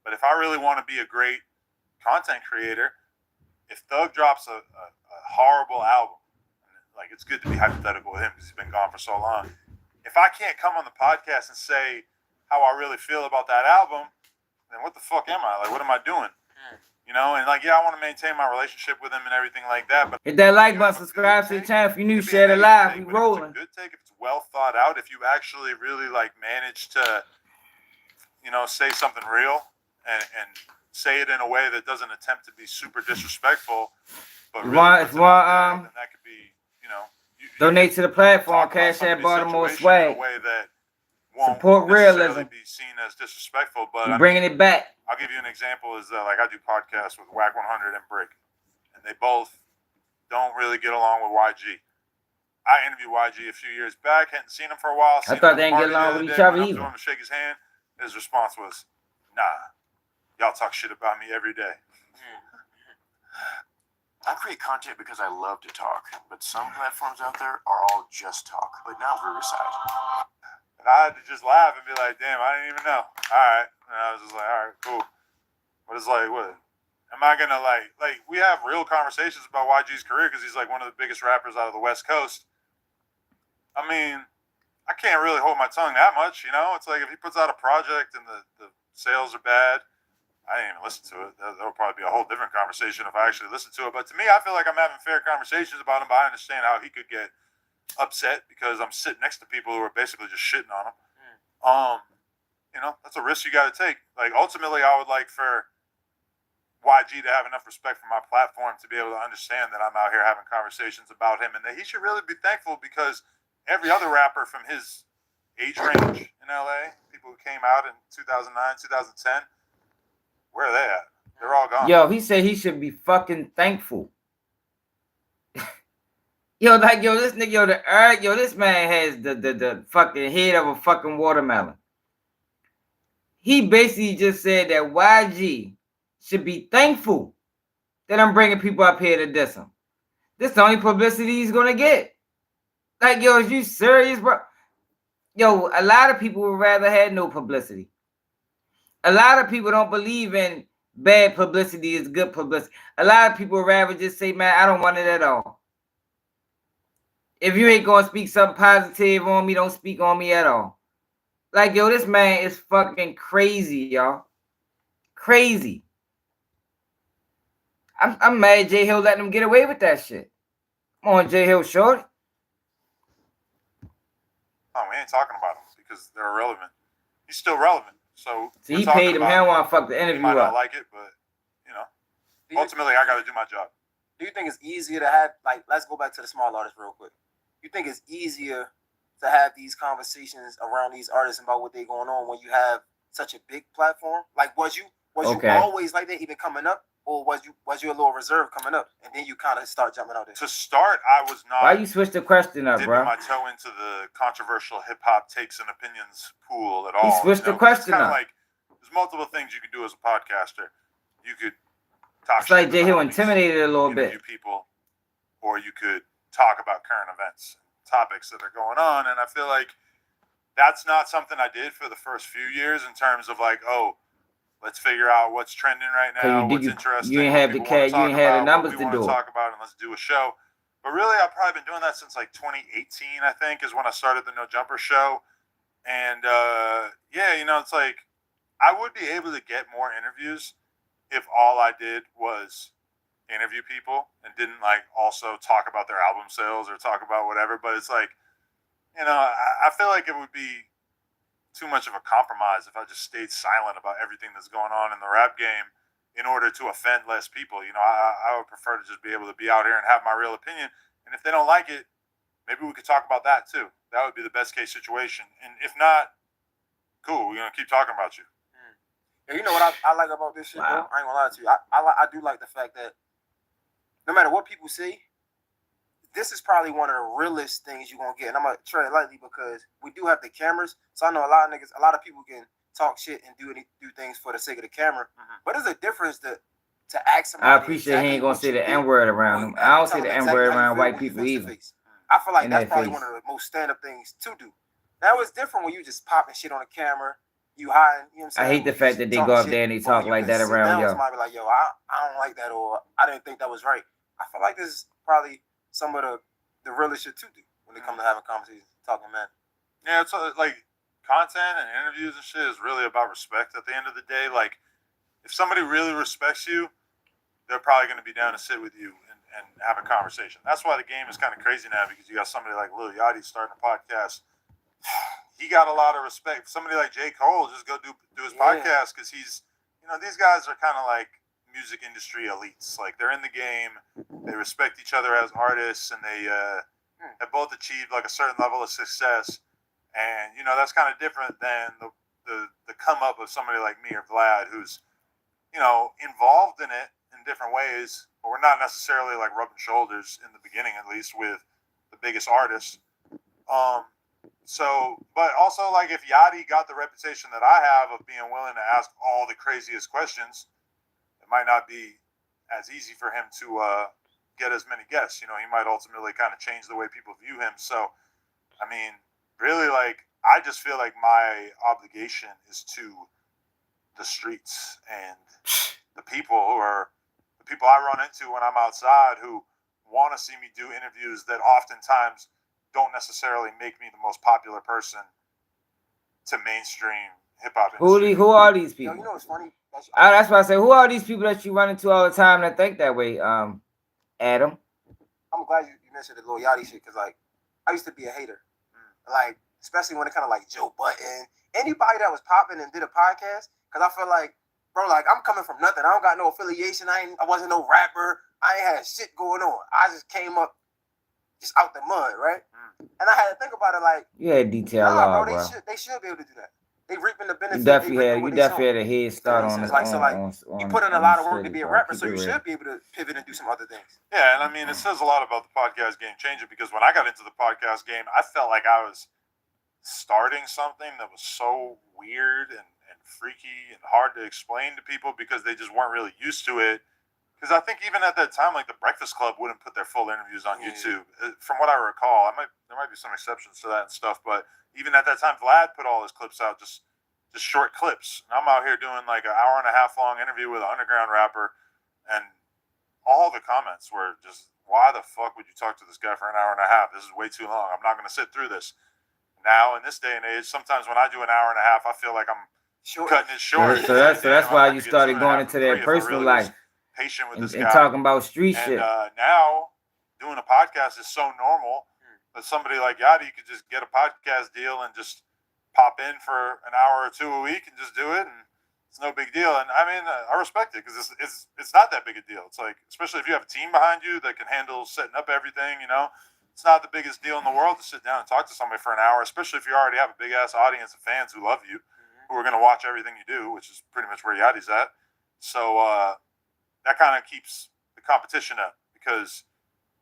But if I really want to be a great content creator, if Thug drops a horrible album, like, it's good to be hypothetical with him because he's been gone for so long. If I can't come on the podcast and say how I really feel about that album, then what the fuck am I? Like, what am I doing? You know, and like, yeah, I want to maintain my relationship with him and everything like that. But hit that like button, subscribe to the channel. If you're new, share the live. We rolling. If it's a good take, if it's well thought out, if you actually really like manage to, you know, say something real, and say it in a way that doesn't attempt to be super disrespectful, but You really want, puts it out there, then that could be, you know, donate to the platform, Cash App Baltimore Swag. In a way that won't support necessarily realism. be seen as disrespectful, but I'm bringing it back. I'll give you an example. Is that like I do podcasts with Wack 100 and Brick, and they both don't really get along with YG. I interviewed YG a few years back, hadn't seen him for a while. I thought they didn't get along with each other either. Him to shake his hand. His response was, "Nah, y'all talk shit about me every day." I create content because I love to talk, but some platforms out there are all just talk. But now Riverside. And I had to just laugh and be like, "Damn, I didn't even know." All right, and I was just like, "All right, cool." But it's like, what? Am I gonna like we have real conversations about YG's career because he's like one of the biggest rappers out of the West Coast. I mean, I can't really hold my tongue that much, you know? It's like if he puts out a project and the sales are bad, I didn't even listen to it. That'll probably be a whole different conversation if I actually listen to it. But to me, I feel like I'm having fair conversations about him, but I understand how he could get upset because I'm sitting next to people who are basically just shitting on him. You know, that's a risk you got to take. Like, ultimately, I would like for YG to have enough respect for my platform to be able to understand that I'm out here having conversations about him and that he should really be thankful because every other rapper from his age range in LA, people who came out in 2009, 2010, where are they at? They're all gone. Yo, he said he should be fucking thankful. Yo, like, this nigga, this man has the fucking head of a fucking watermelon. He basically just said that YG should be thankful that I'm bringing people up here to diss him. This is the only publicity he's gonna get. Like, yo, is you serious, bro? Yo, a lot of people would rather have no publicity. A lot of people don't believe in bad publicity is good publicity. A lot of people would rather just say, man, I don't want it at all. If you ain't gonna speak something positive on me, don't speak on me at all. Like, yo, this man is fucking crazy, y'all. Crazy. I'm mad J Hill letting him get away with that shit. Come on, J Hill, short. Oh, we ain't talking about him because they're irrelevant. He's still relevant. So he paid him. He don't want to fuck the interview up. Might not up. like it, but you know, ultimately I got to do my job. Do you think it's easier to have let's go back to the small artists real quick. You think it's easier to have these conversations around these artists about what they're going on when you have such a big platform? Like, was you always like that even coming up, or was you a little reserved coming up, and then you kind of start jumping out there? To start, I was not. Why you switch the question up, bro? Dipping my toe into the controversial hip hop takes and opinions pool at all. He switched the question up. Like, there's multiple things you could do as a podcaster. You could talk. It's like J Hill intimidated a little bit. People, or you could talk about current events, topics that are going on, and I feel like that's not something I did for the first few years in terms of like, oh, let's figure out what's trending right now, what's interesting. You ain't have the cat, you ain't have the numbers to do it. Talk about and let's do a show. But really, I've probably been doing that since like 2018. I think is when I started the No Jumper show, and yeah, you know, it's like I would be able to get more interviews if all I did was interview people and didn't like also talk about their album sales or talk about whatever. But it's like, you know, I feel like it would be too much of a compromise if I just stayed silent about everything that's going on in the rap game in order to offend less people. You know, I would prefer to just be able to be out here and have my real opinion. And if they don't like it, maybe we could talk about that too. That would be the best case situation. And if not, cool, we're going to keep talking about you. Yeah, you know what I like about this shit, bro? I ain't gonna lie to you. I do like the fact that no matter what people say, this is probably one of the realest things you're gonna get. And I'm gonna tread it lightly because we do have the cameras. So I know a lot of people can talk shit and do things for the sake of the camera. But there's a difference to ask somebody. I appreciate he ain't gonna say the N-word around him. I don't say the N-word around white people either. I feel like that's probably one of the most stand-up things to do. Now it's different when you just popping shit on the camera. You hiding, you know what I'm saying? I hate the fact that they go up there and they talk like that around yo. Somebody be like, yo, I don't like that, or I didn't think that was right. I feel like this is probably some of the realest shit to do when it comes to having conversations, talking, man. Yeah, it's like content and interviews and shit is really about respect at the end of the day. Like, if somebody really respects you, they're probably going to be down to sit with you and have a conversation. That's why the game is kind of crazy now, because you got somebody like Lil Yachty starting a podcast. He got a lot of respect. Somebody like J. Cole just go do his podcast because he's, these guys are kind of like music industry elites. Like, they're in the game, they respect each other as artists, and they have both achieved like a certain level of success. And that's kind of different than the come up of somebody like me or Vlad, who's involved in it in different ways, but we're not necessarily like rubbing shoulders in the beginning, at least with the biggest artists. But also, like, if Yachty got the reputation that I have of being willing to ask all the craziest questions, it might not be as easy for him to get as many guests. He might ultimately kind of change the way people view him. So, I mean, really, like, I just feel like my obligation is to the streets and the people I run into when I'm outside who want to see me do interviews that oftentimes don't necessarily make me the most popular person to mainstream hip-hop industry. Who are these people? What's funny? That's why I say, who are these people that you run into all the time that think that way, Adam? I'm glad you mentioned the Lil Yachty shit, because, like, I used to be a hater. Like, especially when it kind of like Joe Budden, anybody that was popping and did a podcast, because I feel like, bro, like, I'm coming from nothing. I don't got no affiliation. I wasn't no rapper. I ain't had shit going on. I just came up just out the mud, right? And I had to think about it, like, you had detail law, bro. They should be able to do that. They reaping the benefits. You definitely had a head start on it. You put in a lot of work to be a rapper, so you should be able to pivot and do some other things. Yeah, and I mean, it says a lot about the podcast game changing, because when I got into the podcast game, I felt like I was starting something that was so weird and freaky and hard to explain to people because they just weren't really used to it. Because I think even at that time, like, the Breakfast Club wouldn't put their full interviews on YouTube. From what I recall, there might be some exceptions to that and stuff, but even at that time, Vlad put all his clips out, just short clips. And I'm out here doing like an hour and a half long interview with an underground rapper, and all the comments were just, why the fuck would you talk to this guy for an hour and a half? This is way too long. I'm not going to sit through this. Now, in this day and age, sometimes when I do an hour and a half, I feel like I'm cutting it short. So that's why you started going into their personal life. Patient with this and guy. Talking about street shit. Now, doing a podcast is so normal that somebody like Yachty could just get a podcast deal and just pop in for an hour or two a week and just do it, and it's no big deal. And I mean, I respect it, because it's not that big a deal. It's like, especially if you have a team behind you that can handle setting up everything, it's not the biggest deal in the world to sit down and talk to somebody for an hour, especially if you already have a big ass audience of fans who love you, who are going to watch everything you do, which is pretty much where Yachty's at. So that kind of keeps the competition up, because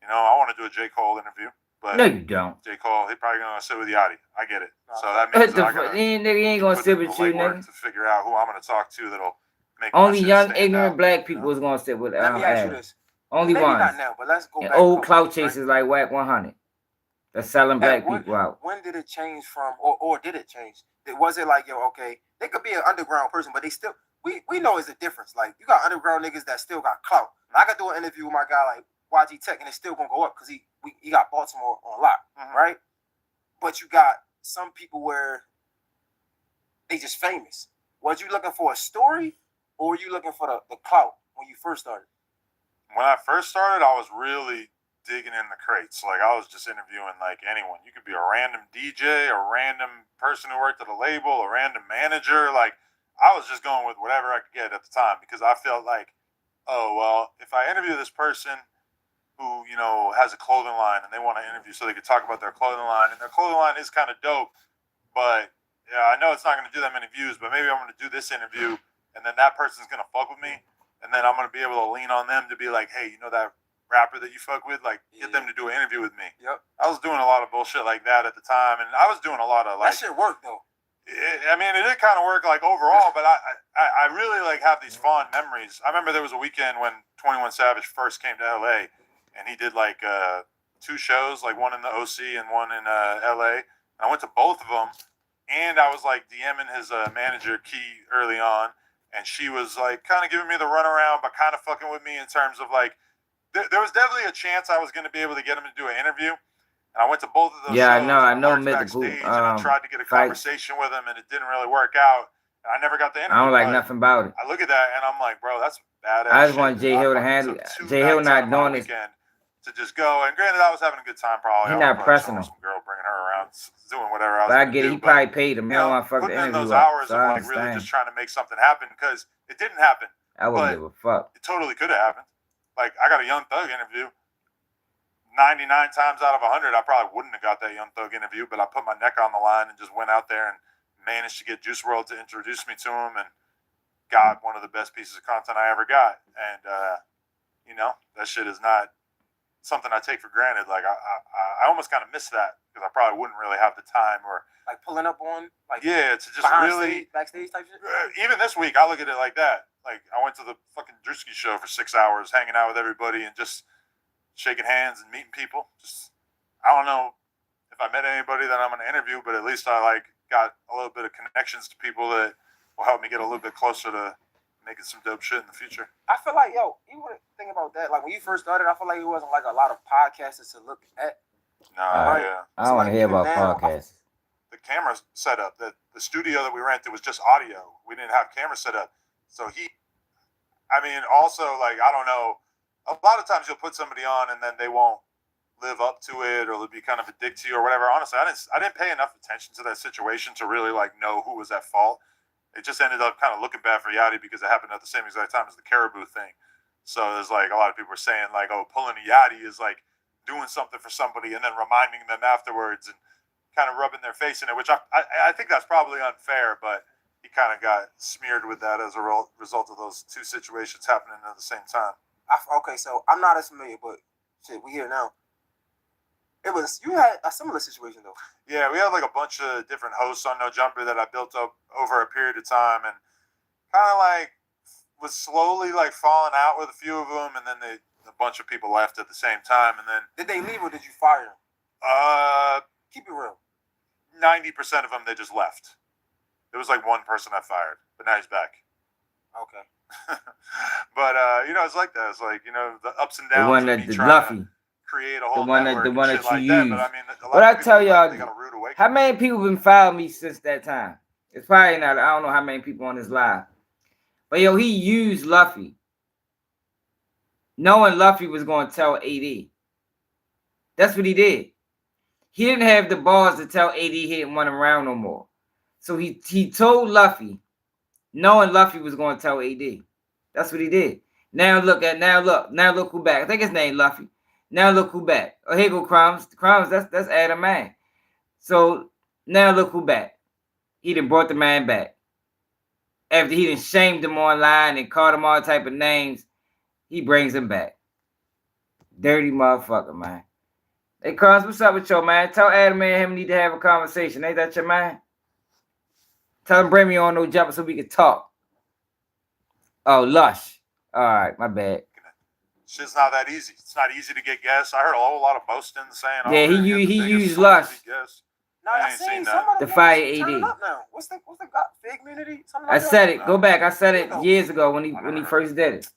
I want to do a J. Cole interview. But no, you don't. J. Cole, he probably gonna sit with Yachty. I get it. So that means he ain't gonna sit with you, nigga. To figure out who I'm gonna talk to that'll make only young, ignorant black people is gonna sit with. Let me ask you this. Only Maybe ones. not now, but let's go back. Old clout chasers like Wack 100. That's selling black people out. When did it change from, or did it change? Was it like, okay, they could be an underground person, but they still, we know it's a difference. Like, you got underground niggas that still got clout. And I could do an interview with my guy like YG Tech, and it's still gonna go up because he got Baltimore on lock, right? But you got some people where they just famous. Was you looking for a story, or were you looking for the clout when you first started? When I first started, I was really digging in the crates. Like, I was just interviewing like anyone. You could be a random DJ, a random person who worked at a label, a random manager. Like, I was just going with whatever I could get at the time, because I felt like, oh, well, if I interview this person who, has a clothing line and they want to interview so they could talk about their clothing line, and their clothing line is kind of dope, but yeah, I know it's not going to do that many views, but maybe I'm going to do this interview, and then that person's going to fuck with me, and then I'm going to be able to lean on them to be like, hey, that rapper that you fuck with, like, get them to do an interview with me. Yep. I was doing a lot of bullshit like that at the time, and I was doing a lot of like, that shit worked though. I mean, it did kind of work like overall, but I really like have these fond memories. I remember there was a weekend when 21 Savage first came to LA, and he did like 2 shows, like one in the OC and one in LA. And I went to both of them, and I was like DMing his manager Key early on, and she was like kind of giving me the runaround, but kind of fucking with me in terms of like, there was definitely a chance I was going to be able to get him to do an interview. And I went to both of those shows. I know mythical. And I tried to get a conversation with him, and it didn't really work out. And I never got the interview. I don't like nothing about it. I look at that, and I'm like, bro, that's badass. I just want Jay Hill to handle it. Jay Hill not doing it. To just go. And granted, I was having a good time probably. He's not pressing him. Some girl bringing her around, doing whatever. whatever I was But I gonna get do. it. He probably paid him. He don't want to fuck the putting in interview those up. hours So of I like really understand. just trying to make something happen because it didn't happen. I wouldn't but give a fuck. It totally could have happened. Like I got a Young Thug interview. 99 times out of 100, I probably wouldn't have got that Young Thug interview, but I put my neck on the line and just went out there and managed to get Juice WRLD to introduce me to him and got one of the best pieces of content I ever got. And you know, that shit is not something I take for granted. Like I almost kind of miss that because I probably wouldn't really have the time or like pulling up on like to just really backstage type shit. Even this week, I look at it like that. Like I went to the fucking Drewski show for 6 hours, hanging out with everybody and just shaking hands and meeting people. Just I don't know if I met anybody that I'm going to interview, but at least I like got a little bit of connections to people that will help me get a little bit closer to making some dope shit in the future. I feel like, you want to think about that. Like when you first started, I feel like it wasn't like a lot of podcasters to look at. Yeah. I don't want to hear about podcasts. The camera setup, the studio that we rented was just audio. We didn't have camera set up. So also like, I don't know, a lot of times you'll put somebody on and then they won't live up to it or they'll be kind of a dick to you or whatever. Honestly, I didn't pay enough attention to that situation to really like know who was at fault. It just ended up kind of looking bad for Yachty because it happened at the same exact time as the Caribou thing. So there's like a lot of people were saying like, oh, pulling a Yachty is like doing something for somebody and then reminding them afterwards and kind of rubbing their face in it, which I think that's probably unfair, but he kind of got smeared with that as a result of those two situations happening at the same time. Okay, so I'm not as familiar, but shit, we here now. You had a similar situation though. Yeah, we had like a bunch of different hosts on No Jumper that I built up over a period of time and kind of like was slowly like falling out with a few of them, and then a bunch of people left at the same time, and then did they leave or did you fire them? Keep it real. 90% of them they just left. There was like one person I fired, but now he's back. Okay. But it's like that. It's like the ups and downs. The one that the Luffy. Create a whole the one that you like use. That. But I mean, what I tell y'all, how many people been following me since that time? It's probably not. I don't know how many people on this live. But yo, he used Luffy, knowing Luffy was going to tell AD. That's what he did. He didn't have the balls to tell AD he didn't want him around no more. So he told Luffy, knowing Luffy was going to tell AD. That's what he did. Now look who back. I think his name Luffy. Now look who back. Oh, here go Crumbs. Crumbs, that's Adam Man. So now look who back. He done brought the man back. After he done shamed him online and called him all type of names, he brings him back. Dirty motherfucker, man. Hey, Crumbs, what's up with you, man? Tell Adam and him need to have a conversation. Ain't that your man? Tell him bring me on No Jumper so we can talk. Oh, Lush. All right, my bad. Shit's not that easy. It's not easy to get guests. I heard a whole lot of boasting saying. Yeah, he used Lush. No, I seen some of the them fire turn AD. up now. What's the Fig Community? Something I like said that? it. Go back. I said it years ago when he first did it.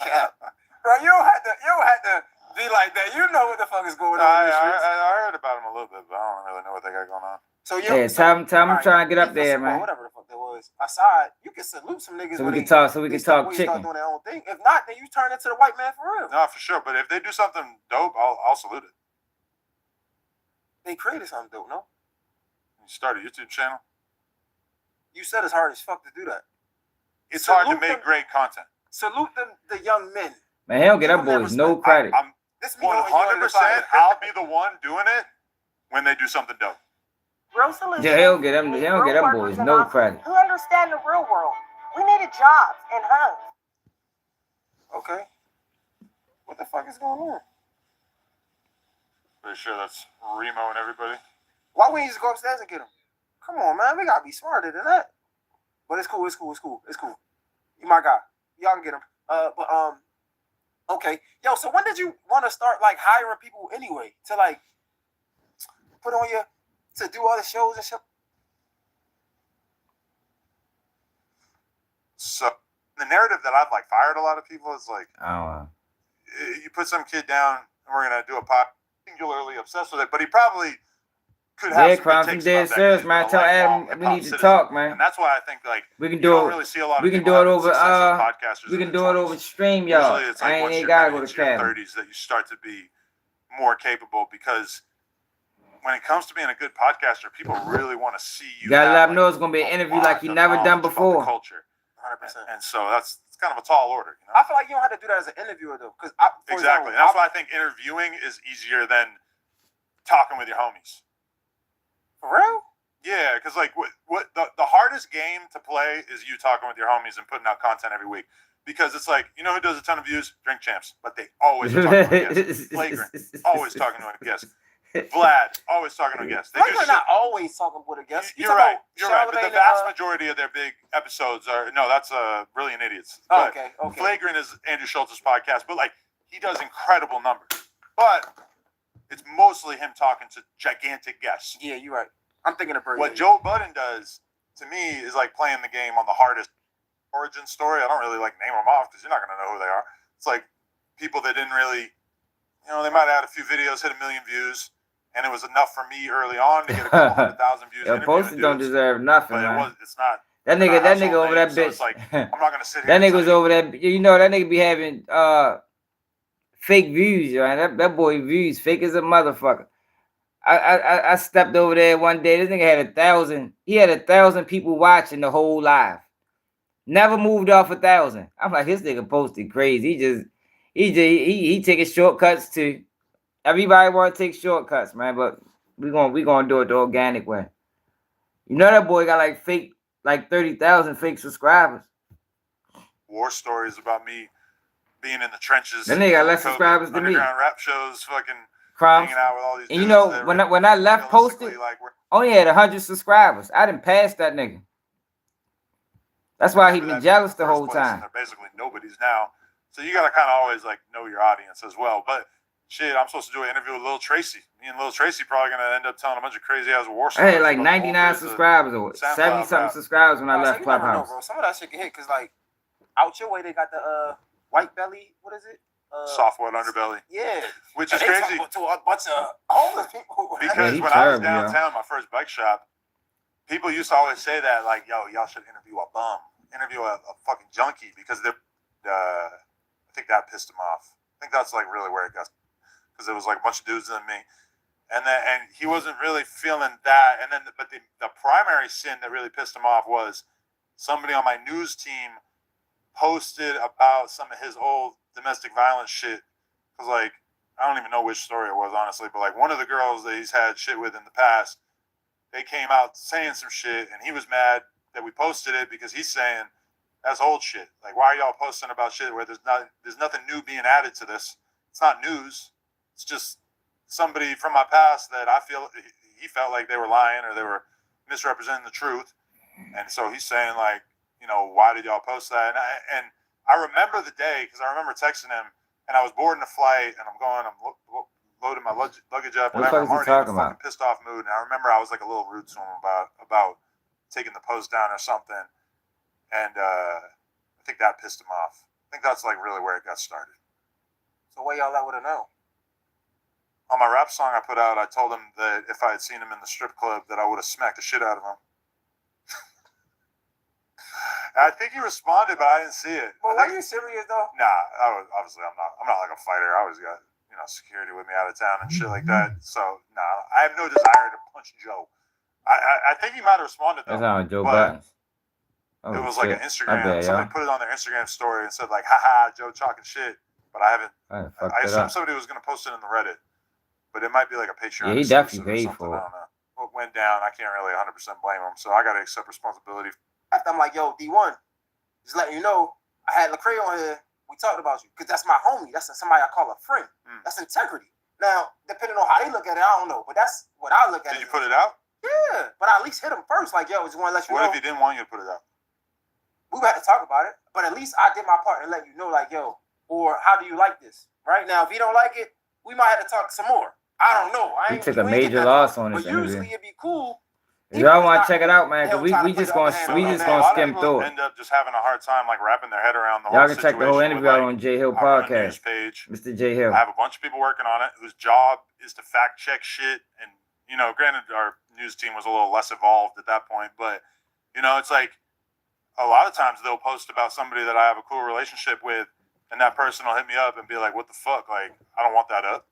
Cap. Bro, you don't have to be like that. You know what the fuck is going on. I heard about him a little bit, but I don't really know what they got going on. So yeah, tell him trying to get up there, man. Whatever the fuck that was. Aside, you can salute some niggas. So we can talk. So we can talk chicken. Start doing their own thing. If not, then you turn into the white man for real. No, for sure. But if they do something dope, I'll salute it. They created something dope, no? You start a YouTube channel. You said it's hard as fuck to do that. It's hard to make great content. Salute the young men. Man, he don't get them boys no credit. I'm 100%. I'll be the one doing it when they do something dope. Real solutions. Yeah, he don't get them boys no credit. Who understand the real world? We needed jobs and homes. Okay. What the fuck is going on? Pretty sure that's Remo and everybody. Why wouldn't you just go upstairs and get him? Come on, man. We gotta be smarter than that. But it's cool. You my guy. Y'all can get him. Okay. Yo, so when did you want to start like hiring people anyway to like put on to do all the shows and shit? So the narrative that I've like fired a lot of people is like, you put some kid down and we're gonna do a pop, singularly obsessed with it, but he probably could have Crimes from dead serious, man. Tell Adam we need to talk, man. And that's why I think like we can do it. Really see a lot of we can do it over we can do it over stream, y'all. It's like I ain't gotta go to your 30s that you start to be more capable, because when it comes to being a good podcaster, people really want to see you. You gotta let them know it's gonna be an interview like you never done before. Culture, 100%. And so that's kind of a tall order. You know? I feel like you don't have to do that as an interviewer though, because exactly. That's why I think interviewing is easier than talking with your homies. For real? Yeah, because like what the hardest game to play is you talking with your homies and putting out content every week. Because it's like, you know who does a ton of views? Drink Champs. But they always are talking to a guest. Flagrant, always talking to a guest. Vlad, always talking to a guest. They're not always talking with a guest. You're right. You're right. But the vast majority of their big episodes are, no, that's Brilliant Idiots. Oh, okay. Flagrant is Andrew Schultz's podcast. But like, he does incredible numbers. But it's mostly him talking to gigantic guests. Yeah, you're right. I'm thinking of what Joe Budden does, to me, is like playing the game on the hardest origin story. I don't really like name them off because you're not going to know who they are. It's like people that didn't really, you know, they might have had a few videos, hit 1 million views, and it was enough for me early on to get a couple 100,000 views. Yeah, posters don't deserve nothing, but man. it's not. That nigga over that bitch. So it's like, I'm not going to sit here. That nigga was over that. You know, that nigga be having fake views, right? That boy views fake as a motherfucker. I stepped over there one day. This nigga had 1,000. He had 1,000 people watching the whole live. Never moved off 1,000. I'm like, this nigga posted crazy. He taking shortcuts too. Everybody want to take shortcuts, man. But we gonna do it the organic way. You know that boy got like 30,000 fake subscribers. War stories about me being in the trenches. That nigga got less subscribers than me. Underground rap shows, fucking. Crumbs. Hanging out with all these and you know, when I left posted, only had 100 subscribers. I didn't pass that nigga. That's why he been jealous the whole time. They're basically nobody's now. So you gotta kind of always like know your audience as well. But shit, I'm supposed to do an interview with Lil Tracy. Me and Lil Tracy probably gonna end up telling a bunch of crazy ass war stories. I had like 99 subscribers or 70 something subscribers when I left Clubhouse. Bro. Some of that shit can hit because like out your way they got the white belly. What is it? Soft white underbelly. Yeah. Which is crazy. To a bunch of homeless people. Because when I was downtown, my first bike shop, people used to always say that, like, yo, y'all should interview a bum. Interview a fucking junkie because I think that pissed him off. I think that's like really where it got, because it was like a bunch of dudes and me. And he wasn't really feeling that. And then, but the primary sin that really pissed him off was somebody on my news team posted about some of his old domestic violence shit. Because like, I don't even know which story it was, honestly, but like one of the girls that he's had shit with in the past, they came out saying some shit and he was mad that we posted it because he's saying that's old shit. Like, why are y'all posting about shit where there's nothing new being added to this? It's not news. It's just somebody from my past that I feel he felt like they were lying or they were misrepresenting the truth. And so he's saying like, you know, why did y'all post that? And I remember the day because I remember texting him and I was boarding a flight and I'm loading my luggage up. What the fuck is he talking about? Pissed off mood. And I remember I was like a little rude to him about taking the post down or something. And I think that pissed him off. I think that's like really where it got started. So where y'all at with it now? On my rap song I put out, I told him that if I had seen him in the strip club that I would have smacked the shit out of him. I think he responded, but I didn't see it. Well, are you serious though? Nah, I'm not like a fighter. I always got, you know, security with me out of town and shit like that. So nah, I have no desire to punch Joe. I think he might have responded though. That's not Joe Buttons. It was like an Instagram. Somebody put it on their Instagram story and said like, haha, Joe talking shit. But I haven't. I assumed somebody was gonna post it in the Reddit, but it might be like a Patreon. Yeah, he definitely paid for it. I don't know. What went down, I can't really 100% blame him. So I got to accept responsibility. After I'm like, yo, D1, just letting you know, I had Lecrae on here. We talked about you because that's my homie. That's somebody I call a friend. That's integrity. Now, depending on how they look at it, I don't know, but that's what I look at. Did you put it out? Yeah, but I at least hit him first. Like, yo, just want to let you know. What if he didn't want you to put it out? We had to talk about it, but at least I did my part and let you know, like, yo, or how do you like this? Right now, if you don't like it, we might have to talk some more. I don't know. He took a major loss on this interview. Usually it'd be cool. If y'all want to check it out, man, because we just gonna skim through it. End up just having a hard time like wrapping their head around the whole Y'all can situation. check the whole interview out on J Hill podcast. Page. Mr. J Hill. I have a bunch of people working on it whose job is to fact check shit. And you know, granted, our news team was a little less evolved at that point, but you know, it's like a lot of times they'll post about somebody that I have a cool relationship with, and that person will hit me up and be like, "What the fuck? Like, I don't want that up."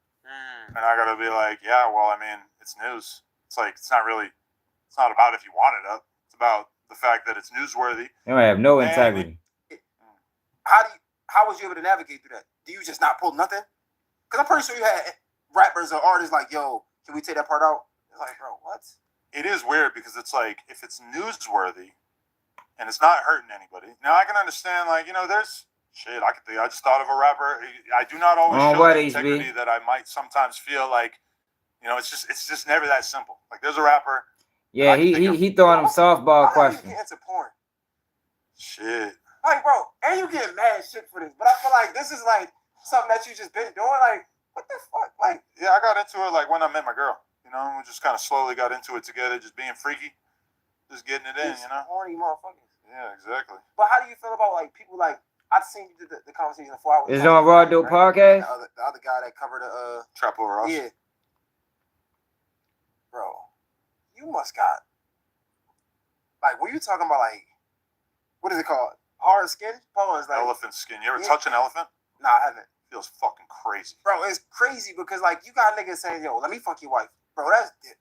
And I gotta be like, yeah, well, I mean, it's news. It's like it's not about if you want it up. It's about the fact that it's newsworthy. You have no integrity. How was you able to navigate through that? Do you just not pull nothing? Because I'm pretty sure you had rappers or artists like, yo, can we take that part out? It's like, bro, what? It is weird because it's like, if it's newsworthy and it's not hurting anybody. Now, I can understand, like, you know, there's shit. I just thought of a rapper. I do not always show the integrity that I might sometimes feel like, you know, it's just never that simple. Like, there's a rapper. Yeah, he throwing them softball questions. Get into porn. Shit. Like, bro, and you get mad shit for this, but I feel like this is like something that you just been doing. Like, what the fuck? Like, yeah, I got into it like when I met my girl. You know, we just kind of slowly got into it together, just being freaky, just getting it in. You know, horny motherfuckers. Yeah, exactly. But how do you feel about like people like I've seen you did the conversation before? Is it on Raw Dope Podcast? The other guy that covered Trap Over Ross. Yeah, bro, you must got like. Were you talking about like what is it called? Hard skin? Like, elephant skin. You ever touch an elephant? Nah, I haven't. Feels fucking crazy. Bro, it's crazy because like you got niggas saying, yo, let me fuck your wife. Bro,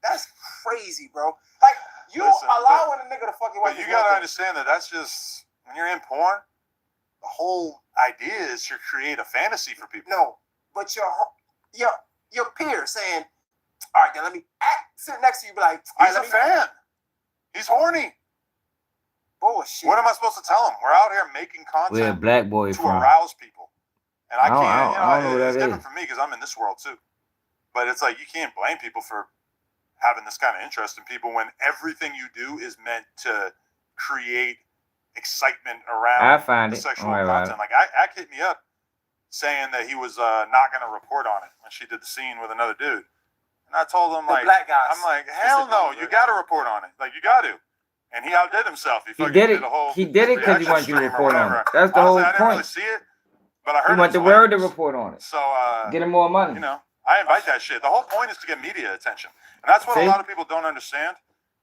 that's crazy, bro. Like you allowing a nigga to fuck your wife. But you gotta understand that's just when you're in porn, the whole idea is to create a fantasy for people. No, but your peer saying, all right, then let me sit next to you, be like, he's a fan. He's horny. Bullshit. What am I supposed to tell him? We're out here making content Where Black Boy to arouse people. And I can't, I don't know what it's that different for me because I'm in this world too. But it's like you can't blame people for having this kind of interest in people when everything you do is meant to create excitement around the sexual content. Like Ack hit me up saying that he was not going to report on it when she did the scene with another dude. And I told him, like, black guys. I'm like, hell no, you got to report on it. Like, you got to. And he outdid himself. He did it. He did it because he wanted you to report on it. That's the whole point. I didn't really see it, but I heard he wanted the world to report on it. So get him more money. You know, I invite that shit. The whole point is to get media attention, and that's what a lot of people don't understand.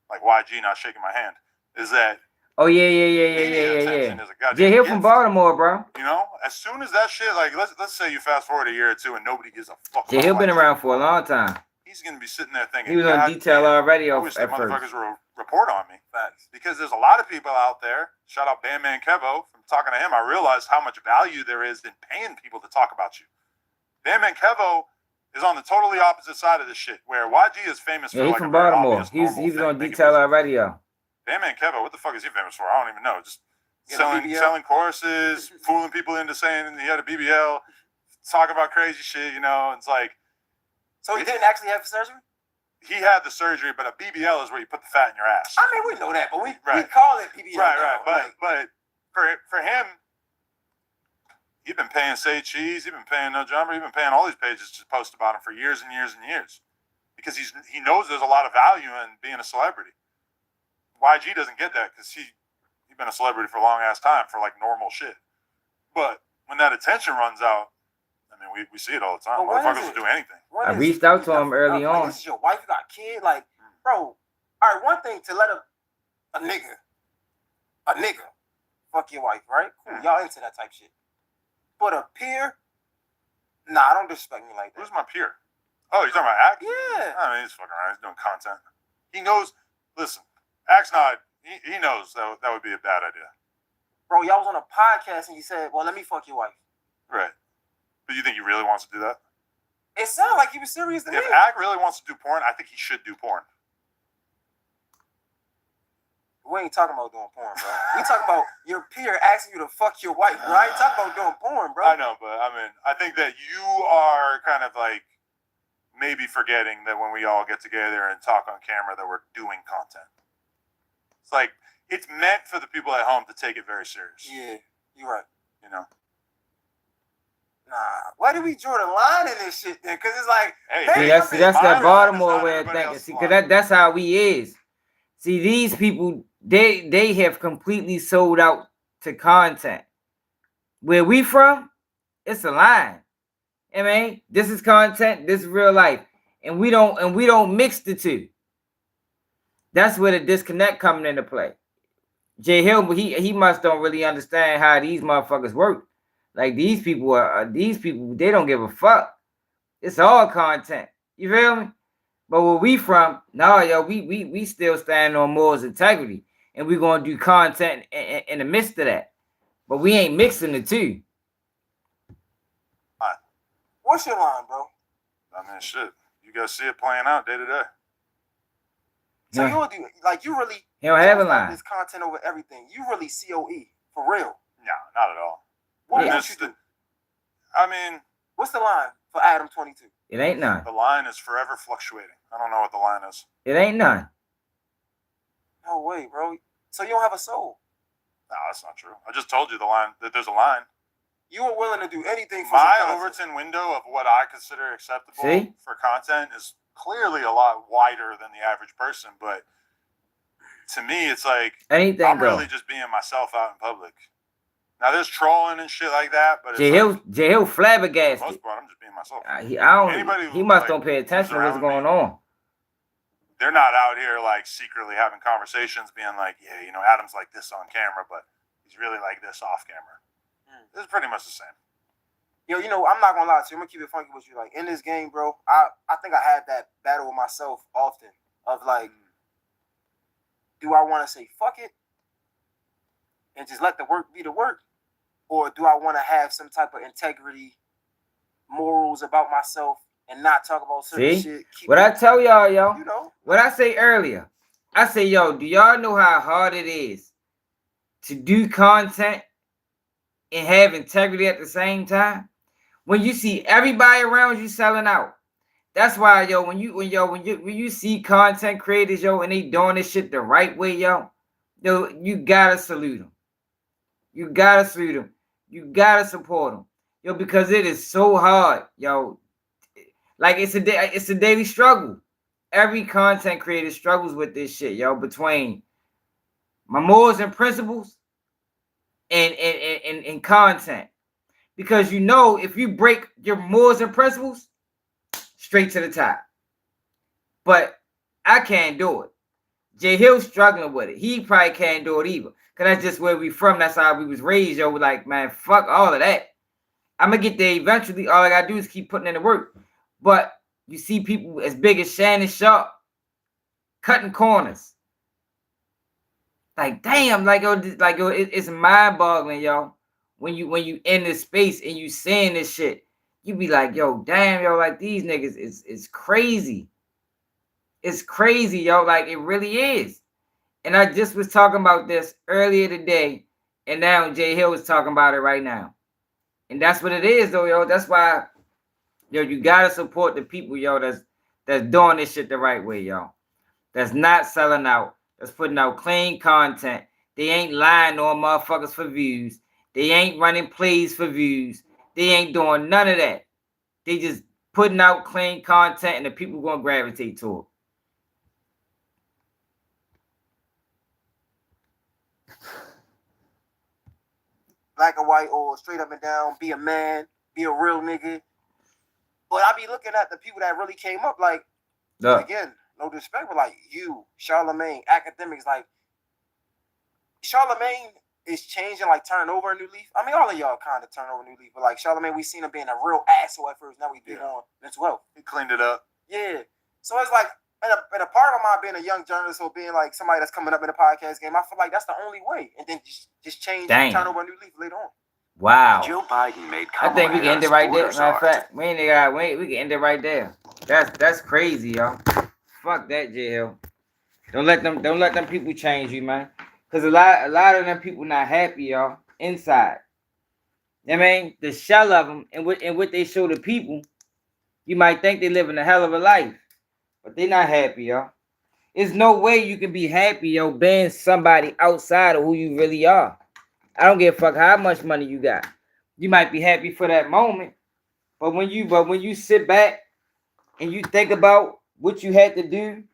Like YG not shaking my hand is that. Oh yeah. Jay Hill from Baltimore, bro. You know, as soon as that shit, like let's say you fast forward a year or two and nobody gives a fuck. Jay Hill been around for a long time. He's gonna be sitting there thinking he was on Detail already. I wish the motherfuckers will report on me. Because there's a lot of people out there. Shout out Bandman Kevo. From talking to him, I realized how much value there is in paying people to talk about you. Bandman Kevo is on the totally opposite side of this shit, where YG is famous for he's like from a very Baltimore. obvious He was on Detail Radio. Bandman Kevo, what the fuck is he famous for? I don't even know. Just selling choruses, fooling people into saying he had a BBL, talking about crazy shit, you know. It's like. So he didn't actually have surgery? He had the surgery, but a BBL is where you put the fat in your ass. I mean, we know that, but we call it BBL. Right. But for him, he's been paying Say Cheese, he's been paying No Jumper, he's been paying all these pages to post about him for years and years and years. Because he knows there's a lot of value in being a celebrity. YG doesn't get that because he's been a celebrity for a long ass time for like normal shit. But when that attention runs out, I mean, we see it all the time. Motherfuckers will do anything. I reached out to him early on. This is your wife, you got a kid, like, bro. All right, one thing to let a nigga fuck your wife, right? Cool, y'all into that type shit. But a peer, nah, don't disrespect me like that. Who's my peer? Oh, you're talking about Ack? Yeah. I mean, he's fucking around. He's doing content. He knows. Listen, Ack's not. He knows that would be a bad idea. Bro, y'all was on a podcast and you said, "Well, let me fuck your wife." Right. But you think he really wants to do that? It sounded like he was serious to me. If Ack really wants to do porn, I think he should do porn. We ain't talking about doing porn, bro. We talking about your peer asking you to fuck your wife, bro. I ain't talking about doing porn, bro. I know, but I mean, I think that you are kind of like maybe forgetting that when we all get together and talk on camera that we're doing content. It's like, it's meant for the people at home to take it very serious. Yeah, you're right. You know? Nah, why do we draw the line in this shit then? Because it's like, hey, see, that's that Baltimore way of thinking. See, because that's how we is. See, these people, they have completely sold out to content. Where we from, it's a line. I mean, this is content, this is real life, and we don't mix the two. That's where the disconnect coming into play. Jay Hill, he must don't really understand how these motherfuckers work. Like these people, they don't give a fuck. It's all content. You feel me? But where we from, no, yo, we still stand on morals integrity, and we gonna do content in the midst of that. But we ain't mixing the two. What's your line, bro? I mean, shit. You guys see it playing out day to day. So you would do like you really he don't have a line. This content over everything. You really COE for real? No, not at all. What else you do? I mean, what's the line for ADAM22? It ain't none. The line is forever fluctuating. I don't know what the line is. It ain't none. No way, bro. So you don't have a soul? No, that's not true. I just told you the line that there's a line. You were willing to do anything for my Overton window of what I consider acceptable for content is clearly a lot wider than the average person, but to me it's like anything I'm really just being myself out in public. Now there's trolling and shit like that, but J-Hill flabbergasted. For the most part, I'm just being myself. He must don't pay attention to what's going on. They're not out here like secretly having conversations, being like, yeah, you know, Adam's like this on camera, but he's really like this off camera. This is pretty much the same. Yo, you know, I'm not gonna lie to you. I'm gonna keep it funky with you. Like in this game, bro, I think I had that battle with myself often of like, do I want to say fuck it and just let the work be the work, or do I want to have some type of integrity, morals about myself, and not talk about certain shit? What I tell y'all, yo, you know, what I say earlier, I say, yo, do y'all know how hard it is to do content and have integrity at the same time? When you see everybody around you selling out, that's why, yo, when you see content creators, yo, and they doing this shit the right way, yo, you gotta salute them. You gotta salute them. You gotta support them, yo, because it is so hard, yo. Like it's a daily struggle. Every content creator struggles with this shit, yo, between my morals and principles and content. Because you know, if you break your morals and principles, straight to the top. But I can't do it. J Hill's struggling with it. He probably can't do it either. Cause that's just where we from. That's how we was raised, yo. We're like, man, fuck all of that. I'm gonna get there eventually. All I gotta do is keep putting in the work. But you see people as big as Shannon Sharpe cutting corners. Like, damn, it's mind-boggling, yo. When you in this space and you seeing this shit, you be like, yo, damn, yo, like these niggas is crazy. It's crazy, yo, like it really is. And I just was talking about this earlier today, and now J Hill is talking about it right now. And that's what it is, though, yo. That's why, yo, you gotta support the people, yo, that's doing this shit the right way, yo. That's not selling out. That's putting out clean content. They ain't lying on motherfuckers for views. They ain't running plays for views. They ain't doing none of that. They just putting out clean content, and the people gonna gravitate to it. Black or white, or straight up and down, be a man, be a real nigga. But I be looking at the people that really came up, like, again, no disrespect, but like you, Charlemagne, academics, like, Charlemagne is changing, like turning over a new leaf. I mean, all of y'all kind of turn over a new leaf, but like Charlemagne, we seen him being a real asshole at first. Now we big on mental health. He cleaned it up. Yeah. So it's like, and a part of my being a young journalist or being like somebody that's coming up in the podcast game, I feel like that's the only way. And then just change, turn over a new leaf later on. Wow. Joe Biden made I think we can end it right there. Matter of fact, we can end it right there. That's crazy, y'all. Fuck that, J Hill. Don't let them people change you, man. Cause a lot of them people not happy, y'all, inside. I mean, the shell of them and what they show the people, you might think they living a hell of a life, but they not happy, y'all. There's no way you can be happy, yo, being somebody outside of who you really are. I don't give a fuck how much money you got. You might be happy for that moment, but when you sit back and you think about what you had to do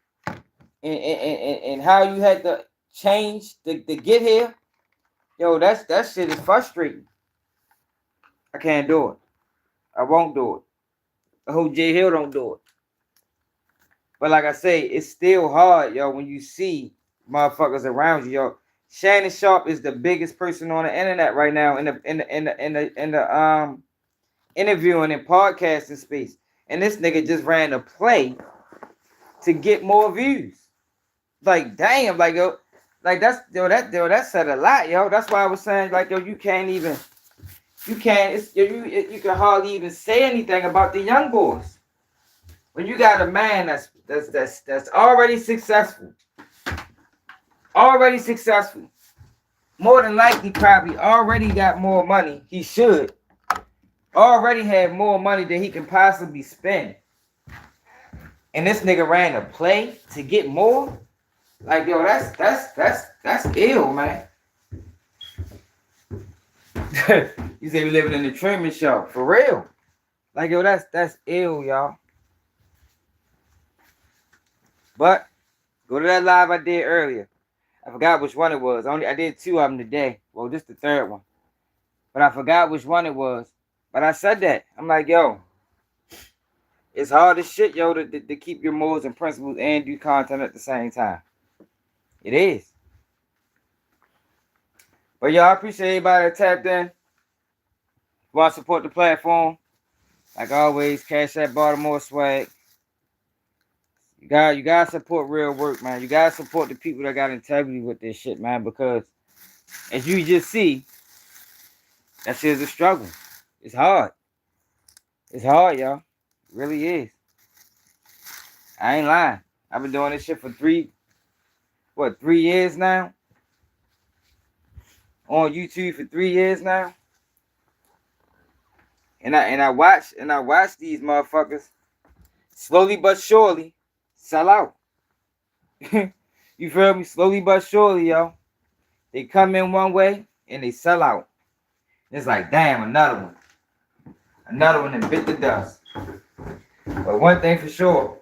and how you had to change to get here, yo, that shit is frustrating. I can't do it. I won't do it. I hope J Hill don't do it. But like I say, it's still hard, yo, when you see motherfuckers around you, yo. Shannon Sharpe is the biggest person on the internet right now in the interviewing and podcasting space. And this nigga just ran a play to get more views. Like, damn, like, yo, like that said a lot, yo. That's why I was saying, like, yo, you can hardly even say anything about the young boys. When you got a man that's already successful, more than likely probably already got more money. He should already have more money than he can possibly spend. And this nigga ran a play to get more. Like, yo, that's ill, man. You say we living in the Truman Show, for real. Like, yo, that's ill, y'all. But go to that live I did earlier. I forgot which one it was. I did 2 of them today. Well, this the 3rd one. But I forgot which one it was. But I said that. I'm like, yo, it's hard as shit, yo, to keep your morals and principles and do content at the same time. It is. But y'all, I appreciate everybody that tapped in. Want to support the platform? Like always, Cash App Baltimore swag. You gotta support real work, man. You gotta support the people that got integrity with this shit, man. Because as you just see, that shit is a struggle. It's hard. It's hard, y'all. It really is. I ain't lying. I've been doing this shit for 3 years now? On YouTube for 3 years now. And I watch these motherfuckers slowly but surely sell out. You feel me? Slowly but surely, yo. They come in one way and they sell out. It's like, damn, another one. Another one that bit the dust. But one thing for sure,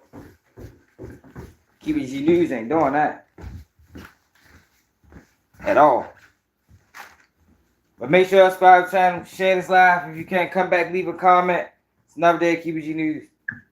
KBG News ain't doing that. At all. But make sure you subscribe to the channel, share this live. If you can't come back, leave a comment. It's another day at KBG News.